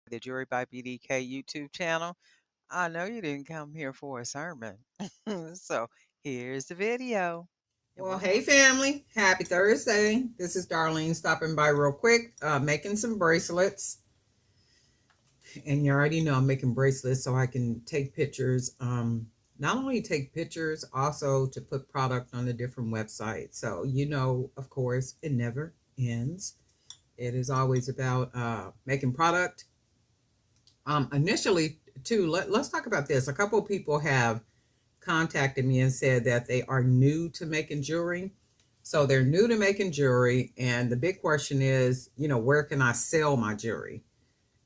the Jewelry by BDK YouTube channel. I know you didn't come here for a sermon. So here's the video. You're Well, hey welcome. family, happy Thursday. This is Darlene stopping by real quick, making some bracelets. And you already know I'm making bracelets so I can take pictures. Not only take pictures, also to put product on the different websites. So, of course, it never ends. It is always about making product. Initially, too, let's talk about this. A couple of people have contacted me and said that they are new to making jewelry. So they're new to making jewelry. And the big question is, where can I sell my jewelry?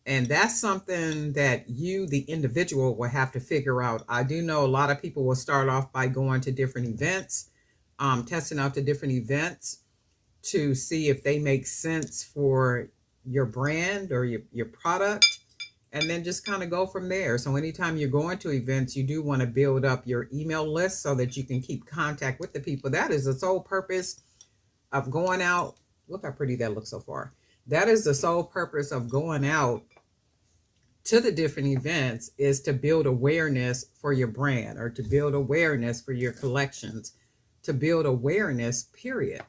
And that's something that you, the individual, will have to figure out. I do know a lot of people will start off by going to different events, testing out the different events to see if they make sense for your brand or your product, and then just kind of go from there. So anytime you're going to events, you do want to build up your email list so that you can keep contact with the people. That is the sole purpose of going out. Look how pretty that looks so far. That is the sole purpose of going out to the different events, is to build awareness for your brand, or to build awareness for your collections, to build awareness, period.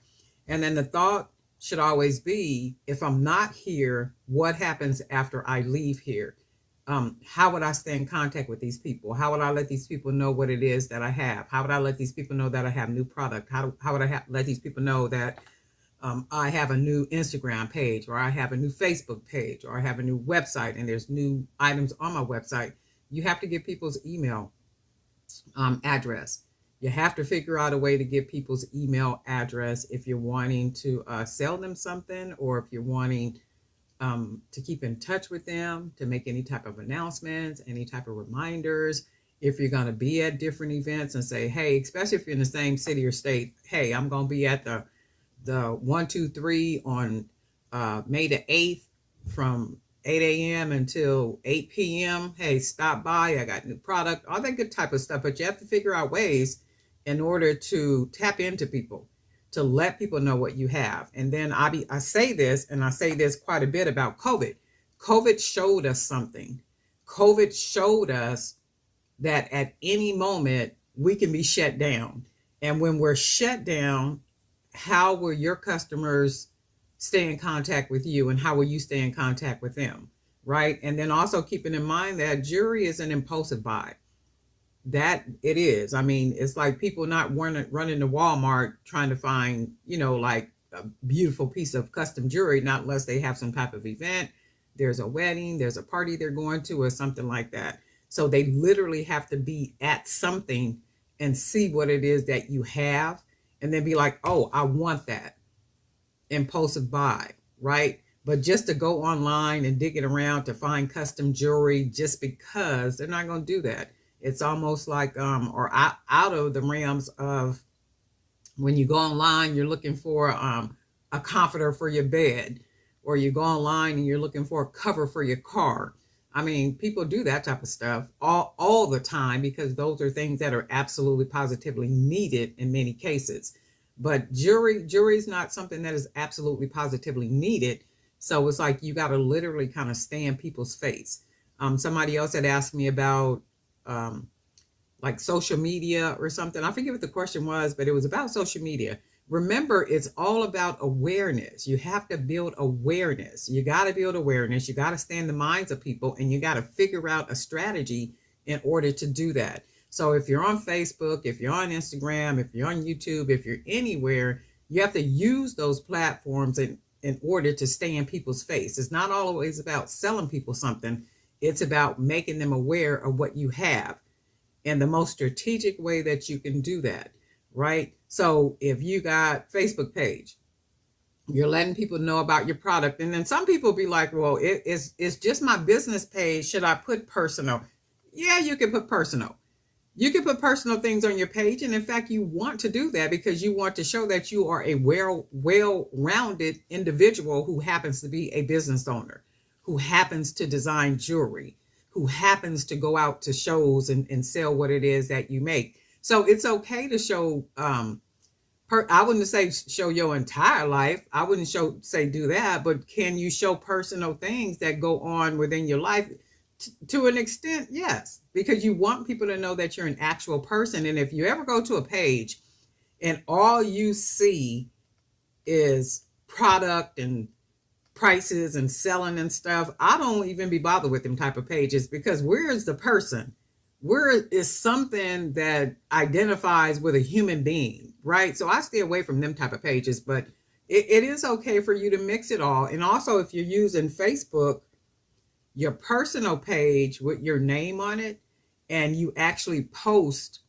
And then the thought should always be, if I'm not here, what happens after I leave here? How would I stay in contact with these people? How would I let these people know what it is that I have? How would I let these people know that I have new product? How would I let these people know that I have a new Instagram page, or I have a new Facebook page, or I have a new website and there's new items on my website? You have to get people's email address. You have to figure out a way to get people's email address if you're wanting to sell them something, or if you're wanting to keep in touch with them, to make any type of announcements, any type of reminders. If you're going to be at different events and say, hey, especially if you're in the same city or state, hey, I'm going to be at the 123 on May the 8th from 8 a.m. until 8 p.m. Hey, stop by. I got new product, all that good type of stuff. But you have to figure out ways in order to tap into people, to let people know what you have. And then I say this, and I say this quite a bit about COVID. COVID showed us something. COVID showed us that at any moment we can be shut down. And when we're shut down, how will your customers stay in contact with you, and how will you stay in contact with them, right? And then also keeping in mind that jewelry is an impulsive buy. That it is. I mean, it's like people not running to Walmart trying to find, like a beautiful piece of custom jewelry, not unless they have some type of event. There's a wedding, there's a party they're going to, or something like that. So they literally have to be at something and see what it is that you have, and then be like, oh, I want that. Impulsive buy, right? But just to go online and dig it around to find custom jewelry just because, they're not going to do that. It's almost like or out of the realms of, when you go online, you're looking for a comforter for your bed, or you go online and you're looking for a cover for your car. I mean, people do that type of stuff all the time, because those are things that are absolutely positively needed in many cases. But jewelry is not something that is absolutely positively needed. So it's like you got to literally kind of stay in people's face. Somebody else had asked me about like social media or something. I forget what the question was, but it was about social media. Remember, it's all about awareness. You have to build awareness. You got to build awareness. You got to stay in the minds of people, and you got to figure out a strategy in order to do that. So if you're on Facebook, if you're on Instagram, if you're on YouTube, if you're anywhere, you have to use those platforms in order to stay in people's face. It's not always about selling people something. It's about making them aware of what you have, and the most strategic way that you can do that, right? So if you got Facebook page, you're letting people know about your product. And then some people be like, well, it's just my business page. Should I put personal? Yeah, you can put personal. You can put personal things on your page. And in fact, you want to do that because you want to show that you are a well-rounded individual who happens to be a business owner, who happens to design jewelry, who happens to go out to shows and sell what it is that you make. So it's okay to show I wouldn't say show your entire life. I wouldn't say do that, but can you show personal things that go on within your life? To an extent, yes, because you want people to know that you're an actual person. And if you ever go to a page and all you see is product and prices and selling and stuff, I don't even be bothered with them type of pages, because where is the person? Where is something that identifies with a human being, right? So I stay away from them type of pages, but it is okay for you to mix it all. And also, if you're using Facebook, your personal page with your name on it, and you actually post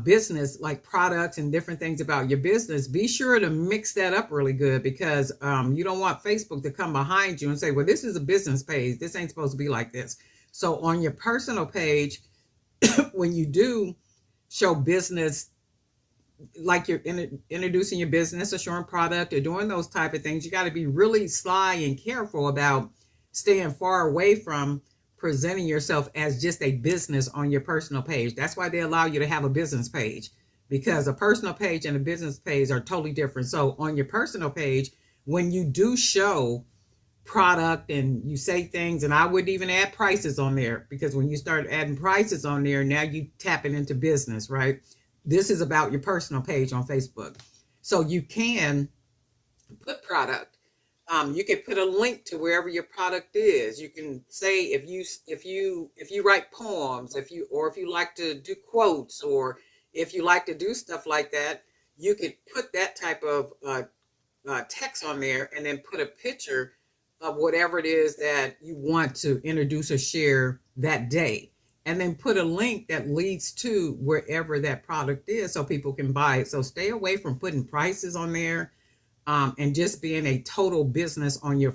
business, like products and different things about your business, be sure to mix that up really good, because you don't want Facebook to come behind you and say, well, this is a business page, this ain't supposed to be like this. So on your personal page, when you do show business, like you're introducing your business or showing product or doing those type of things, you got to be really sly and careful about staying far away from presenting yourself as just a business on your personal page. That's why they allow you to have a business page, because a personal page and a business page are totally different. So on your personal page, when you do show product and you say things, and I wouldn't even add prices on there, because when you start adding prices on there, now you tapping into business, right? This is about your personal page on Facebook. So you can put product. You can put a link to wherever your product is. You can say, if you write poems, if you like to do quotes, or if you like to do stuff like that, you could put that type of text on there, and then put a picture of whatever it is that you want to introduce or share that day, and then put a link that leads to wherever that product is so people can buy it. So stay away from putting prices on there, and just being a total business on your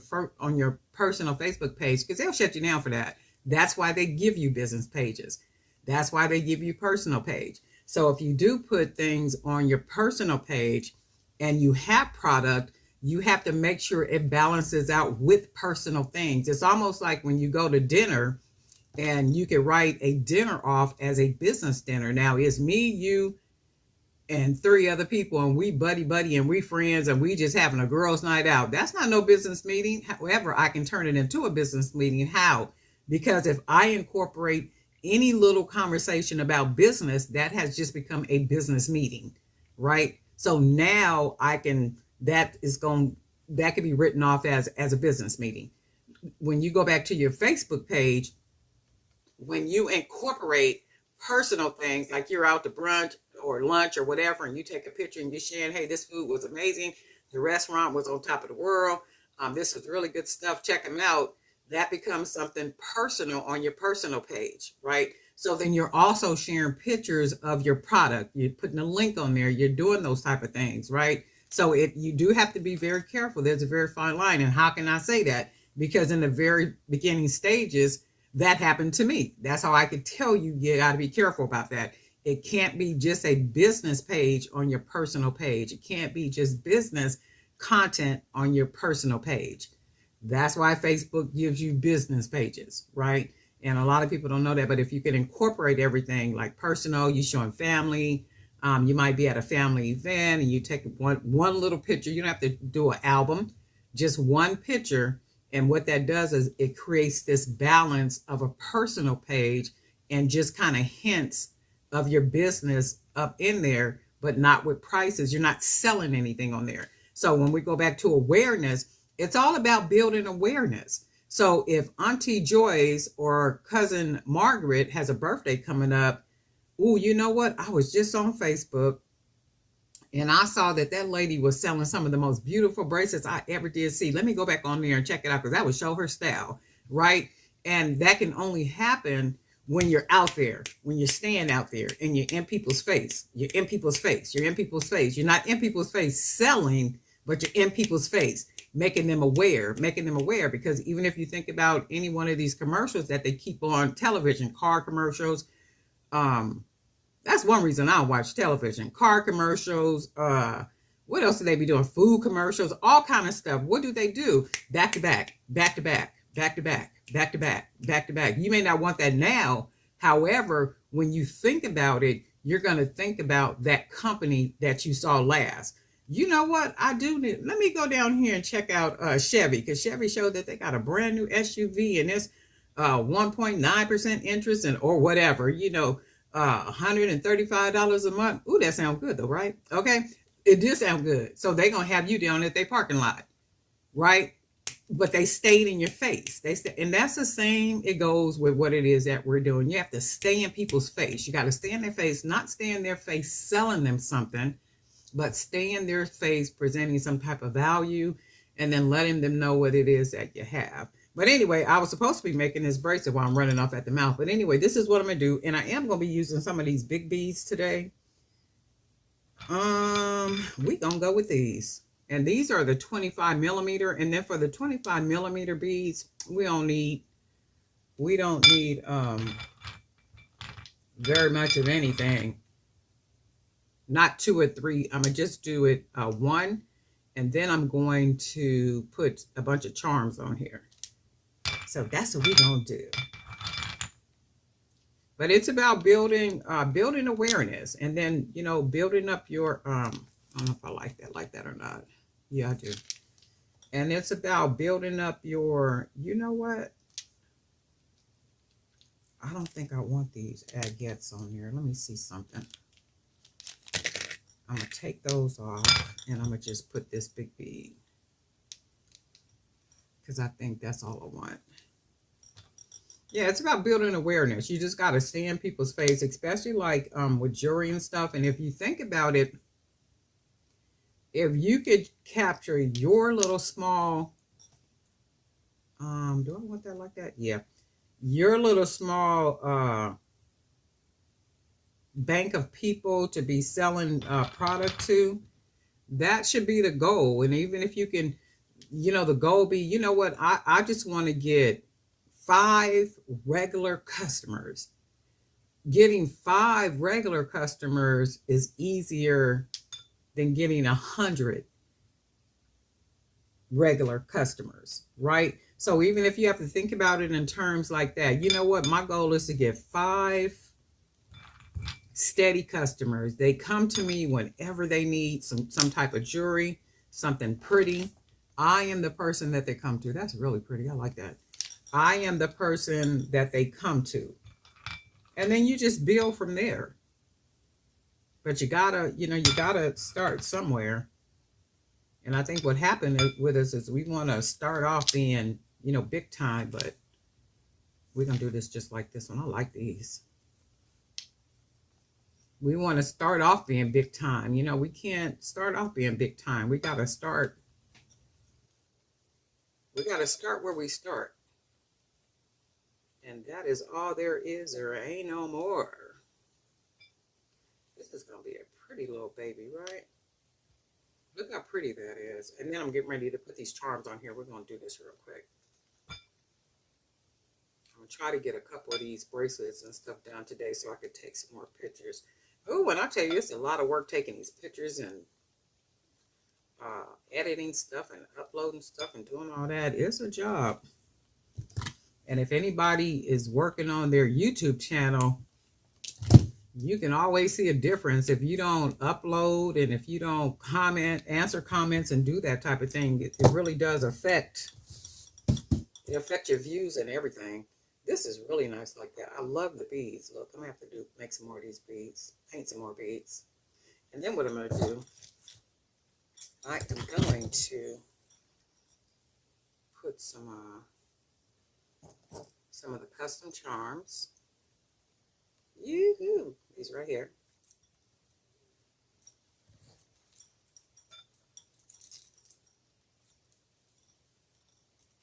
personal Facebook page, because they'll shut you down for that. That's why they give you business pages. That's why they give you personal page. So if you do put things on your personal page and you have product, you have to make sure it balances out with personal things. It's almost like when you go to dinner, and you can write a dinner off as a business dinner. Now, it's me, you, and 3 other people, and we buddy, and we friends, and we just having a girls' night out. That's not no business meeting. However, I can turn it into a business meeting. How? Because if I incorporate any little conversation about business, that has just become a business meeting, right? So now that can be written off as a business meeting. When you go back to your Facebook page, when you incorporate personal things, like you're out to brunch or lunch or whatever, and you take a picture and you're sharing, hey, this food was amazing, the restaurant was on top of the world, this was really good stuff, check them out. That becomes something personal on your personal page, right? So then you're also sharing pictures of your product, you're putting a link on there, you're doing those type of things, right? So you do have to be very careful. There's a very fine line. And how can I say that? Because in the very beginning stages, that happened to me. That's how I could tell you, you got to be careful about that. It can't be just a business page on your personal page. It can't be just business content on your personal page. That's why Facebook gives you business pages, right? And a lot of people don't know that, but if you can incorporate everything like personal, you showing family, you might be at a family event and you take one little picture. You don't have to do an album, just one picture. And what that does is it creates this balance of a personal page and just kind of hints of your business up in there, but not with prices. You're not selling anything on there. So when we go back to awareness, it's all about building awareness. So if Auntie Joyce or cousin Margaret has a birthday coming up, oh, you know what? I was just on Facebook and I saw that lady was selling some of the most beautiful bracelets I ever did see. Let me go back on there and check it out, because that would show her style, right? And that can only happen when you're out there, when you're staying out there and you're in people's face. You're in people's face. You're in people's face. You're not in people's face selling, but you're in people's face, making them aware, because even if you think about any one of these commercials that they keep on television, car commercials, that's one reason I don't watch television. Car commercials, what else do they be doing? Food commercials, all kind of stuff. What do they do? Back to back, back to back, back to back, back to back, back to back. You may not want that now. However, when you think about it, you're going to think about that company that you saw last. You know what? I do need, let me go down here and check out Chevy, because Chevy showed that they got a brand new SUV and it's 1.9% interest and or whatever, $135 a month. Ooh, that sounds good though, right? Okay. It did sound good. So they're going to have you down at their parking lot, right? But they stayed in your face. And that's the same. It goes with what it is that we're doing. You have to stay in people's face. You got to stay in their face, not stay in their face selling them something, but stay in their face presenting some type of value, and then letting them know what it is that you have. But anyway, I was supposed to be making this bracelet while I'm running off at the mouth. But anyway, this is what I'm gonna do, and I am gonna be using some of these big beads today. We gonna go with these. And these are the 25 millimeter. And then for the 25 millimeter beads, we don't need very much of anything. Not 2 or 3. I'm gonna just do it 1, and then I'm going to put a bunch of charms on here. So that's what we're gonna do. But it's about building awareness, and then building up your I don't know if I like that or not. Yeah, I do. And it's about building up your, you know what? I don't think I want these agates on here. Let me see something. I'm going to take those off, and I'm going to just put this big bead, because I think that's all I want. Yeah, it's about building awareness. You just got to stay in people's face, especially like with jewelry and stuff. And if you think about it, if you could capture your little small, do I want that like that? Yeah. Your little small bank of people to be selling product to, that should be the goal. And even if you can, the goal be, you know what, I just want to get 5 regular customers. Getting 5 regular customers is easier than getting 100 regular customers, right? So even if you have to think about it in terms like that, you know what, my goal is to get 5 steady customers. They come to me whenever they need some type of jewelry, something pretty. I am the person that they come to. That's really pretty. I like that. I am the person that they come to. And then you just build from there. But you gotta start somewhere. And I think what happened with us is we want to start off being, big time, but we're gonna do this just like this one. I like these. We want to start off being big time. We can't start off being big time. We gotta start where we start. And that is all there is. There ain't no more. This is going to be a pretty little baby, right? Look how pretty that is. And then I'm getting ready to put these charms on here. We're going to do this real quick. I'm going to try to get a couple of these bracelets and stuff down today so I could take some more pictures. Oh, and I'll tell you, it's a lot of work taking these pictures and editing stuff and uploading stuff and doing all that. It's a job. And if anybody is working on their YouTube channel, you can always see a difference if you don't upload and if you don't answer comments and do that type of thing. It really does affect your views and everything. This is really nice like that. I love the beads. Look, I'm gonna have to make some more of these beads, paint some more beads. And then what I'm gonna do, I am going to put some of the custom charms. Yoo-hoo! These right here.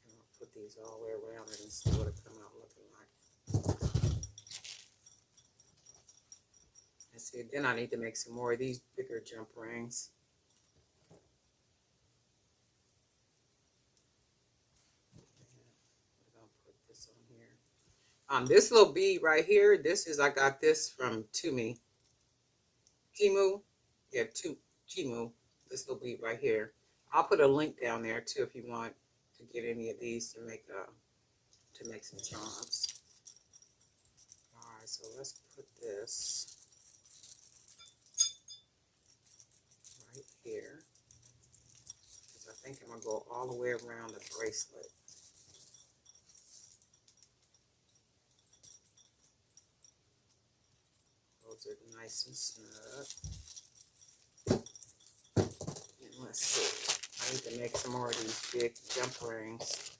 And I'll put these all the way around it and see what it come out looking like. And see, then I need to make some more of these bigger jump rings. This little bead right here, I got this from Timu. Yeah, Timu. This little bead right here. I'll put a link down there too if you want to get any of these to make some charms. All right, so let's put this think I'm going to go all the way around the bracelet. Those are nice and snug. And let's see. I need to make some more of these big jump rings.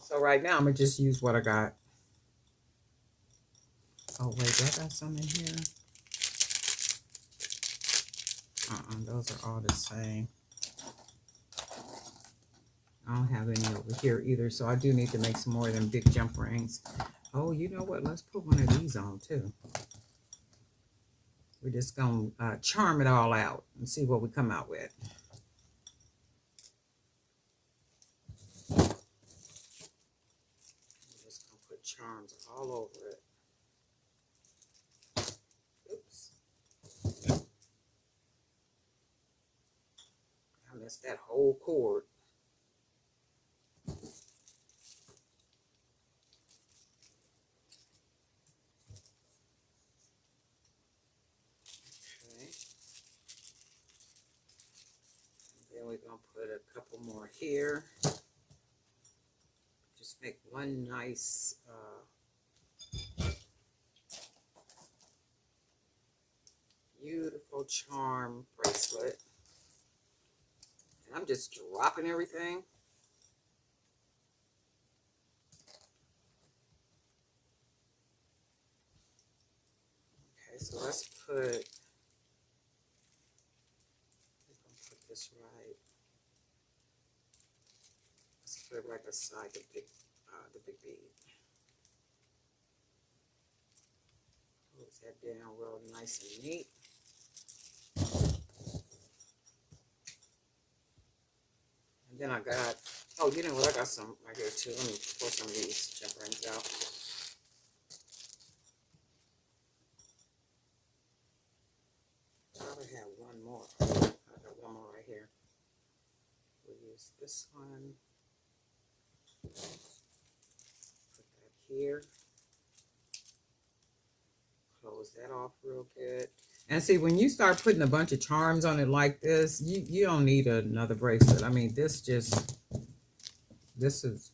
So right now, I'm going to just use what I got. Oh, wait, do I got some in here? Those are all the same. I don't have any over here either, so I do need to make some more of them big jump rings. Oh, you know what? Let's put one of these on, too. We're just going to charm it all out and see what we come out with. I'm just going to put charms all over it. Oops. I missed that whole cord. Then we're going to put a couple more here. Just make one nice beautiful charm bracelet. And I'm just dropping everything. Okay, so let's put this right. Let's put it right beside the big bead. Close that down real nice and neat. And then I got, oh, you know what? I got some right here too. Let me pour some of these jump rings out. I probably have one more. I got one more right here. We'll use this one. Put that here. Close that off real good. And see, when you start putting a bunch of charms on it like this, you don't need another bracelet. I mean, this is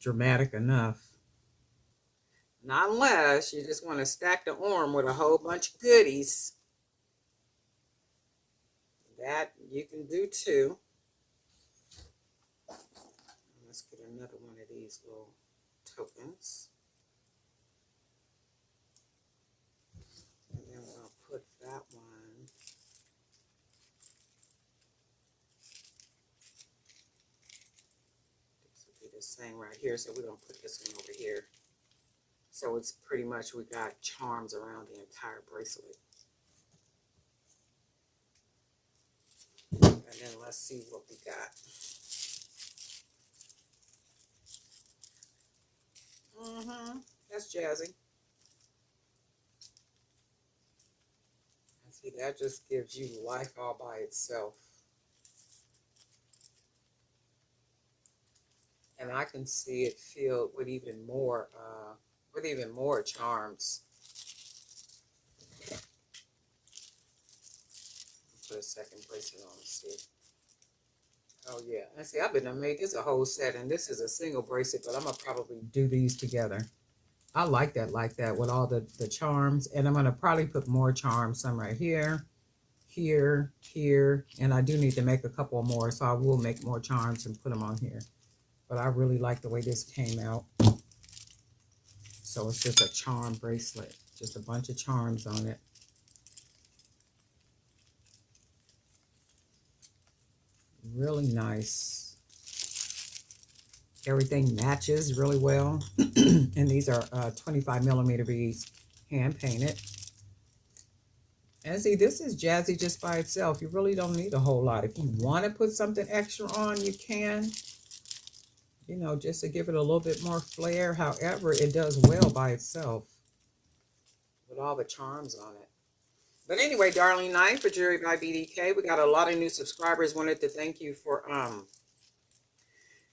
dramatic enough. Not unless you just want to stack the arm with a whole bunch of goodies. That you can do too. Let's get another one of these little tokens. And then we're going to put that one. This will be the same right here. So we're going to put this one over here. So it's pretty much we got charms around the entire bracelet. And then let's see what we got. That's jazzy. And see, that just gives you life all by itself. And I can see it filled with even more charms. Put a second bracelet on and see. Oh yeah, and see, I've been made this a whole set, and this is a single bracelet, but I'm gonna probably do these together. I like that with all the charms, and I'm gonna probably put more charms, some right here, here, here, and I do need to make a couple more, so I will make more charms and put them on here. But I really like the way this came out. So it's just a charm bracelet, just a bunch of charms on it. Really nice. Everything matches really well. And these are 25 millimeter beads, hand painted. And see, this is jazzy just by itself. You really don't need a whole lot. If you want to put something extra on, you can. You know, just to give it a little bit more flair. However, it does well by itself with all the charms on it. But anyway, darling night for Jewelry by BDK. We got a lot of new subscribers. Wanted to thank you for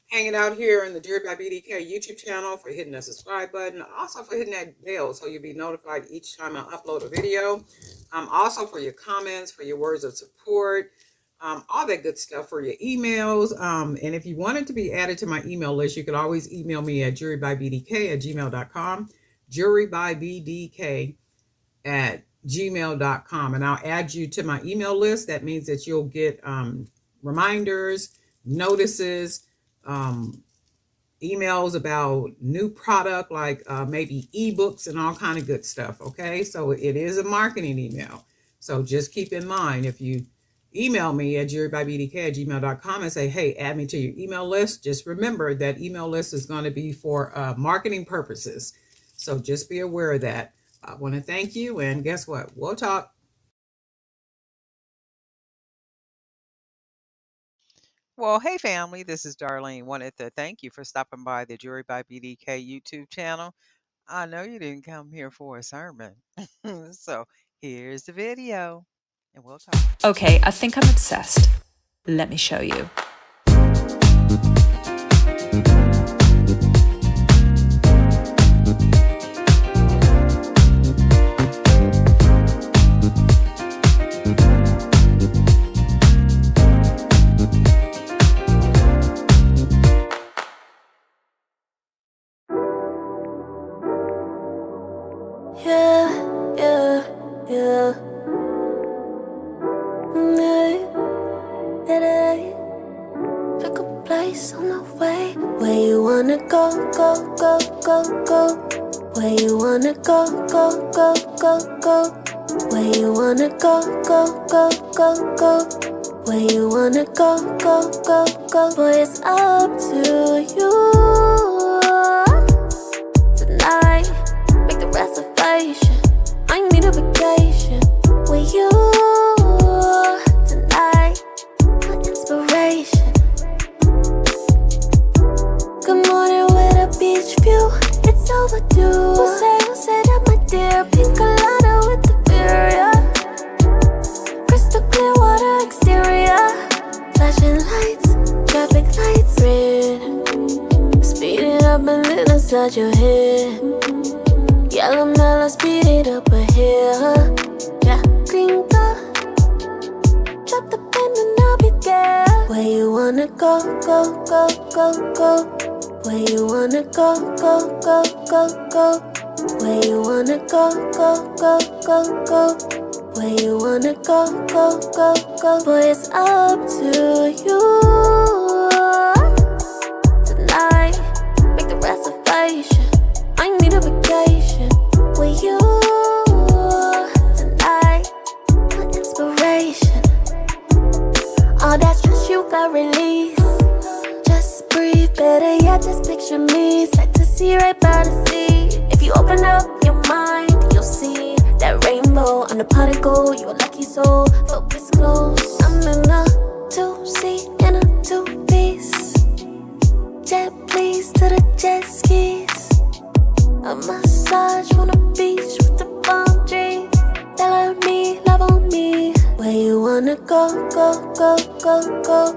hanging out here in the Jewelry by BDK YouTube channel, for hitting the subscribe button, also for hitting that bell so you'll be notified each time I upload a video. Also for your comments, for your words of support. all that good stuff for your emails. And if you wanted to be added to my email list, you could always email me at jewelrybybdk@gmail.com, jewelrybybdk@gmail.com, and I'll add you to my email list. That means that you'll get reminders, notices, emails about new product, like maybe ebooks and all kind of good stuff. Okay, so it is a marketing email. So just keep in mind, if you email me at jewelrybybdk@gmail.com and say, hey, add me to your email list, just remember that email list is going to be for marketing purposes. So just be aware of that. I want to thank you, and guess what? We'll talk. Well, hey family, this is Darlene. Wanted to thank you for stopping by the Jewelry by BDK YouTube channel. I know you didn't come here for a sermon. So here's the video, and we'll talk. Okay, I think I'm obsessed. Let me show you. Pick a place on the way. Where you wanna go, go, go, go, go. Where you wanna go, go, go, go, go. Where you wanna go, go, go, go, go. Where you wanna go, go, go, go. Boy, it's up to you. Tonight, make the reservation. I need a vacation with you. Tonight, my inspiration. Good morning with a beach view. It's overdue. Who say that, my dear? Pink colada with the beer, yeah. Crystal clear water exterior. Flashing lights, traffic lights, red. Speed it up and then inside your head. Yellow mellow, speed it up ahead. Yeah, green car. Drop the pen and I'll be there. Where you wanna go, go, go, go, go. Where you wanna go, go, go, go, go. Where you wanna go, go, go, go, go. Where you wanna go, go, go, go. Boy, it's up to you. Tonight, make the reservation. I need a vacation with you. Tonight, my inspiration. All that stress you got release. Just breathe, better yet, just picture me. Set to see right by the sea. If you open up your mind, you'll see that rainbow on the particle. You're a lucky soul, focus close. I'm in a 2-seat in a 2-piece. Jet please to the jet skis. A massage on the beach with the palm trees. Tell me, love on me. Where you wanna go, go, go, go, go.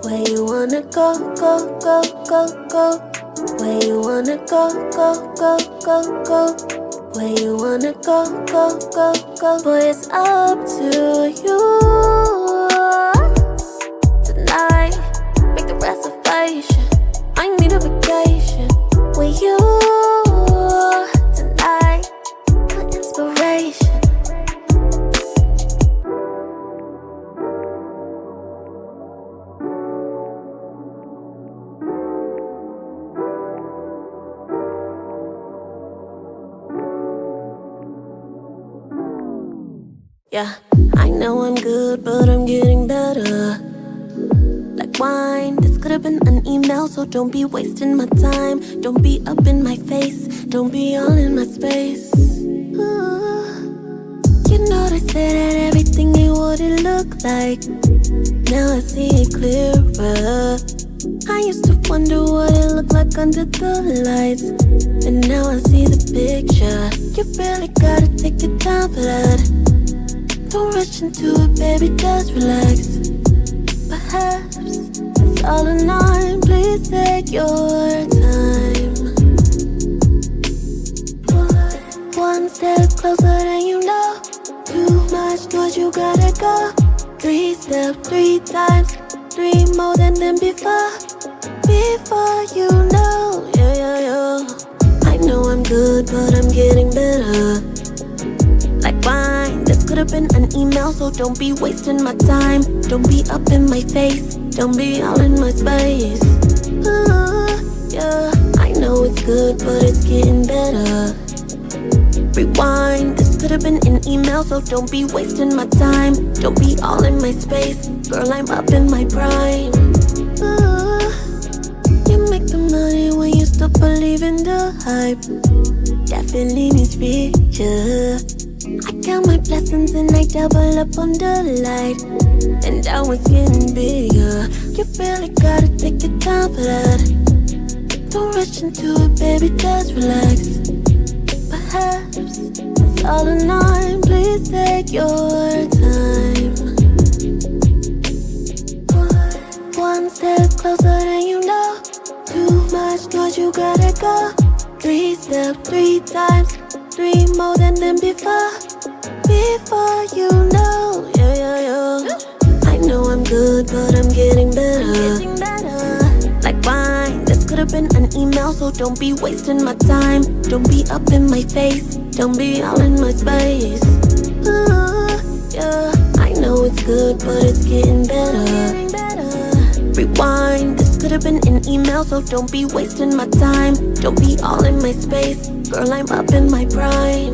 Where you wanna go, go, go, go, go. Where you wanna go, go, go, go, go. Where you wanna go, go, go, go. Boy, it's up to you. Tonight, make the reservation. I need a vacation with you. Tonight, my inspiration. Yeah, I know I'm good, but I'm getting better. Like wine, this could have been an email, so don't be wasting my time. Don't be up in my face, don't be all in my space. You know they said that everything ain't what it looked like. Now I see it clearer. I used to wonder what it looked like under the lights, and now I see the picture. You really gotta take your time for that. Don't rush into it, baby, just relax. Perhaps it's all in line, please take your time. One step closer than you know. Too much noise, you gotta go. 3 step, 3 times, 3 more than them before. Before you know, yeah. I know I'm good, but I'm getting better. Like wine, this could have been an email, so don't be wasting my time. Don't be up in my face, don't be all in my space. Yeah, I know it's good, but it's getting better. Rewind, this could have been an email, so don't be wasting my time. Don't be all in my space, girl, I'm up in my prime. You make the money when you still believe in the hype. Definitely needs picture. I count my blessings and I double up on the light. And now it's getting bigger. You really gotta take your time for that. Don't rush into it, baby, just relax. Perhaps it's all in line, please take your time. One step closer than you know. Too much noise, you gotta go. 3 step, 3 times, 3 more than them before. Before you know, yeah. I know I'm good, but I'm getting better. Like wine, this could have been an email, so don't be wasting my time. Don't be up in my face, don't be all in my space. Yeah, I know it's good, but it's getting better. Rewind, this could have been an email, so don't be wasting my time. Don't be all in my space, girl, I'm up in my prime.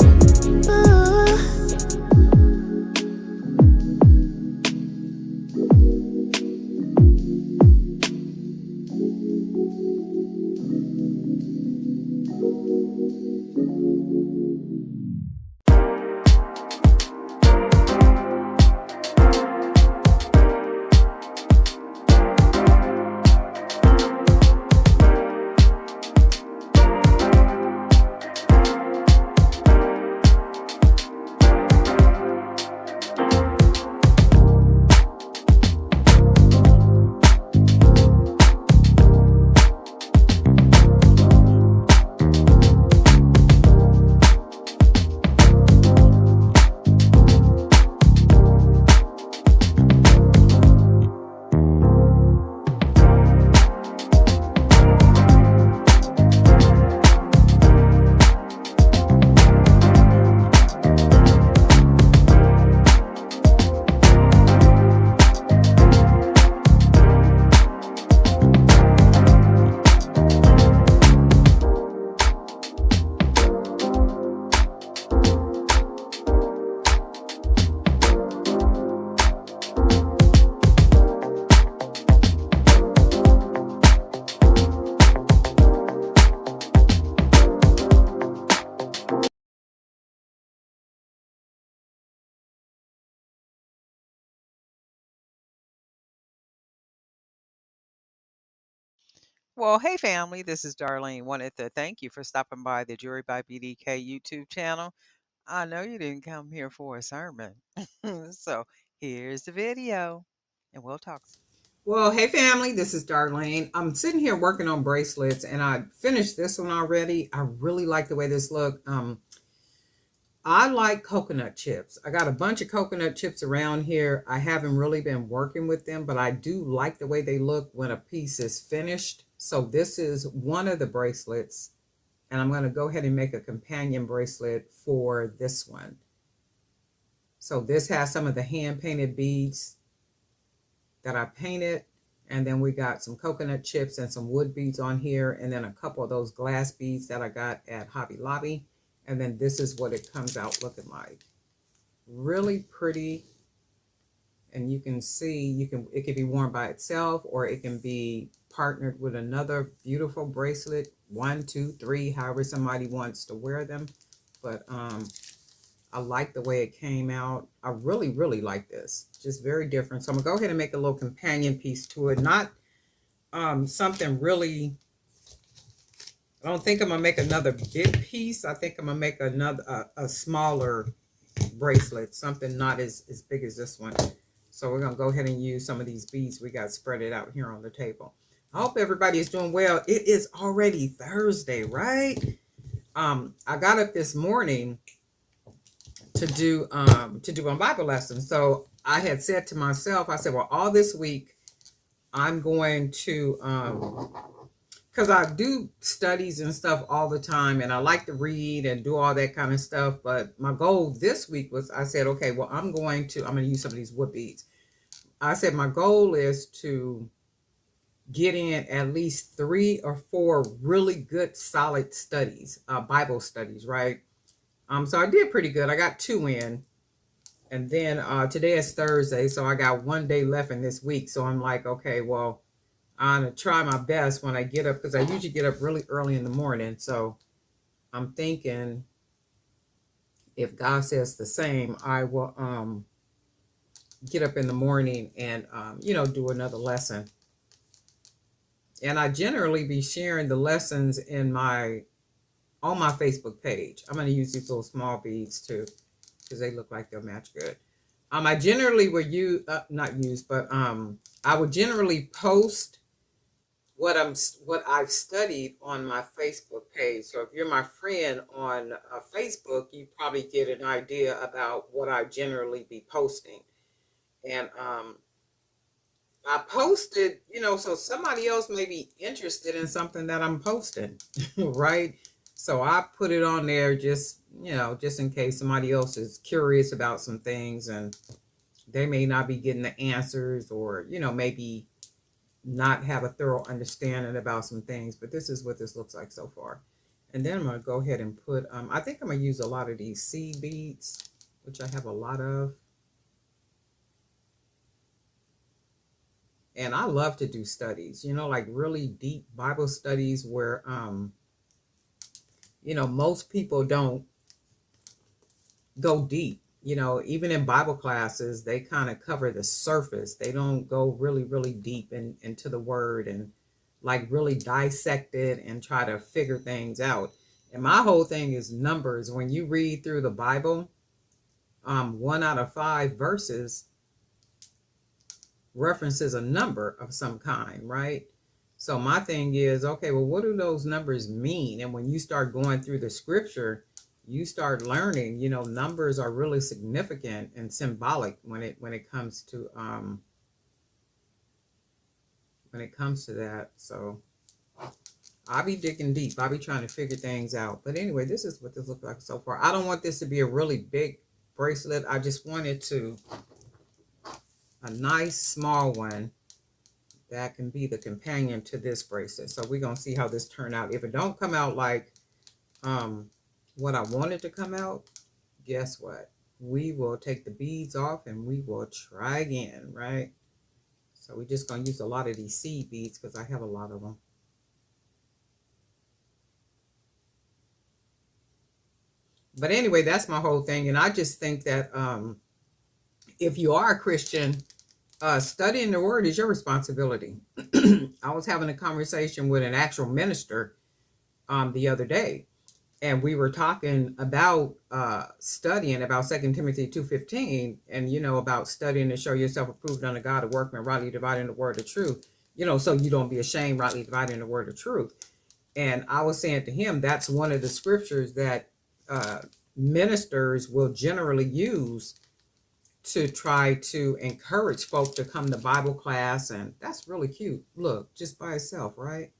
Well, hey family, this is Darlene. Wanted to thank you for stopping by the Jewelry by BDK YouTube channel. I know you didn't come here for a sermon. So here's the video, and we'll talk. Well, hey family, this is Darlene. I'm sitting here working on bracelets and I finished this one already. I really like the way this look. I like coconut chips. I got a bunch of coconut chips around here. I haven't really been working with them, but I do like the way they look when a piece is finished. So this is one of the bracelets, and I'm going to go ahead and make a companion bracelet for this one. So this has some of the hand painted beads that I painted, and then we got some coconut chips and some wood beads on here, and then a couple of those glass beads that I got at Hobby Lobby. And then this is what it comes out looking like. Really pretty. And you can see, it can be worn by itself, or it can be partnered with another beautiful bracelet. 1, 2, 3, however somebody wants to wear them. But I like the way it came out. I really, really like this. Just very different. So I'm gonna go ahead and make a little companion piece to it. Not something really, I don't think I'm gonna make another big piece. I think I'm gonna make another a smaller bracelet, something not as big as this one. So we're gonna go ahead and use some of these beads we got spread it out here on the table. I hope everybody is doing well. It is already Thursday, right? I got up this morning to do a Bible lesson. So I had said to myself, I said, well, all this week I'm going to, because I do studies and stuff all the time, and I like to read and do all that kind of stuff. But my goal this week was, I said, okay, well, I'm going to use some of these wood beads. I said, my goal is to get in at least 3 or 4 really good, solid studies, Bible studies, right? So I did pretty good. I got 2 in. And then today is Thursday, so I got 1 day left in this week. So I'm like, okay, well, I'm going to try my best when I get up, because I usually get up really early in the morning. So I'm thinking, if God says the same, I will get up in the morning and, do another lesson. And I generally be sharing the lessons on my Facebook page. I'm going to use these little small beads too, because they look like they'll match good. I generally would use, I would generally post what I've studied on my Facebook page. So if you're my friend on Facebook, you probably get an idea about what I generally be posting. And I posted, so somebody else may be interested in something that I'm posting, right? So I put it on there just in case somebody else is curious about some things and they may not be getting the answers, or, maybe not have a thorough understanding about some things. But this is what this looks like so far. And then I'm going to go ahead and put, I think I'm going to use a lot of these seed beads, which I have a lot of. And I love to do studies, like really deep Bible studies where, most people don't go deep. Even in Bible classes, they kind of cover the surface. They don't go really, really deep into the word and like really dissect it and try to figure things out. And my whole thing is numbers. When you read through the Bible, 1 out of 5 verses references a number of some kind, right? So my thing is, okay, well, what do those numbers mean? And when you start going through the scripture, you start learning, numbers are really significant and symbolic when it comes to that. So I'll be digging deep. I'll be trying to figure things out. But anyway, this is what this looks like so far. I don't want this to be a really big bracelet. I just wanted a nice small one that can be the companion to this bracelet. So we're going to see how this turn out. If it don't come out like what I wanted to come out, guess what? We will take the beads off and we will try again, right? So we're just going to use a lot of these seed beads because I have a lot of them. But anyway, that's my whole thing. And I just think that if you are a Christian, studying the word is your responsibility. I was having a conversation with an actual minister the other day, and we were talking about studying about 2 Timothy 2:15, and about studying to show yourself approved unto God, a workman rightly dividing the word of truth, so you don't be ashamed, rightly dividing the word of truth. And I was saying to him, that's one of the scriptures that ministers will generally use to try to encourage folk to come to Bible class. And that's really cute. Look, just by itself, right?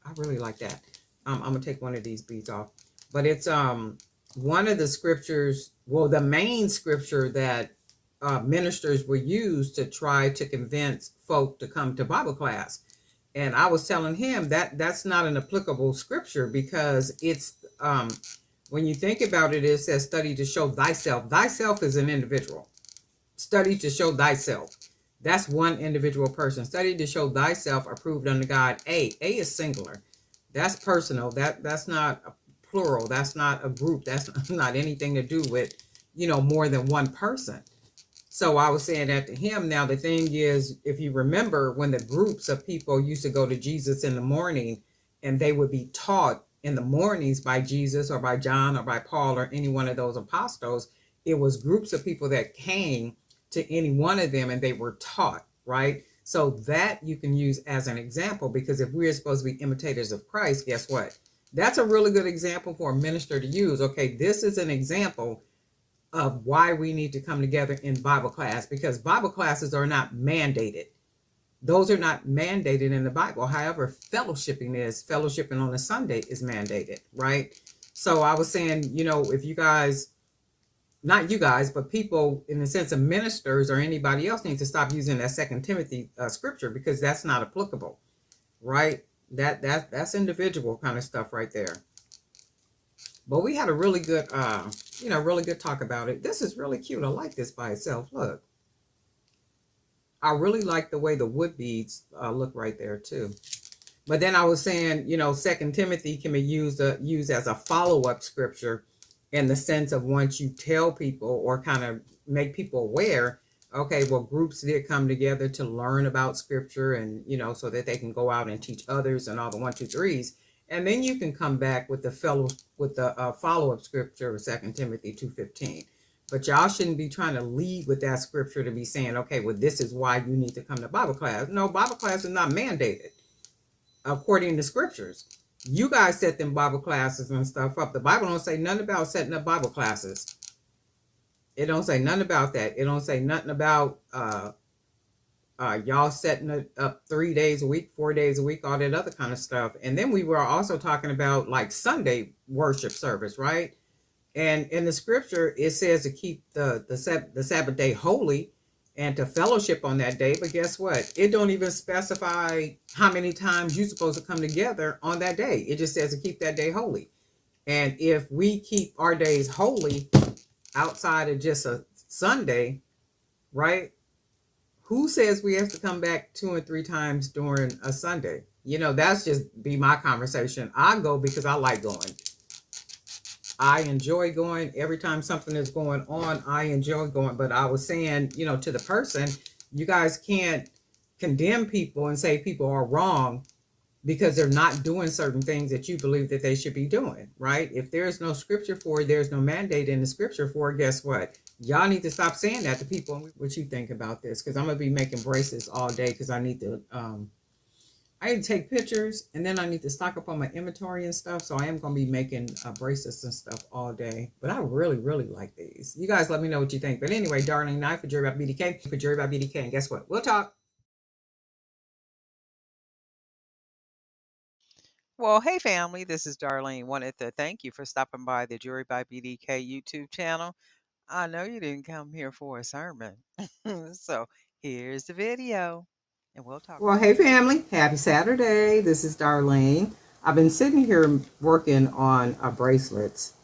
I really like that. I'm gonna take one of these beads off, but it's one of the scriptures, well, the main scripture that ministers will use to try to convince folk to come to Bible class. And I was telling him that that's not an applicable scripture, because it's when you think about it, it says study to show thyself. Thyself is an individual. Study to show thyself. That's one individual person. Study to show thyself approved unto God. A is singular. That's personal. That's not a plural. That's not a group. That's not anything to do with, more than one person. So I was saying that to him. Now, the thing is, if you remember when the groups of people used to go to Jesus in the morning and they would be taught in the mornings by Jesus or by John or by Paul or any one of those apostles, it was groups of people that came to any one of them and they were taught, right? So that you can use as an example, because if we're supposed to be imitators of Christ, guess what? That's a really good example for a minister to use. Okay, this is an example of why we need to come together in Bible class, because Bible classes are not mandated. Those are not mandated in the Bible. However, fellowshipping is. Fellowshipping on a Sunday is mandated, right? So I was saying, if you guys, not you guys, but people in the sense of ministers or anybody else, need to stop using that Second Timothy scripture, because that's not applicable, right? That's individual kind of stuff right there. But we had a really good, really good talk about it. This is really cute. I like this by itself. Look, I really like the way the wood beads look right there too. But then I was saying, Second Timothy can be used as a follow-up scripture, in the sense of, once you tell people or kind of make people aware, okay, well, groups did come together to learn about scripture, and so that they can go out and teach others and all the 1, 2, 3s. And then you can come back with the follow-up scripture of 2 Timothy 2:15. But y'all shouldn't be trying to lead with that scripture to be saying, okay, well, this is why you need to come to Bible class. No, Bible class is not mandated according to scriptures. You guys set them Bible classes and stuff up. The Bible don't say nothing about setting up Bible classes. It don't say nothing about that. It don't say nothing about y'all setting it up 3 days a week, 4 days a week, all that other kind of stuff. And then we were also talking about like Sunday worship service, right? And in the scripture, it says to keep the Sabbath day holy and to fellowship on that day. But guess what? It don't even specify how many times you're supposed to come together on that day. It just says to keep that day holy. And if we keep our days holy outside of just a Sunday, right? Who says we have to come back 2 and 3 times during a Sunday? That's just be my conversation. I go because I like going. I enjoy going. Every time something is going on, I enjoy going. But I was saying, to the person, you guys can't condemn people and say people are wrong because they're not doing certain things that you believe that they should be doing, right? If there's no scripture for it, there's no mandate in the scripture for it, guess what? Y'all need to stop saying that to people. What you think about this? Because I'm going to be making bracelets all day, because I need to take pictures, and then I need to stock up on my inventory and stuff. So I am going to be making bracelets and stuff all day. But I really, really like these. You guys let me know what you think. But anyway, Darling Knife for Jewelry by BDK. For Jewelry by BDK. And guess what? We'll talk. Well, hey family, this is Darlene. Wanted to thank you for stopping by the Jewelry by BDK YouTube channel. I know you didn't come here for a sermon. So here's the video, and we'll talk. Well, hey family. Happy Saturday. This is Darlene. I've been sitting here working on bracelets.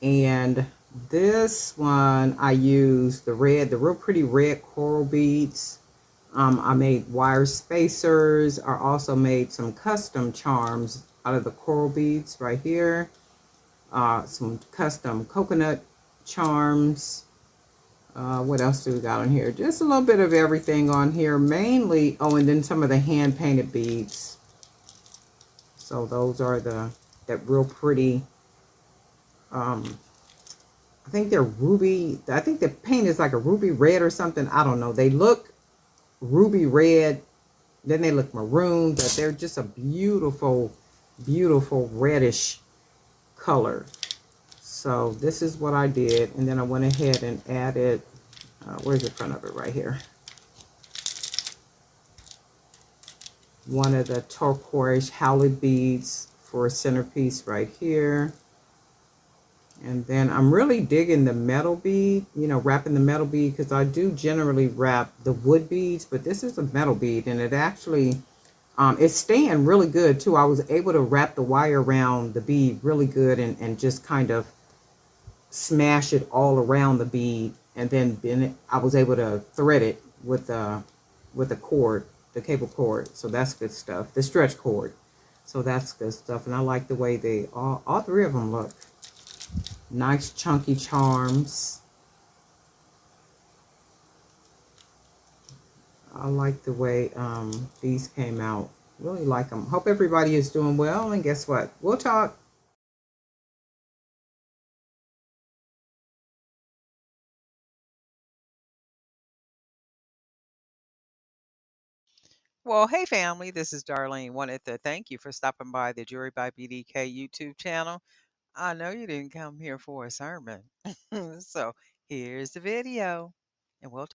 And this one, I used the real pretty red coral beads. I made wire spacers. I also made some custom charms out of the coral beads right here. Some custom coconut charms. What else do we got on here? Just a little bit of everything on here. Mainly, and then some of the hand painted beads. So those are that real pretty, I think they're ruby. I think the paint is like a ruby red or something. I don't know. They look ruby red. Then they look maroon, but they're just a beautiful, beautiful reddish color. So this is what I did. And then I went ahead and added, where's the front of it? Right here. One of the turquoise howlett beads for a centerpiece right here. And then I'm really digging the metal bead, wrapping the metal bead, because I do generally wrap the wood beads, but this is a metal bead, and it actually, it's staying really good too. I was able to wrap the wire around the bead really good, and just kind of smash it all around the bead, and then I was able to thread it with the cord, the cable cord. So that's good stuff. The stretch cord. So that's good stuff, and I like the way they all 3 of them look. Nice chunky charms. I like the way these came out. Really like them. Hope everybody is doing well. And guess what? We'll talk. Well, hey family, this is Darlene. Wanted to thank you for stopping by the Jewelry by BDK YouTube channel. I know you didn't come here for a sermon. So Here's the video, and we'll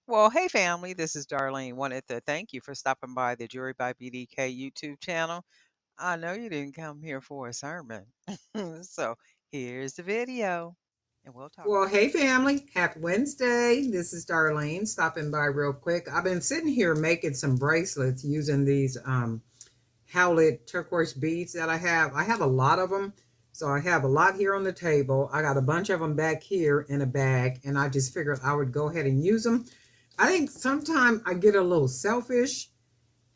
Well, hey family, this is Darlene. Wanted to thank you for stopping by the Jewelry by BDK YouTube channel. I know you didn't come here for a sermon. So here's the video, and we'll talk. Well, hey family, happy Wednesday. This is Darlene stopping by real quick. I've been sitting here making some bracelets using these howlet turquoise beads that I have. I have a lot of them. So I have a lot here on the table. I got a bunch of them back here in a bag, and I just figured I would go ahead and use them. I think sometimes I get a little selfish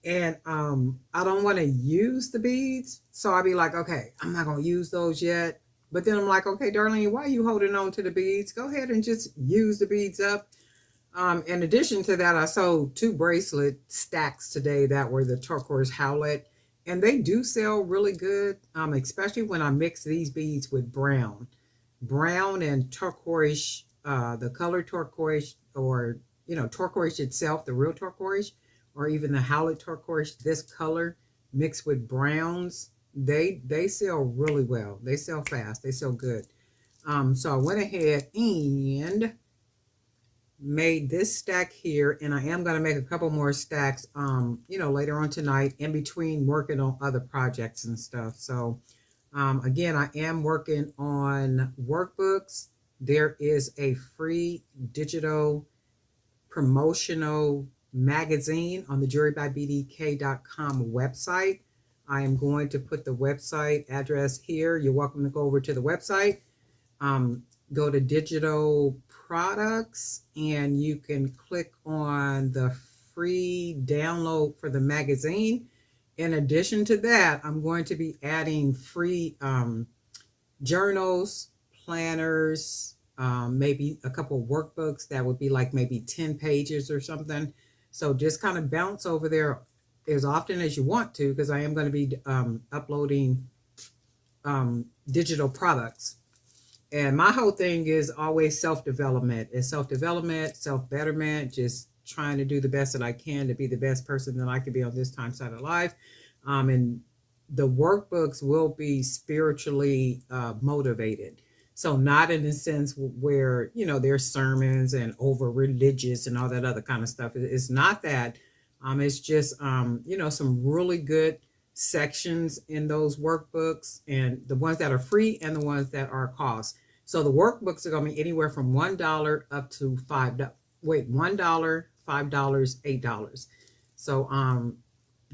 and I don't want to use the beads. So I'll be like, okay, I'm not going to use those yet. But then I'm like, okay, Darlene, why are you holding on to the beads? Go ahead and just use the beads up. In addition to that, I sold 2 bracelet stacks today that were the turquoise howlet. And they do sell really good, especially when I mix these beads with brown. Brown and turquoise, the color turquoise, or, turquoise itself, the real turquoise, or even the howlet turquoise, this color mixed with browns, they sell really well. They sell fast. They sell good. So I went ahead and made this stack here, and I am going to make a couple more stacks later on tonight in between working on other projects and stuff. So again, I am working on workbooks. There is a free digital promotional magazine on the jewelrybybdk.com website. I am going to put the website address here. You're welcome to go over to the website. Go to digital products, and you can click on the free download for the magazine. In addition to that, I'm going to be adding free journals, planners, maybe a couple of workbooks that would be like maybe 10 pages or something. So just kind of bounce over there as often as you want to, because I am going to be uploading digital products. And my whole thing is always self-development. It's self-development, self-betterment, just trying to do the best that I can to be the best person that I can be on this time side of life. And the workbooks will be spiritually motivated. So not in the sense where, there's sermons and over religious and all that other kind of stuff. It's not that. It's just, some really good sections in those workbooks, and the ones that are free and the ones that are cost. So the workbooks are going to be anywhere from $1 up to $5. Wait, $1, $5, $8. So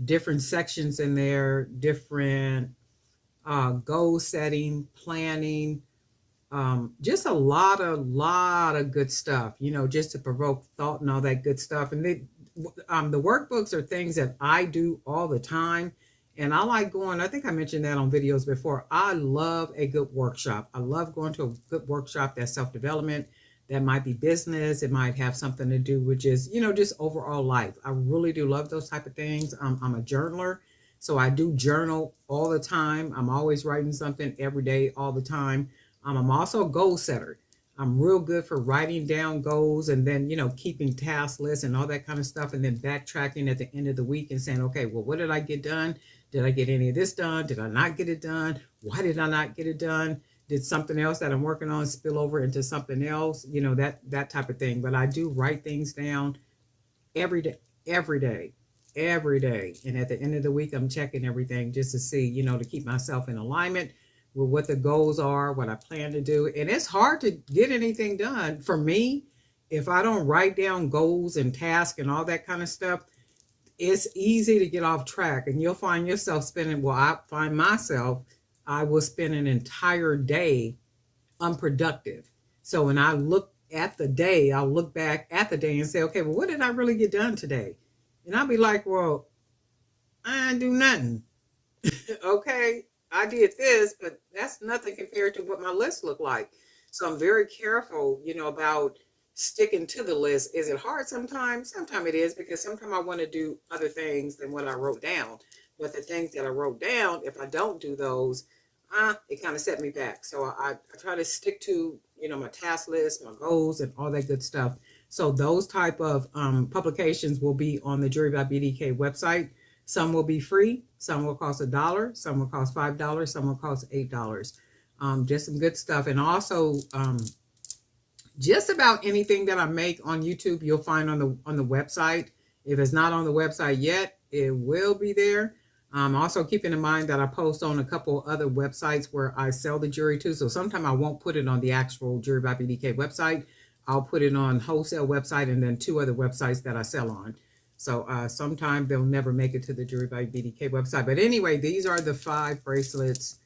different sections in there, different goal setting, planning, just a lot of good stuff, just to provoke thought and all that good stuff. And the workbooks are things that I do all the time. And I like going, I think I mentioned that on videos before. I love a good workshop. I love going to a good workshop that's self-development. That might be business. It might have something to do with just overall life. I really do love those type of things. I'm a journaler. So I do journal all the time. I'm always writing something every day, all the time. I'm also a goal setter. I'm real good for writing down goals and then, keeping task lists and all that kind of stuff. And then backtracking at the end of the week and saying, okay, well, what did I get done? Did I get any of this done? Did I not get it done? Why did I not get it done? Did something else that I'm working on spill over into something else? That type of thing. But I do write things down every day. And at the end of the week, I'm checking everything just to see, to keep myself in alignment with what the goals are, what I plan to do. And it's hard to get anything done for me if I don't write down goals and tasks and all that kind of stuff. It's easy to get off track, and you'll find yourself spending, I will spend an entire day unproductive. So when I look at the day, I'll look back at the day and say, okay, well, what did I really get done today? And I'll be like, well, I didn't do nothing. Okay, I did this, but that's nothing compared to what my list looked like. So I'm very careful, about sticking to the list. Is it hard sometimes? Sometimes it is, because sometimes I want to do other things than what I wrote down. But the things that I wrote down, if I don't do those, it kind of set me back. So I try to stick to, my task list, my goals, and all that good stuff. So those type of publications will be on the Jewelry by BDK website. Some will be free. Some will cost $1. Some will cost $5. Some will cost $8. Just some good stuff. And also, Just about anything that I make on YouTube, you'll find on the website. If it's not on the website yet, it will be there. Also keeping in mind that I post on a couple other websites where I sell the jewelry too. So sometimes I won't put it on the actual Jewelry by BDK website. I'll put it on wholesale website and then 2 other websites that I sell on. So sometimes they'll never make it to the Jewelry by BDK website. But anyway, these are the 5 bracelets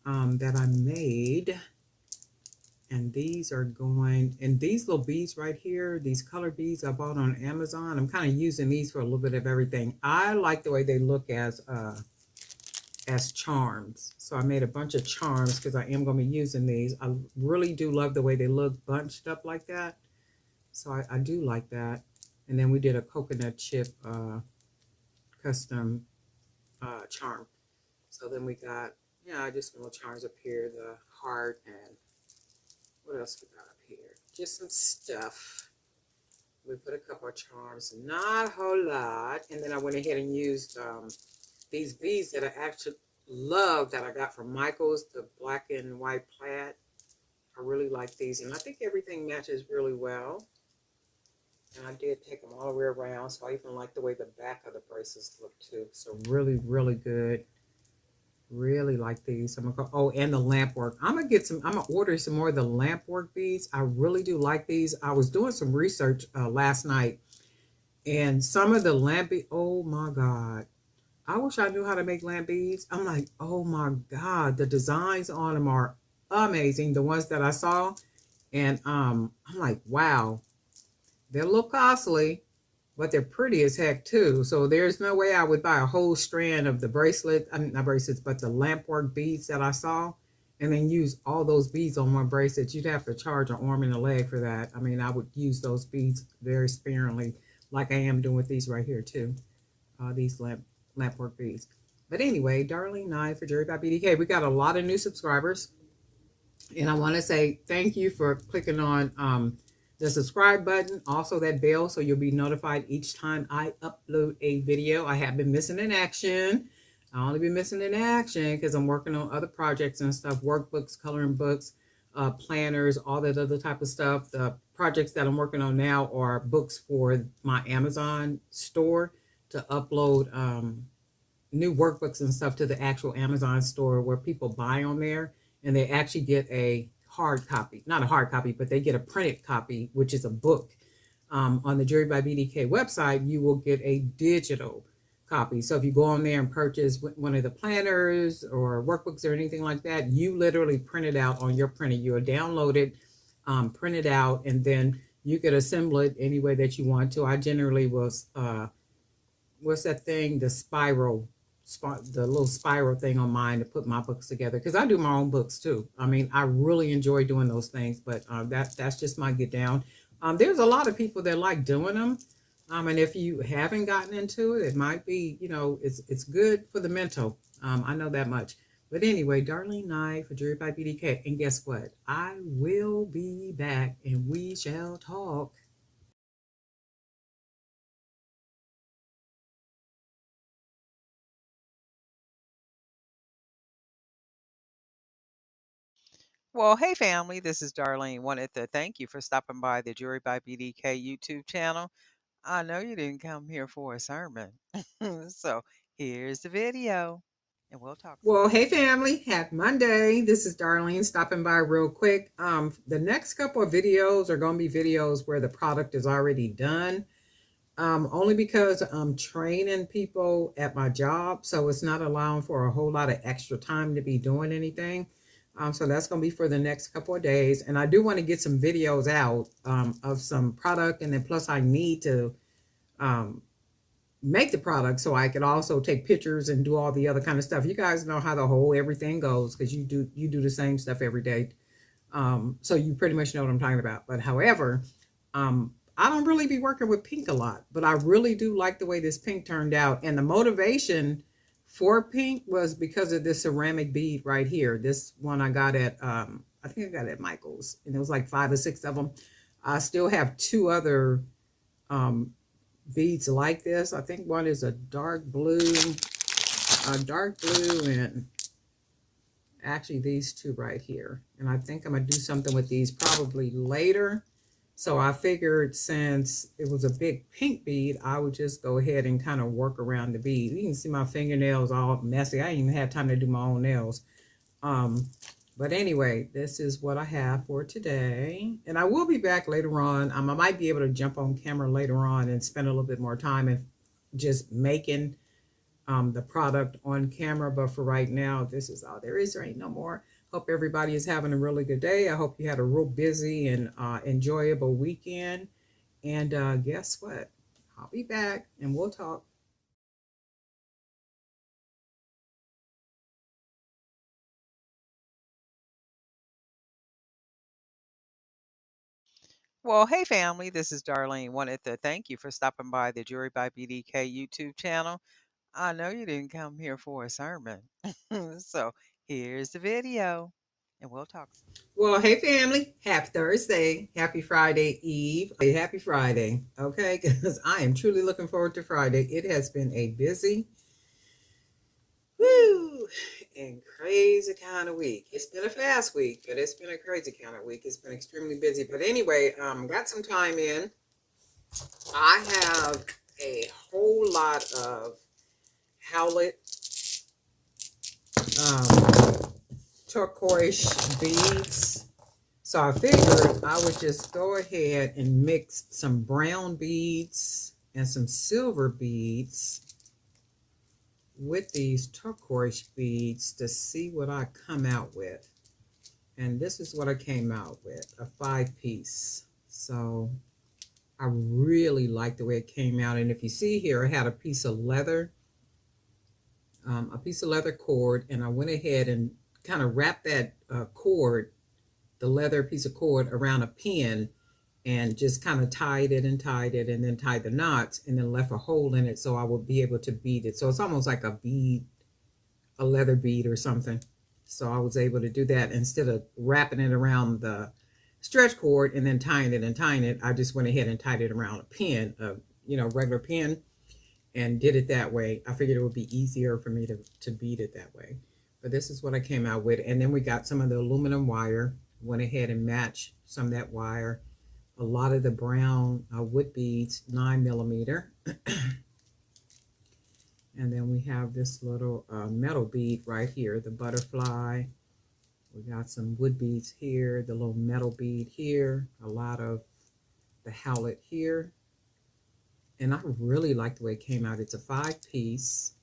that I made. And these are going, and these little beads right here, these color beads I bought on Amazon. I'm kind of using these for a little bit of everything. I like the way they look as charms. So I made a bunch of charms because I am going to be using these. I really do love the way they look bunched up like that. So I do like that. And then we did a coconut chip custom charm. So then we got, just little charms up here, the heart, and what else we got up here? Just some stuff. We put a couple of charms, not a whole lot. And then I went ahead and used these beads that I actually love that I got from Michael's, the black and white plaid. I really like these, and I think everything matches really well. And I did take them all the way around, so I even like the way the back of the bracelets look too. So really, really good. Really like these. I'm gonna go, oh, and the lamp work. I'm gonna order some more of the lamp work beads. I really do like these. I was doing some research last night, and some of the lamp beads, oh my God. I wish I knew how to make lamp beads. I'm like, oh my God, the designs on them are amazing. The ones that I saw, and I'm like, wow, they're a little costly, but they're pretty as heck too. So there's no way I would buy a whole strand of the bracelet, I mean, not bracelets, but the lamp work beads that I saw, and then use all those beads on one bracelet. You'd have to charge an arm and a leg for that. I mean, I would use those beads very sparingly, like I am doing with these right here too. These lamp work beads. But anyway, Darlene Nye for Jewelry by BDK. We got a lot of new subscribers, and I want to say thank you for clicking on the subscribe button, also that bell, so you'll be notified each time I upload a video. I have been missing in action. I only been missing in action because I'm working on other projects and stuff, workbooks, coloring books, planners, all that other type of stuff. The projects that I'm working on now are books for my Amazon store to upload new workbooks and stuff to the actual Amazon store where people buy on there, and they actually get a hard copy, not a hard copy, but they get a printed copy, which is a book. On the Jewelry by BDK website, you will get a digital copy. So if you go on there and purchase one of the planners or workbooks or anything like that, you literally print it out on your printer. You'll download it, print it out, and then you could assemble it any way that you want to. I generally was, what's that thing? The little spiral thing on mine to put my books together, because I do my own books too. I mean, I really enjoy doing those things, but that's just my get down. There's a lot of people that like doing them, and if you haven't gotten into it, it might be, it's good for the mental. I know that much. But anyway, Darlene Nye for Jewelry by BDK, and guess what? I will be back, and we shall talk. Well, hey family, this is Darlene. Wanted to thank you for stopping by the Jewelry by BDK YouTube channel. I know you didn't come here for a sermon. So here's the video, and we'll talk soon. Well, hey family, happy Monday. This is Darlene stopping by real quick. The next couple of videos are going to be videos where the product is already done. Only because I'm training people at my job, so it's not allowing for a whole lot of extra time to be doing anything. So that's going to be for the next couple of days. And I do want to get some videos out of some product, and then plus I need to make the product so I could also take pictures and do all the other kind of stuff. You guys know how the whole everything goes because you do the same stuff every day. So you pretty much know what I'm talking about. But however, I don't really be working with pink a lot, but I really do like the way this pink turned out. And the motivation for pink was because of this ceramic bead right here. This one I got at, I think I got it at Michael's, and it was like 5 or 6 of them. I still have 2 other beads like this. I think one is a dark blue, and Actually, these two right here. And I think I'm going to do something with these probably later. So I figured since it was a big pink bead, I would just go ahead and kind of work around the bead. You can see my fingernails all messy. I didn't even have time to do my own nails. But anyway, this is what I have for today. And I will be back later on. I might be able to jump on camera later on and spend a little bit more time and just making the product on camera. But for right now, this is all there is. There ain't no more. Hope everybody is having a really good day. I hope you had a real busy and enjoyable weekend. And guess what? I'll be back and we'll talk. Well, hey family, this is Darlene. Wanted to thank you for stopping by the Jewelry by BDK YouTube channel. I know you didn't come here for a sermon. So here's the video, and we'll talk soon. Well, hey family, happy Thursday, happy Friday Eve, happy Friday, okay? Because I am truly looking forward to Friday. It has been a busy, woo, and crazy kind of week. It's been a fast week, but it's been a crazy kind of week. It's been extremely busy. But anyway, got some time in. I have a whole lot of Howlett turquoise beads. So I figured I would just go ahead and mix some brown beads and some silver beads with these turquoise beads to see what I come out with. And this is what I came out with, a 5-piece. So I really like the way it came out. And if you see here, I had a piece of leather cord, and I went ahead and kind of wrapped that cord, the leather piece of cord, around a pin, and just kind of tied it, and then tied the knots, and then left a hole in it so I would be able to bead it. So it's almost like a bead, a leather bead or something. So I was able to do that instead of wrapping it around the stretch cord and then tying it. I just went ahead and tied it around a pin, regular pin, and did it that way. I figured it would be easier for me to bead it that way. But this is what I came out with. And then we got some of the aluminum wire, went ahead and matched some of that wire. A lot of the brown wood beads, 9mm. And then we have this little metal bead right here, the butterfly. We got some wood beads here, the little metal bead here, a lot of the Howlett here. And I really like the way it came out. It's a 5-piece,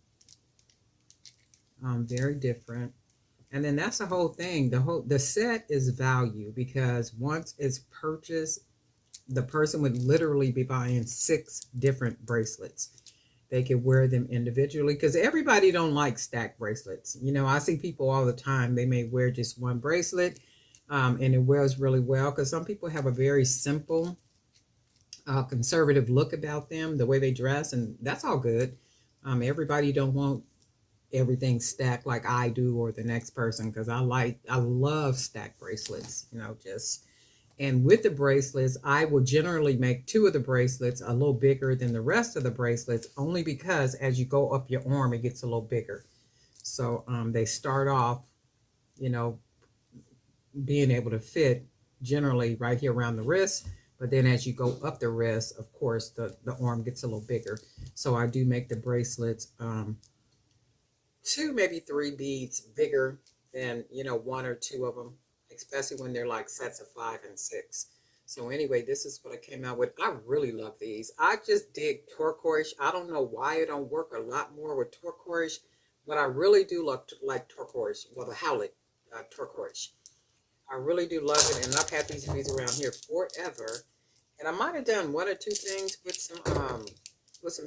very different. And then that's the whole thing. The set is value, because once it's purchased, the person would literally be buying 6 different bracelets. They could wear them individually, because everybody don't like stacked bracelets. I see people all the time, they may wear just one bracelet, and it wears really well, because some people have a very simple, conservative look about them, the way they dress, and that's all good. Everybody don't want everything stacked like I do or the next person, because I love stacked bracelets, and with the bracelets, I will generally make 2 of the bracelets a little bigger than the rest of the bracelets, only because as you go up your arm, it gets a little bigger. So they start off, being able to fit generally right here around the wrist. But then as you go up the wrist, of course, the arm gets a little bigger. So I do make the bracelets 2, maybe 3 beads bigger than, 1 or 2 of them, especially when they're like sets of 5 and 6. So anyway, this is what I came out with. I really love these. I just dig turquoise. I don't know why it don't work a lot more with turquoise, but I really do like turquoise. Well, the Howlett turquoise. I really do love it, and I've had these beads around here forever. And I might have done 1 or 2 things with some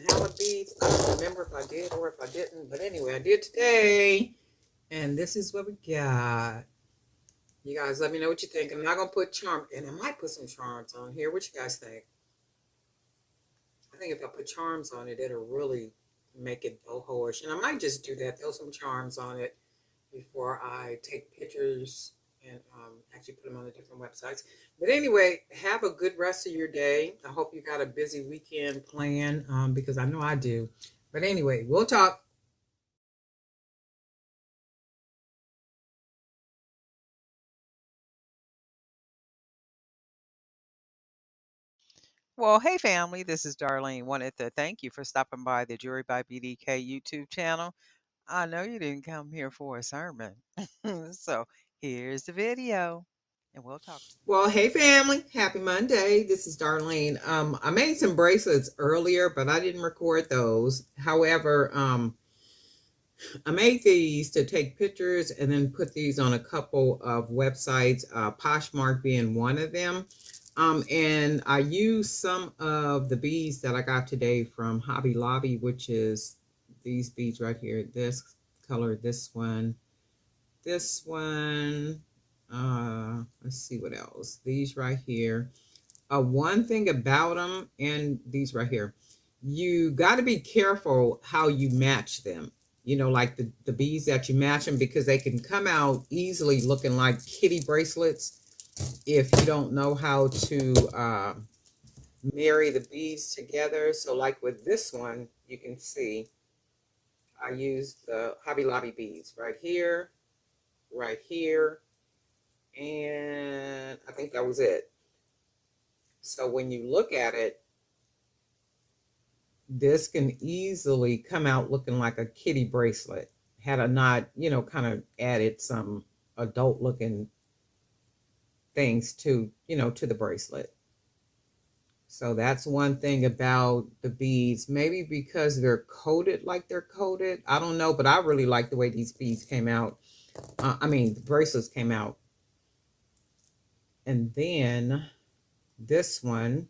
Howlett beads. I don't remember if I did or if I didn't, but anyway, I did today. And this is what we got. You guys let me know what you think. I'm not going to put charm, and I might put some charms on here. What you guys think? I think if I put charms on it, it'll really make it boho-ish. And I might just do that, throw some charms on it before I take pictures and actually put them on the different websites. But anyway, have a good rest of your day. I hope you got a busy weekend planned, because I know I do. But anyway, we'll talk. Well, hey family, this is Darlene. Wanted to thank you for stopping by the Jewelry by BDK YouTube channel. I know you didn't come here for a sermon. So here's the video, and we'll talk. Well, hey family, happy Monday. This is Darlene. I made some bracelets earlier, but I didn't record those. However, I made these to take pictures and then put these on a couple of websites, Poshmark being one of them. And I used some of the beads that I got today from Hobby Lobby, which is these beads right here. This color, this one. Let's see what else. These right here. One thing about them, and these right here, you got to be careful how you match them. You know, like the beads that you match them, because they can come out easily looking like kitty bracelets if you don't know how to marry the beads together. So like with this one, you can see I used the Hobby Lobby beads right here, and I think that was it. So when you look at it, this can easily come out looking like a kitty bracelet had I not, you know, kind of added some adult looking things to, you know, to the bracelet. So that's one thing about the beads. Maybe because they're coated like they're coated, I don't know, but I really like the way these beads came out. The bracelets came out. And then this one,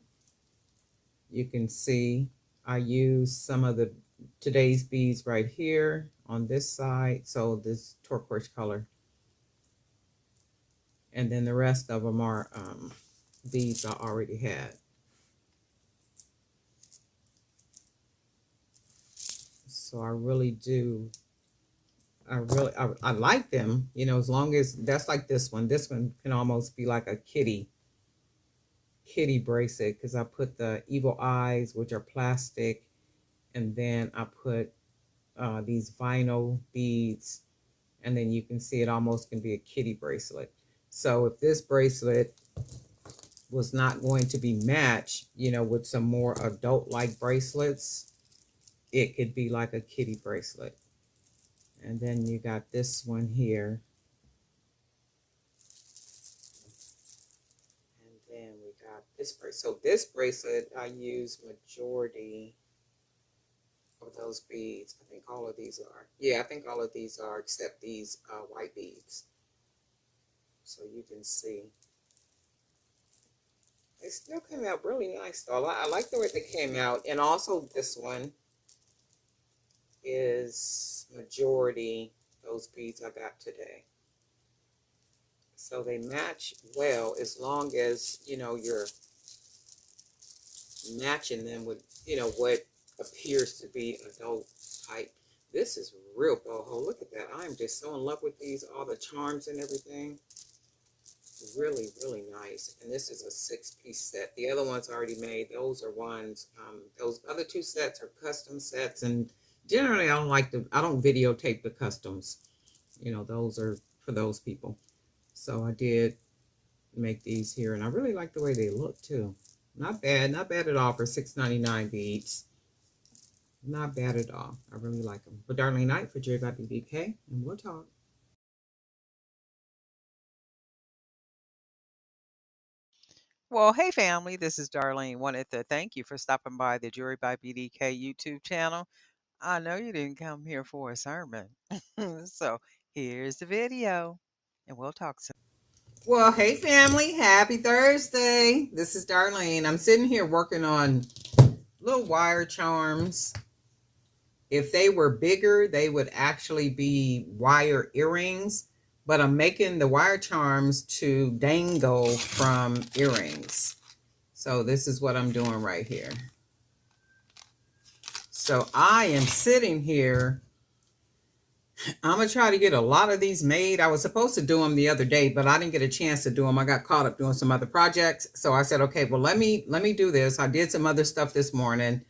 you can see I use some of today's beads right here on this side. So this turquoise color. And then the rest of them are beads I already had. So I really do. I like them, you know, as long as that's like this one. This one can almost be like a kitty bracelet, because I put the evil eyes, which are plastic, and then I put these vinyl beads, and then you can see it almost can be a kitty bracelet. So if this bracelet was not going to be matched, you know, with some more adult-like bracelets, it could be like a kitty bracelet. And then you got this one here. And then we got this bracelet. So this bracelet, I use majority of those beads. I think all of these are. Yeah, I think all of these are, except these white beads. So you can see. They still came out really nice though. I like the way they came out. And also this one is majority those beads I got today. So they match well, as long as, you know, you're matching them with, you know, what appears to be adult type. This is real boho. Look at that. I'm just so in love with these, all the charms and everything. Really, really nice. And this is a 6-piece set. The other one's already made. Those are ones, those other 2 sets are custom sets, and generally I don't videotape the customs. You know, those are for those people. So I did make these here, and I really like the way they look too. Not bad at all for $6.99 beads. Not bad at all. I really like them. But Darlene Knight for Jewelry By BDK, and we'll talk. Well, hey family, this is Darlene. Wanted to thank you for stopping by the Jewelry by BDK YouTube channel. I know you didn't come here for a sermon. So here's the video, and we'll talk soon. Well, hey family, happy Thursday. This is Darlene. I'm sitting here working on little wire charms. If they were bigger, they would actually be wire earrings, but I'm making the wire charms to dangle from earrings. So this is what I'm doing right here. So I am sitting here. I'm going to try to get a lot of these made. I was supposed to do them the other day, but I didn't get a chance to do them. I got caught up doing some other projects. So I said, okay, well, let me do this. I did some other stuff this morning.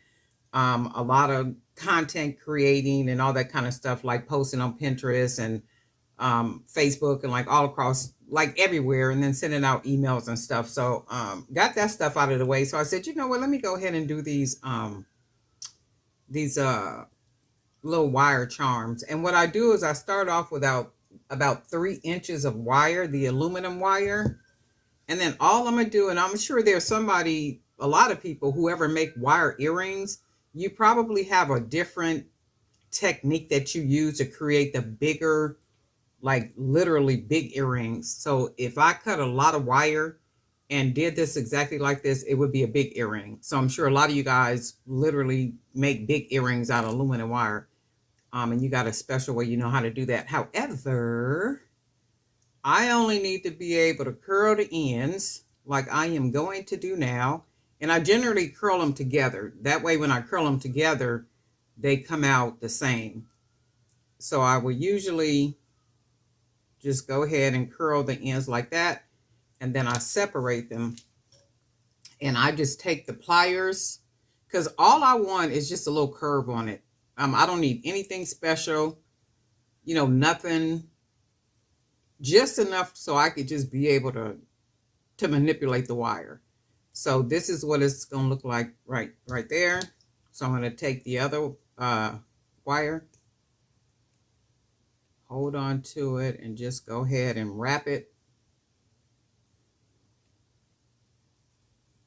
A lot of content creating and all that kind of stuff, like posting on Pinterest and Facebook and like all across, like everywhere, and then sending out emails and stuff. So got that stuff out of the way. So I said, you know what, let me go ahead and do these little wire charms. And what I do is I start off with about 3 inches of wire, the aluminum wire. And then all I'm gonna do, and I'm sure there's somebody, a lot of people who ever make wire earrings, you probably have a different technique that you use to create the bigger, like literally big earrings. So if I cut a lot of wire and did this exactly like this, it would be a big earring. So I'm sure a lot of you guys literally make big earrings out of aluminum wire. And you got a special way you know how to do that. However, I only need to be able to curl the ends like I am going to do now. And I generally curl them together. That way when I curl them together, they come out the same. So I will usually just go ahead and curl the ends like that. And then I separate them. And I just take the pliers, because all I want is just a little curve on it. I don't need anything special, nothing, just enough so I could just be able to manipulate the wire. So this is what it's going to look like right there. So I'm going to take the other wire, hold on to it, and just go ahead and wrap it.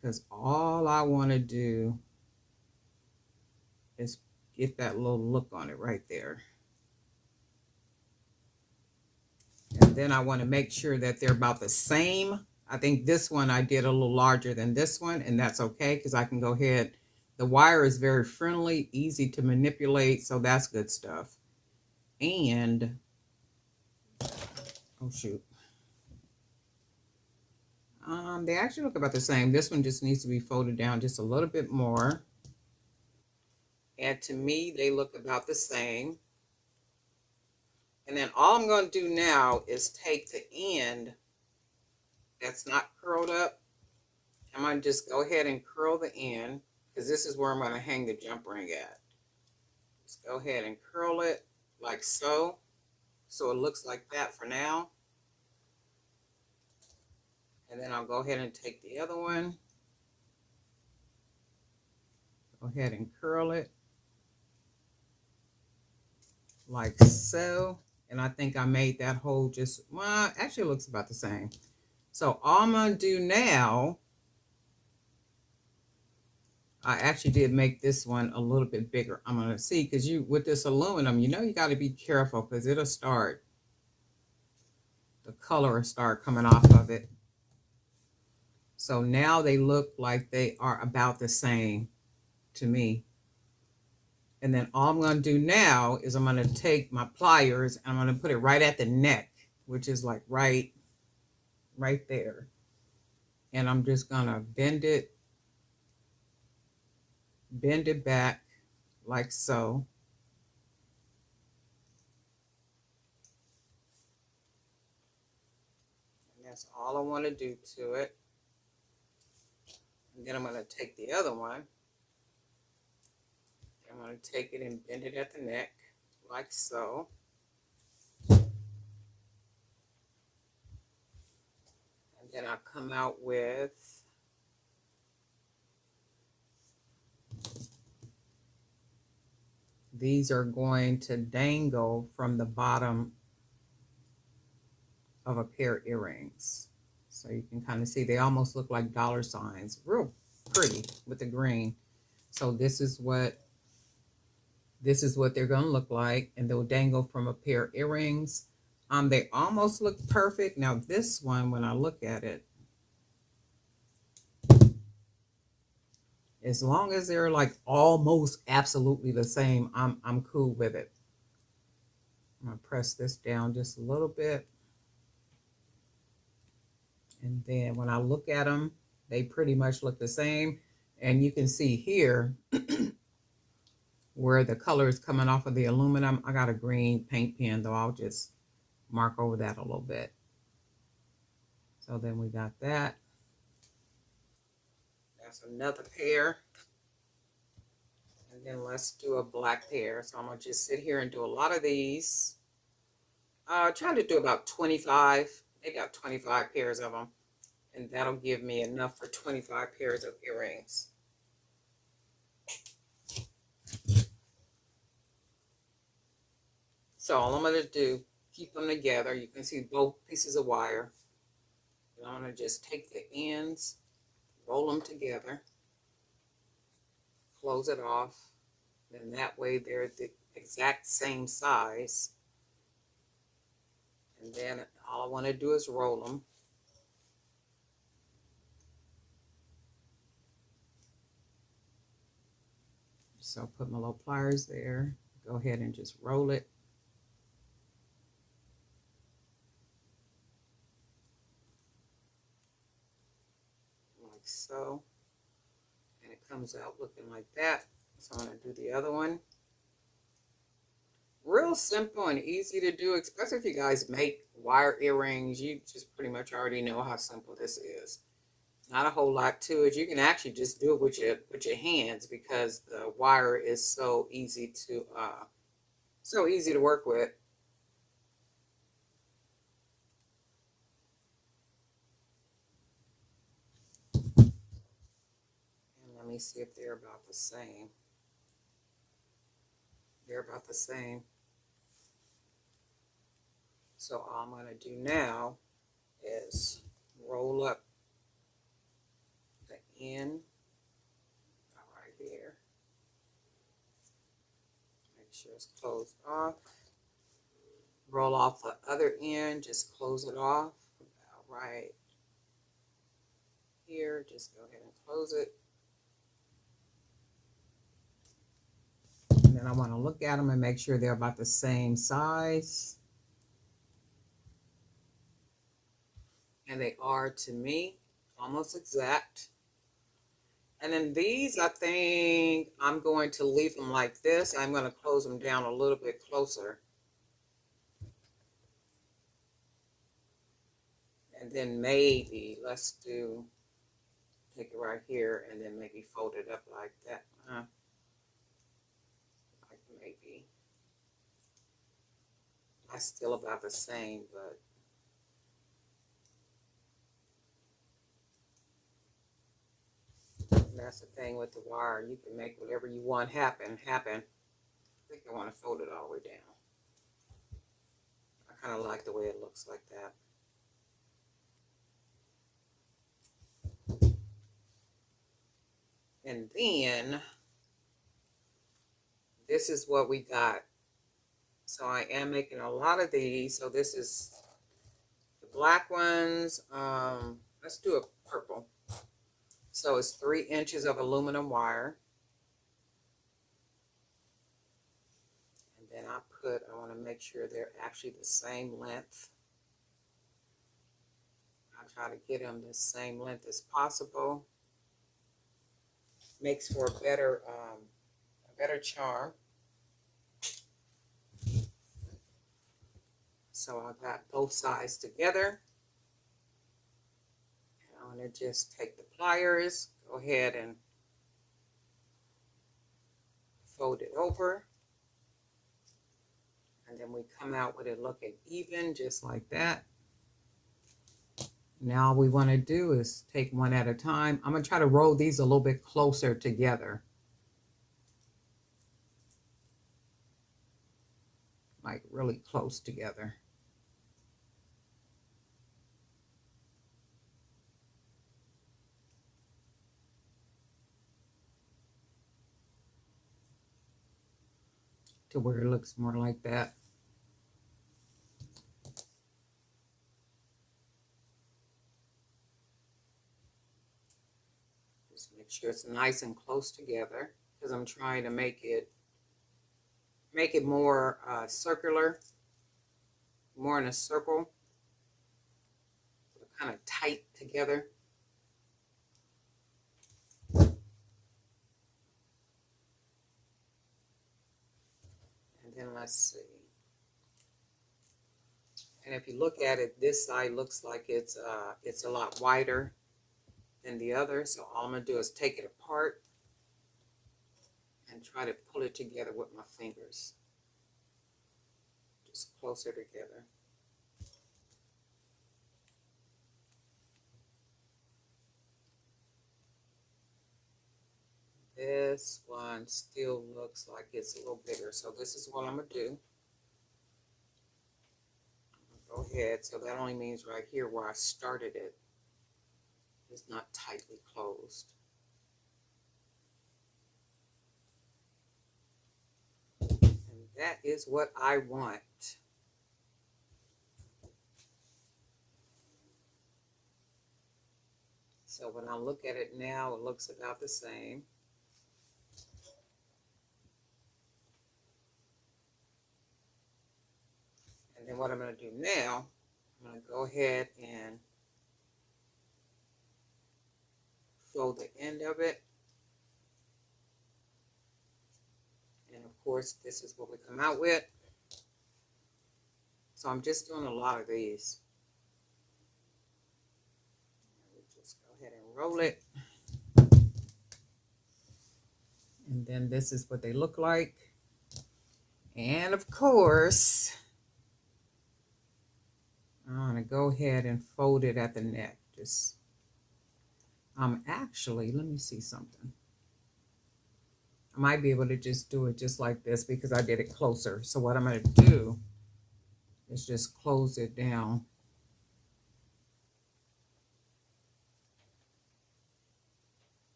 Because all I want to do is get that little look on it right there. And then I want to make sure that they're about the same. I think this one I did a little larger than this one, and that's okay because I can go ahead. The wire is very friendly, easy to manipulate, so that's good stuff. And, oh shoot. They actually look about the same. This one just needs to be folded down just a little bit more. And to me, they look about the same. And then all I'm going to do now is take the end that's not curled up. I'm going to just go ahead and curl the end, because this is where I'm going to hang the jump ring at. Just go ahead and curl it like so. So it looks like that for now. And then I'll go ahead and take the other one. Go ahead and curl it like so. And I think I made that hole just, well, actually it looks about the same. So all I'm going to do now, I actually did make this one a little bit bigger. I'm going to see, because with this aluminum, you got to be careful, because it'll start, the color will start coming off of it. So now they look like they are about the same to me. And then all I'm going to do now is I'm going to take my pliers and I'm going to put it right at the neck, which is like right there. And I'm just going to bend it back like so. And that's all I want to do to it. And then I'm going to take the other one. I'm going to take it and bend it at the neck like so. And then I'll come out with these are going to dangle from the bottom of a pair of earrings. So you can kind of see they almost look like dollar signs. Real pretty with the green. So this is what they're going to look like, and they'll dangle from a pair of earrings. They almost look perfect. Now this one, when I look at it, as long as they're like almost absolutely the same, I'm cool with it. I'm going to press this down just a little bit. And then when I look at them, they pretty much look the same. And you can see here where the color is coming off of the aluminum. I got a green paint pen, though. I'll just mark over that a little bit. So then we got that. That's another pair. And then let's do a black pair. So I'm going to just sit here and do a lot of these. Trying to do about 25, maybe about 25 pairs of them. And that'll give me enough for 25 pairs of earrings. So all I'm going to do, keep them together. You can see both pieces of wire. And I'm going to just take the ends, roll them together, close it off. Then that way they're the exact same size. And then all I want to do is roll them. So put my little pliers there. Go ahead and just roll it. Like so. And it comes out looking like that. So I'm going to do the other one. Real simple and easy to do, especially if you guys make wire earrings. You just pretty much already know how simple this is. Not a whole lot to it. You can actually just do it with your hands because the wire is so easy to work with. And let me see if they're about the same. They're about the same. So all I'm going to do now is roll up the end right here. Make sure it's closed off. Roll off the other end, just close it off about right here. Just go ahead and close it. And then I want to look at them and make sure they're about the same size. And they are, to me, almost exact. And then these, I think I'm going to leave them like this. I'm going to close them down a little bit closer. And then maybe, let's do, take it right here and then maybe fold it up like that. Like maybe. That's still about the same, but that's the thing with the wire. You can make whatever you want happen. I think I want to fold it all the way down. I kind of like the way it looks like that. And then this is what we got. So I am making a lot of these. So this is the black ones. Let's do a purple. So it's 3 inches of aluminum wire. And then I want to make sure they're actually the same length. I try to get them the same length as possible. Makes for a better charm. So I got both sides together. And I'm going to just take the pliers, go ahead and fold it over. And then we come out with it looking even, just like that. Now all we want to do is take one at a time. I'm going to try to roll these a little bit closer together. Like really close together. To where it looks more like that. Just make sure it's nice and close together because I'm trying to make it more circular, more in a circle, kind of tight together. And then let's see. And if you look at it, this side looks like it's a lot wider than the other. So all I'm going to do is take it apart and try to pull it together with my fingers. just closer together. This one still looks like it's a little bigger, so this is what I'm gonna do. Go ahead, so that only means right here where I started it is not tightly closed. And that is what I want. So when I look at it now, it looks about the same. And then what I'm going to do now, I'm going to go ahead and fold the end of it. And of course, this is what we come out with. So I'm just doing a lot of these. Just go ahead and roll it. And then this is what they look like. And of course, I'm going to go ahead and fold it at the neck. Just, actually, let me see something. I might be able to just do it just like this because I did it closer. So what I'm going to do is just close it down.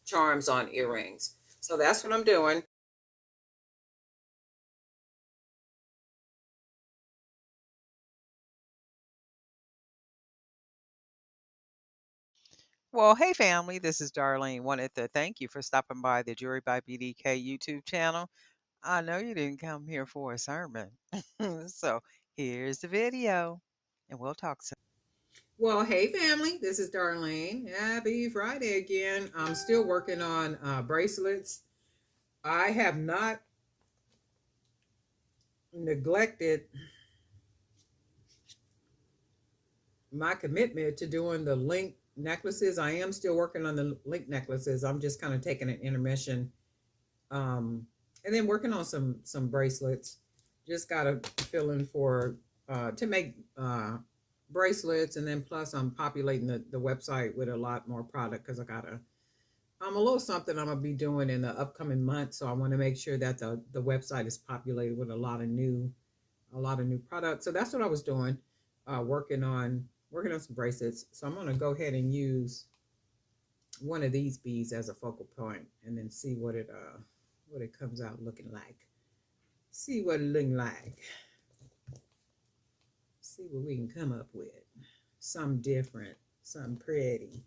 Charms on earrings. So that's what I'm doing. Well, hey family, this is Darlene. Wanted to thank you for stopping by the Jewelry by BDK YouTube channel. I know you didn't come here for a sermon. So here's the video, and we'll talk soon. Well, hey family, this is Darlene. Happy Friday again. I'm still working on bracelets. I have not neglected my commitment to doing the link necklaces. I am still working on the link necklaces. I'm just kind of taking an intermission, and then working on some bracelets. Just got a feeling for to make bracelets, and then plus I'm populating the website with a lot more product because I'm a little something I'm gonna be doing in the upcoming months. So I want to make sure that the website is populated with a lot of new products. So that's what I was doing, working on some bracelets. So I'm gonna go ahead and use one of these beads as a focal point, and then see what it comes out looking like. See what it looking like. See what we can come up with. Something different, something pretty.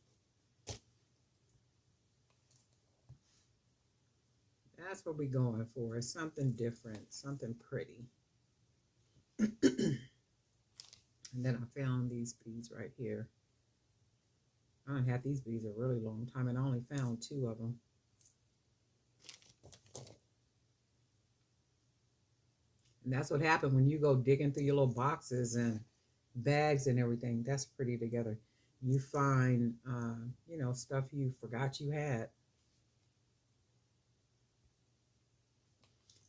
That's what we're going for. Something different, something pretty. And then I found these beads right here. I haven't had these beads a really long time, and I only found 2 of them. And that's what happened when you go digging through your little boxes and bags and everything. That's pretty together. You find, stuff you forgot you had.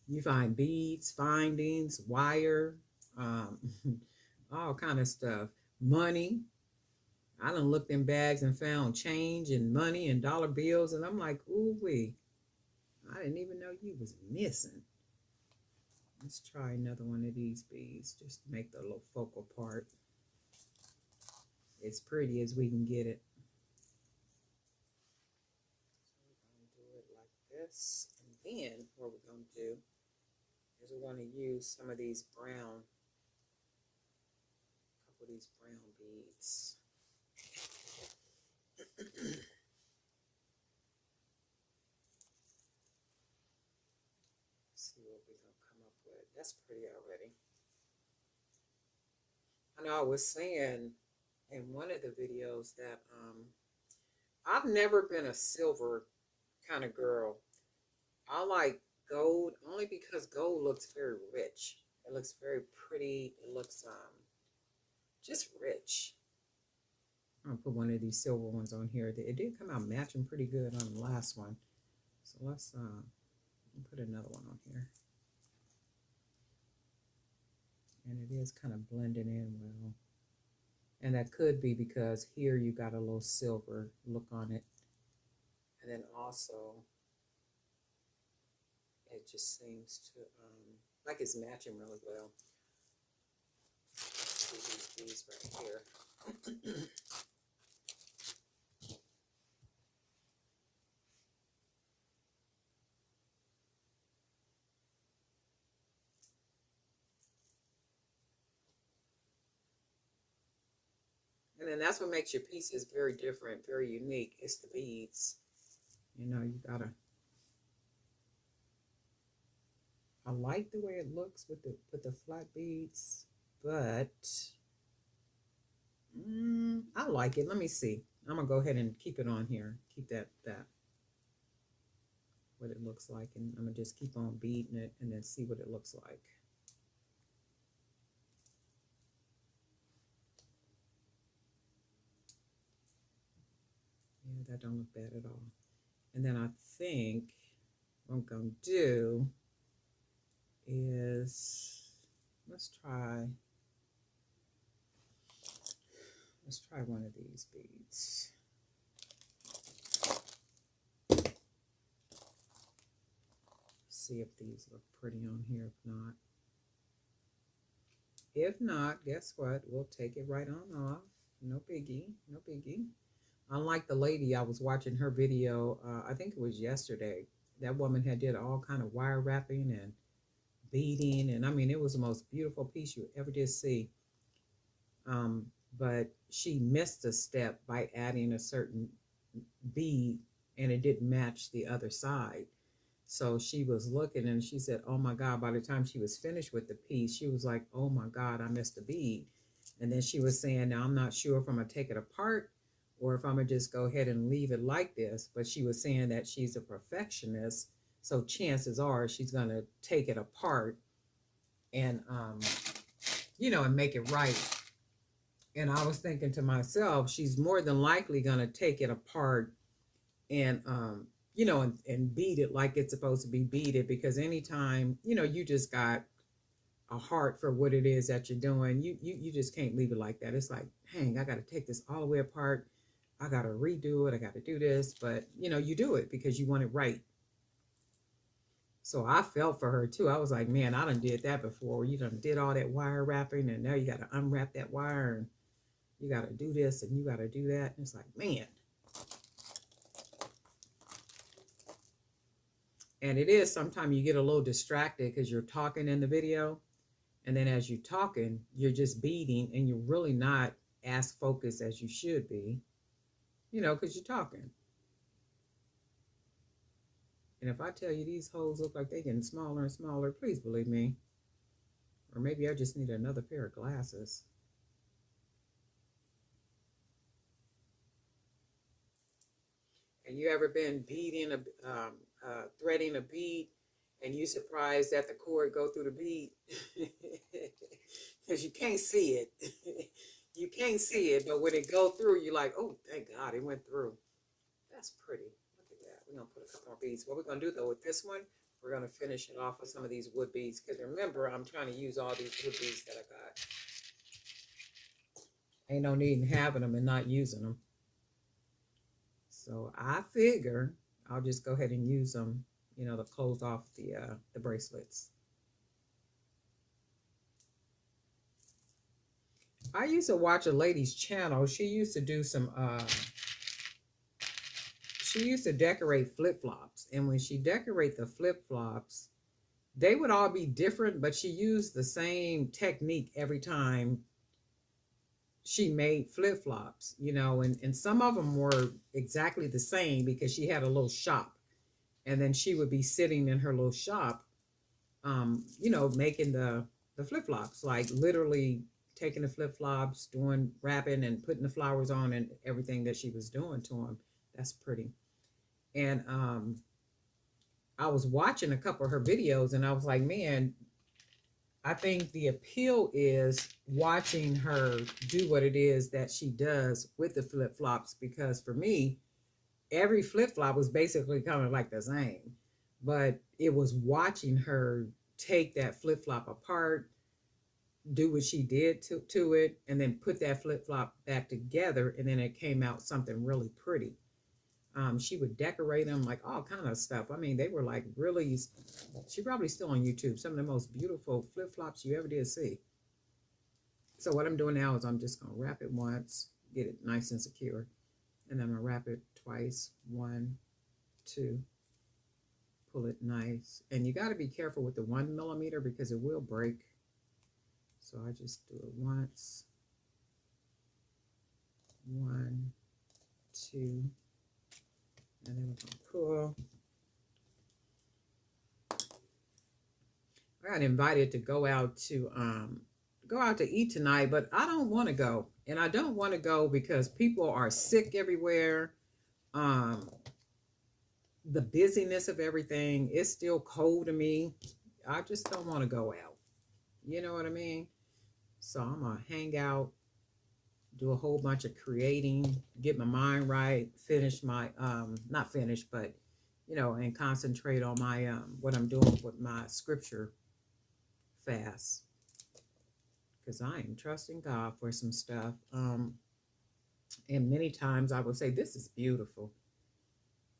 You find beads, findings, wire, all kind of stuff. Money. I done looked in bags and found change and money and dollar bills, and I'm like, ooh wee, I didn't even know you was missing. Let's try another one of these beads just to make the little focal part as pretty as we can get it. So we're going to do it like this, and then what we're going to do is we're going to use some of these brown, a couple of these brown beads. See what we're going to come up with. That's pretty already. I know I was saying in one of the videos that I've never been a silver kind of girl. I like gold only because gold looks very rich. It looks very pretty. It looks just rich. I'm gonna put one of these silver ones on here. It did come out matching pretty good on the last one. So let's put another one on here. And it is kind of blending in well. And that could be because here you got a little silver look on it. And then also, it just seems to, like it's matching really well. These right here. And then that's what makes your pieces very different, very unique. It's the beads. You know, you gotta. I like the way it looks with the flat beads, but I like it. Let me see. I'm gonna go ahead and keep it on here. Keep that what it looks like, and I'm gonna just keep on beading it and then see what it looks like. Yeah, that don't look bad at all. And then I think what I'm gonna do is let's try one of these beads. See if these look pretty on here. If not, guess what? We'll take it right on off. No biggie, no biggie. Unlike the lady, I was watching her video, I think it was yesterday. That woman had did all kind of wire wrapping and beading, and I mean, it was the most beautiful piece you ever did see. But she missed a step by adding a certain bead, and it didn't match the other side. So she was looking, and she said, "Oh my God!" By the time she was finished with the piece, she was like, "Oh my God, I missed a bead." And then she was saying, "Now I'm not sure if I'm gonna take it apart or if I'm gonna just go ahead and leave it like this." But she was saying that she's a perfectionist, so chances are she's gonna take it apart and and make it right. And I was thinking to myself, she's more than likely gonna take it apart and and beat it like it's supposed to be beaded, because anytime you just got a heart for what it is that you're doing, you just can't leave it like that. It's like, dang, I got to take this all the way apart. I got to redo it. I got to do this. But, you do it because you want it right. So I felt for her, too. I was like, man, I done did that before. You done did all that wire wrapping, and now you got to unwrap that wire, and you got to do this, and you got to do that. And it's like, man. And it is, sometimes you get a little distracted because you're talking in the video. And then as you're talking, you're just beading, and you're really not as focused as you should be, because you're talking. And if I tell you these holes look like they're getting smaller and smaller, please believe me. Or maybe I just need another pair of glasses. And you ever been beading threading a bead, and you surprised that the cord go through the bead? Because you can't see it. You can't see it, but when it go through, you're like, oh, thank God it went through. That's pretty. Look at that. We're going to put a couple more beads. What we're going to do, though, with this one, we're going to finish it off with some of these wood beads. Because remember, I'm trying to use all these wood beads that I got. Ain't no need in having them and not using them. So I figure I'll just go ahead and use them, to close off the bracelets. I used to watch a lady's channel. She used to do some, she used to decorate flip-flops. And when she decorate the flip-flops, they would all be different, but she used the same technique every time she made flip-flops, and some of them were exactly the same because she had a little shop. And then she would be sitting in her little shop, making the flip-flops, like literally taking the flip-flops, doing wrapping and putting the flowers on and everything that she was doing to them. That's pretty. And I was watching a couple of her videos, and I was like, man, I think the appeal is watching her do what it is that she does with the flip-flops, because for me, every flip-flop was basically kind of like the same, but it was watching her take that flip-flop apart, do what she did to it, and then put that flip flop back together, and then it came out something really pretty. She would decorate them like all kind of stuff. I mean, they were like really. She probably still on YouTube. Some of the most beautiful flip flops you ever did see. So what I'm doing now is I'm just gonna wrap it once, get it nice and secure, and then I'm gonna wrap it twice. One, two, pull it nice, and you got to be careful with the 1 millimeter because it will break. So I just do it once, one, two, and then we're gonna pull. I got invited to go out to eat tonight, but I don't want to go, and I don't want to go because people are sick everywhere. Um, the busyness of everything, it's still cold to me. I just don't want to go out. You know what I mean? So I'm gonna hang out, do a whole bunch of creating, get my mind right, finish my not finish, but and concentrate on my what I'm doing with my scripture fast. Because I am trusting God for some stuff. And many times I will say, this is beautiful.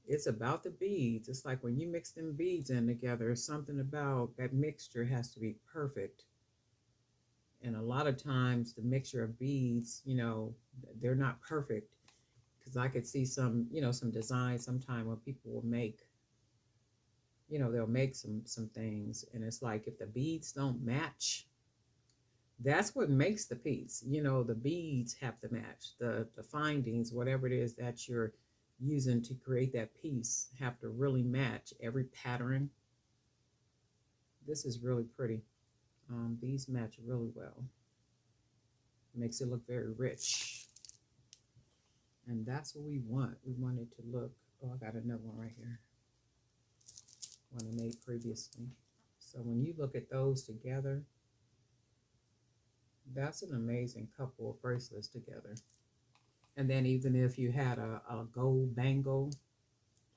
It's about the beads. It's like when you mix them beads in together, it's something about that mixture has to be perfect. And a lot of times the mixture of beads, they're not perfect. Because I could see some designs sometime where people will make, they'll make some things. And it's like if the beads don't match, that's what makes the piece. The beads have to match. The findings, whatever it is that you're using to create that piece, have to really match every pattern. This is really pretty. These match really well. Makes it look very rich. And that's what we want. We want it to look, oh, I got another one right here. One I made previously. So when you look at those together, that's an amazing couple of bracelets together. And then even if you had a gold bangle,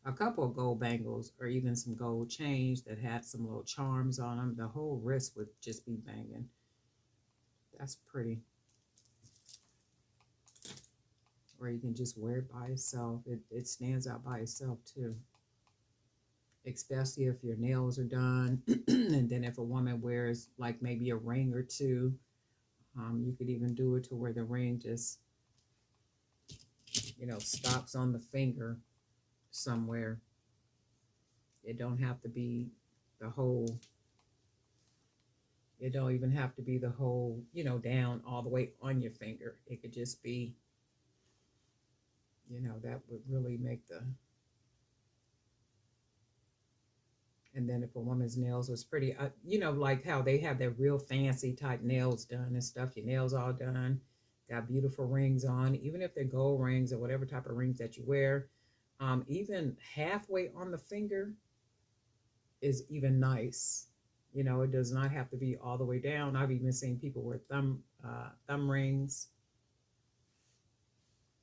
a couple of gold bangles, or even some gold chains that had some little charms on them, the whole wrist would just be banging. That's pretty. Or you can just wear it by itself. It stands out by itself too. Especially if your nails are done. And then if a woman wears like maybe a ring or two, you could even do it to where the ring just, stops on the finger somewhere. It don't have to be the whole, it don't even have to be the whole, down all the way on your finger. It could just be, that would really make the, and then if a woman's nails was pretty, like how they have their real fancy type nails done and stuff, your nails all done, got beautiful rings on, even if they're gold rings or whatever type of rings that you wear, even halfway on the finger is even nice. It does not have to be all the way down. I've even seen people wear thumb rings,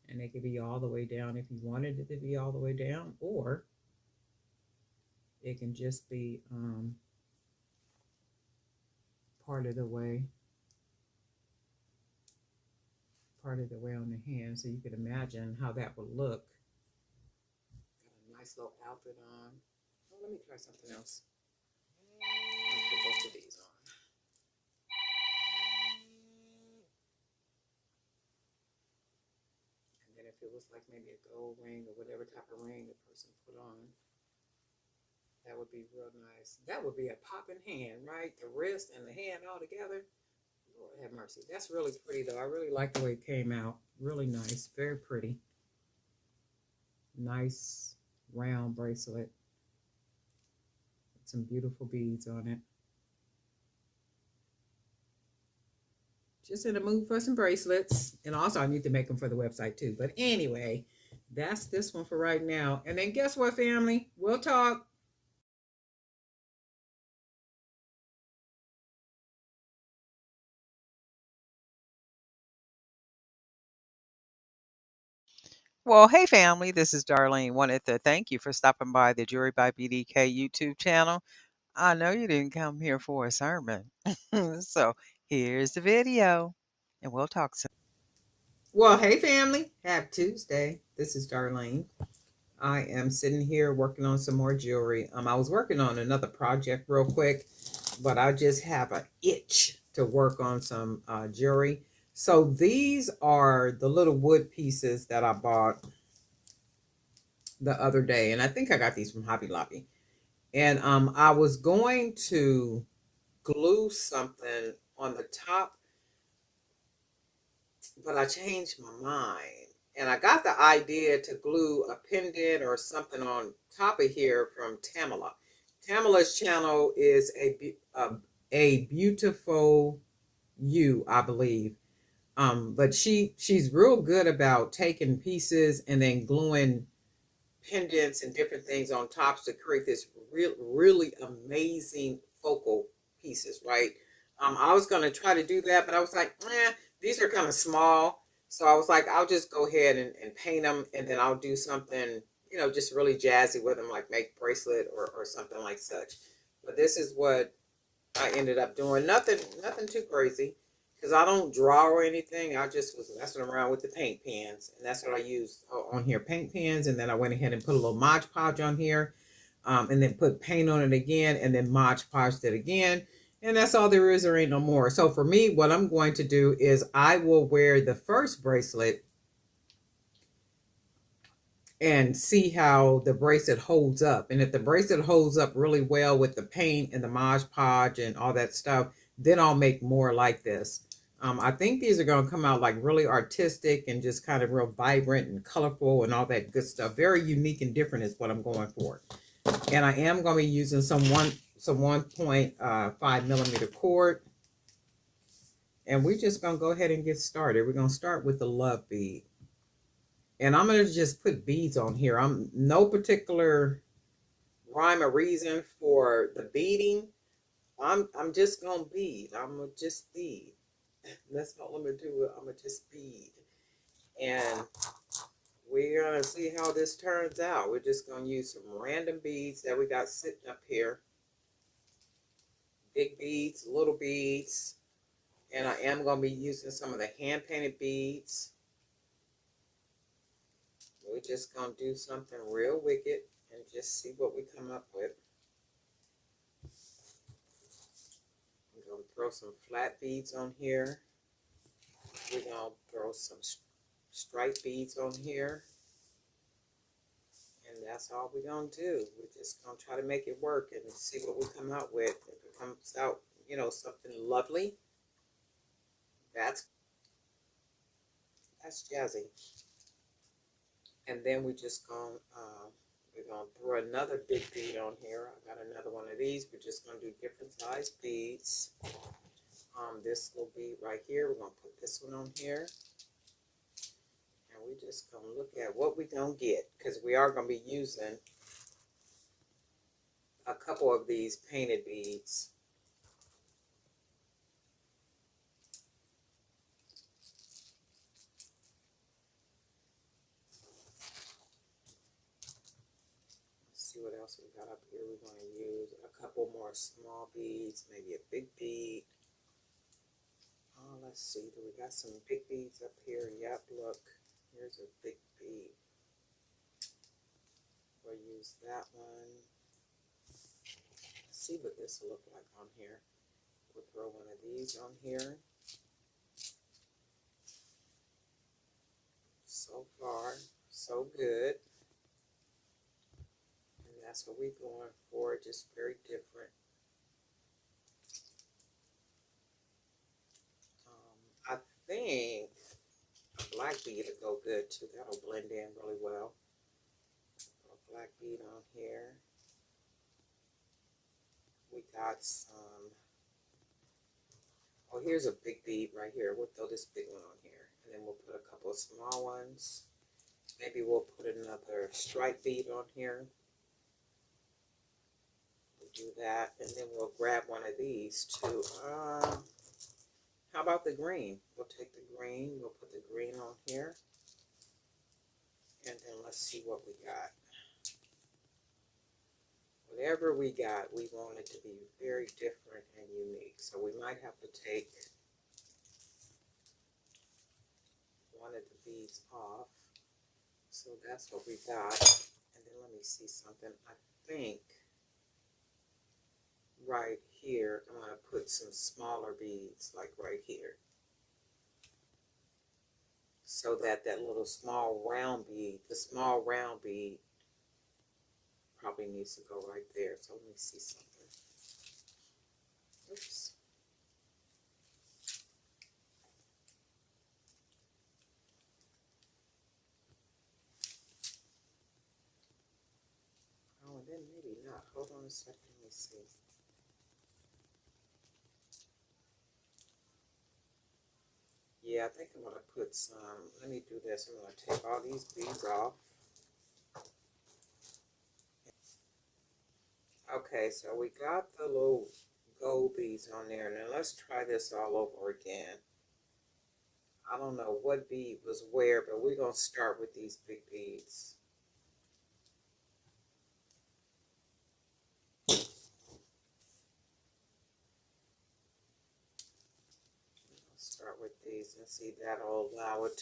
and they could be all the way down if you wanted it to be all the way down, or it can just be part of the way on the hand. So you could imagine how that would look. Got a nice little outfit on. Oh, let me try something else. I'll put both of these on. And then if it was like maybe a gold ring or whatever type of ring the person put on, that would be real nice. That would be a popping hand, right? The wrist and the hand all together. Lord have mercy. That's really pretty, though. I really like the way it came out. Really nice. Very pretty. Nice round bracelet. With some beautiful beads on it. Just in the mood for some bracelets. And also, I need to make them for the website, too. But anyway, that's this one for right now. And then guess what, family? We'll talk. Well, hey family, this is Darlene. Wanted to thank you for stopping by the Jewelry by BDK YouTube channel. I know you didn't come here for a sermon. So Here's the video, and we'll talk soon. Well, hey family, happy Tuesday. This is Darlene. I am sitting here working on some more jewelry. I was working on another project real quick, but I just have an itch to work on some jewelry. So these are the little wood pieces that I bought the other day, and I think I got these from Hobby Lobby. And I was going to glue something on the top, but I changed my mind. And I got the idea to glue a pendant or something on top of here from Tamala. Tamala's channel is a beautiful you, I believe. But she's real good about taking pieces and then gluing pendants and different things on tops to create this really amazing focal pieces, right? I was gonna try to do that, but I was like, these are kind of small. So I was like, I'll just go ahead and paint them, and then I'll do something, just really jazzy with them, like make bracelet or something like such. But this is what I ended up doing. Nothing too crazy, because I don't draw or anything. I just was messing around with the paint pens, and that's what I used on here, paint pens. And then I went ahead and put a little Mod Podge on here, and then put paint on it again, and then Mod Podged it again. And that's all there is. There ain't no more. So for me, what I'm going to do is I will wear the first bracelet and see how the bracelet holds up. And if the bracelet holds up really well with the paint and the Mod Podge and all that stuff, then I'll make more like this. I think these are going to come out like really artistic and just kind of real vibrant and colorful and all that good stuff. Very unique and different is what I'm going for. And I am going to be using some 1.5 millimeter cord. And we're just going to go ahead and get started. We're going to start with the love bead. And I'm going to just put beads on here. I'm no particular rhyme or reason for the beading. I'm just going to bead. I'm going to just bead. That's all I'm going to do. I'm going to just bead. And we're going to see how this turns out. We're just going to use some random beads that we got sitting up here. Big beads, little beads. And I am going to be using some of the hand-painted beads. We're just going to do something real wicked and just see what we come up with. We're going to throw some flat beads on here. We're going to throw some stripe beads on here. And that's all we're going to do. We're just going to try to make it work and see what we come out with. If it comes out, something lovely, that's jazzy. And then we're gonna throw another big bead on here. I got another one of these. We're just gonna do different size beads. This little bead right here, we're gonna put this one on here. And we're just gonna look at what we're gonna get, because we are gonna be using a couple of these painted beads. See what else we got up here. We're going to use a couple more small beads, maybe a big bead. Let's see, do we got some big beads up here? Yep, look, here's a big bead. We'll use that one. Let's see what this will look like on here. We'll throw one of these on here. So far, so good. That's what we're going for, just very different. I think a black bead will go good too. That'll blend in really well. A black bead on here. We got some. Oh, here's a big bead right here. We'll throw this big one on here. And then we'll put a couple of small ones. Maybe we'll put another stripe bead on here. Do that, and then we'll grab one of these too. How about the green? We'll take the green, we'll put the green on here, and then let's see what we got. Whatever we got, we want it to be very different and unique. So we might have to take one of the beads off. So that's what we got. And then let me see something. I think right here, I'm going to put some smaller beads, like right here. So that that little small round bead, the small round bead, probably needs to go right there. So let me see something. Oops. Oh, and then maybe not. Hold on a second. Let me see. Yeah, I think I'm going to put some. Let me do this. I'm going to take all these beads off. Okay, so we got the little gold beads on there. Now let's try this all over again. I don't know what bead was where, but we're going to start with these big beads. Start with these and see that'll allow it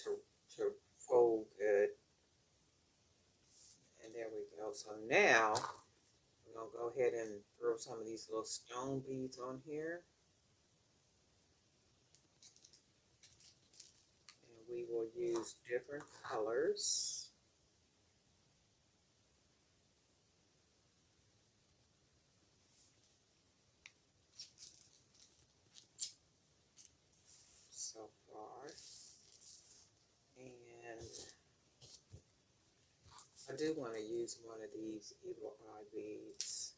to fold good. And there we go. So now we're going to go ahead and throw some of these little stone beads on here. And we will use different colors. So far. And I do want to use one of these evil eye beads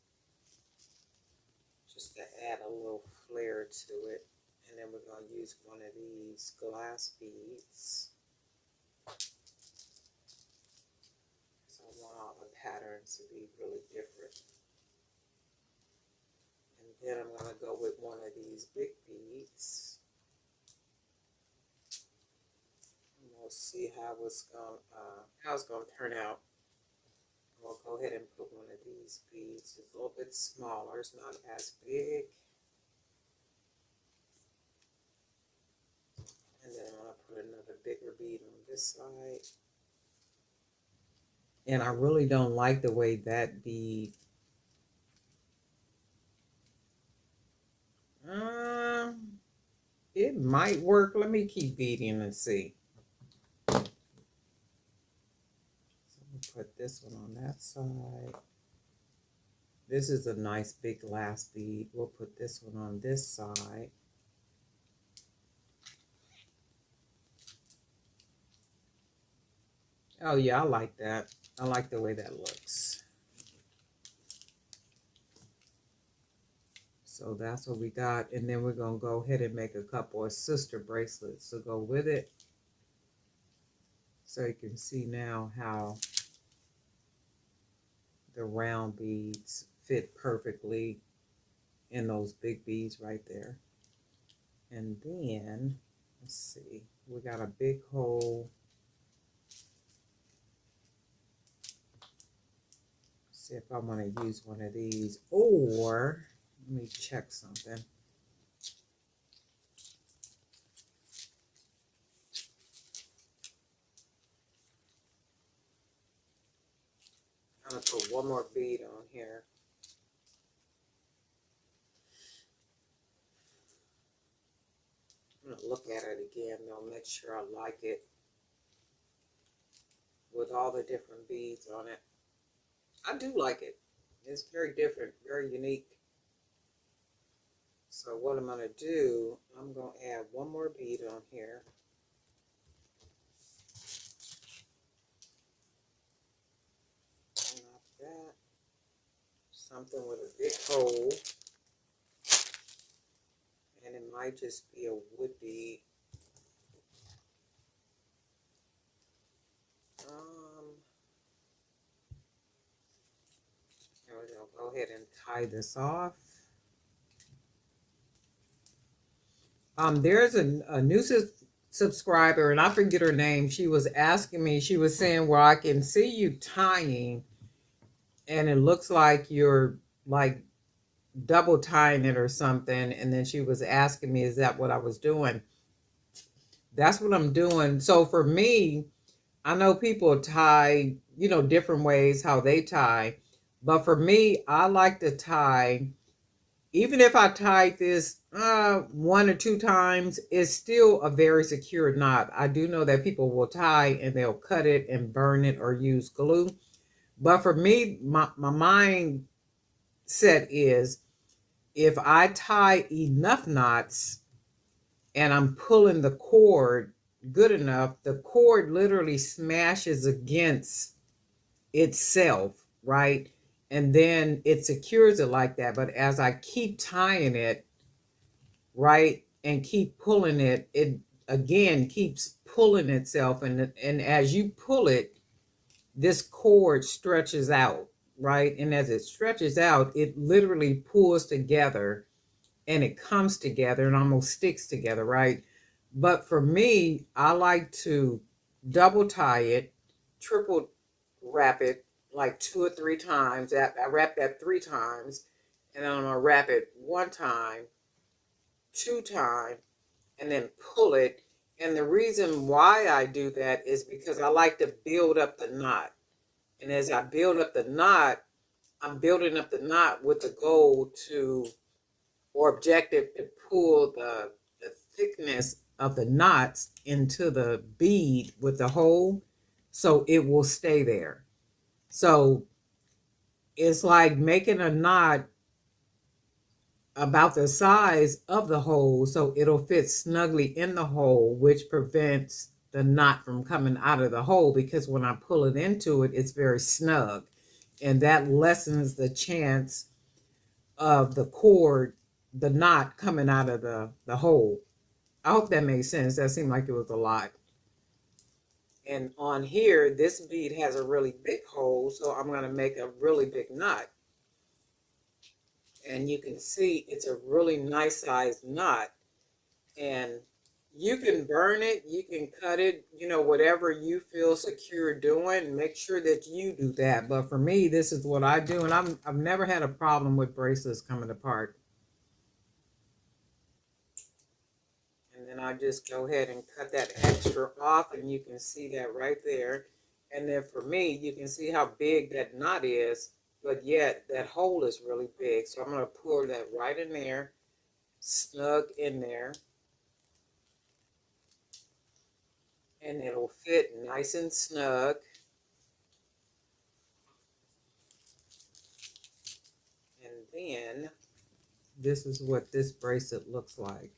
just to add a little flair to it. And then we're going to use one of these glass beads. So I want all the patterns to be really different. And then I'm going to go with one of these big beads. And we'll see how it's going to turn out. We'll go ahead and put one of these beads. It's a little bit smaller. It's not as big. And then I'm going to put another bigger bead on this side. And I really don't like the way that bead. It might work. Let me keep beading and see. Put this one on that side. This is a nice big glass bead. We'll put this one on this side. Oh yeah, I like that. I like the way that looks. So that's what we got. And then we're going to go ahead and make a couple of sister bracelets to go with it. So you can see now how the round beads fit perfectly in those big beads right there. And then, let's see, we got a big hole. See if I want to use one of these, or let me check something. I'm going to put one more bead on here. I'm going to look at it again, though, make sure I like it with all the different beads on it. I do like it. It's very different, very unique. So what I'm going to do, I'm going to add one more bead on here. That something with a big hole, and it might just be a wood bead. And we're gonna go ahead and tie this off. There's a new subscriber, and I forget her name. She was asking me. She was saying, "Well, I can see you tying, and it looks like you're like double tying it or something." And then she was asking me, is that what I was doing? that's what I'm doing. So for me, I know people tie, different ways how they tie. But for me, I like to tie, even if I tied this one or two times, it's still a very secure knot. I do know that people will tie and they'll cut it and burn it or use glue. But for me, my mindset is if I tie enough knots and I'm pulling the cord good enough, the cord literally smashes against itself, right? And then it secures it like that. But as I keep tying it, right, and keep pulling it, it again keeps pulling itself. And as you pull it, this cord stretches out, right? And as it stretches out, it literally pulls together and it comes together and almost sticks together, right? But for me, I like to double tie it, triple wrap it like 2 or 3 times. I wrap that 3 times, and then I'm gonna wrap it 1 time, 2 times, and then pull it. And the reason why I do that is because I like to build up the knot. And as I build up the knot, I'm building up the knot with the goal to, or objective, to pull the thickness of the knots into the bead with the hole so it will stay there. So it's like making a knot about the size of the hole so it'll fit snugly in the hole, which prevents the knot from coming out of the hole, because when I pull it into it, it's very snug. And that lessens the chance of the cord, the knot coming out of the hole. I hope that made sense. That seemed like it was a lot. And on here, this bead has a really big hole, so I'm going to make a really big knot. And you can see it's a really nice sized knot. And you can burn it, you can cut it, whatever you feel secure doing. Make sure that you do that. But for me, this is what I do. And I've never had a problem with bracelets coming apart. And then I just go ahead and cut that extra off, and you can see that right there. And then for me, you can see how big that knot is, but yet that hole is really big. So I'm going to pour that right in there, snug in there. And it'll fit nice and snug. And then this is what this bracelet looks like.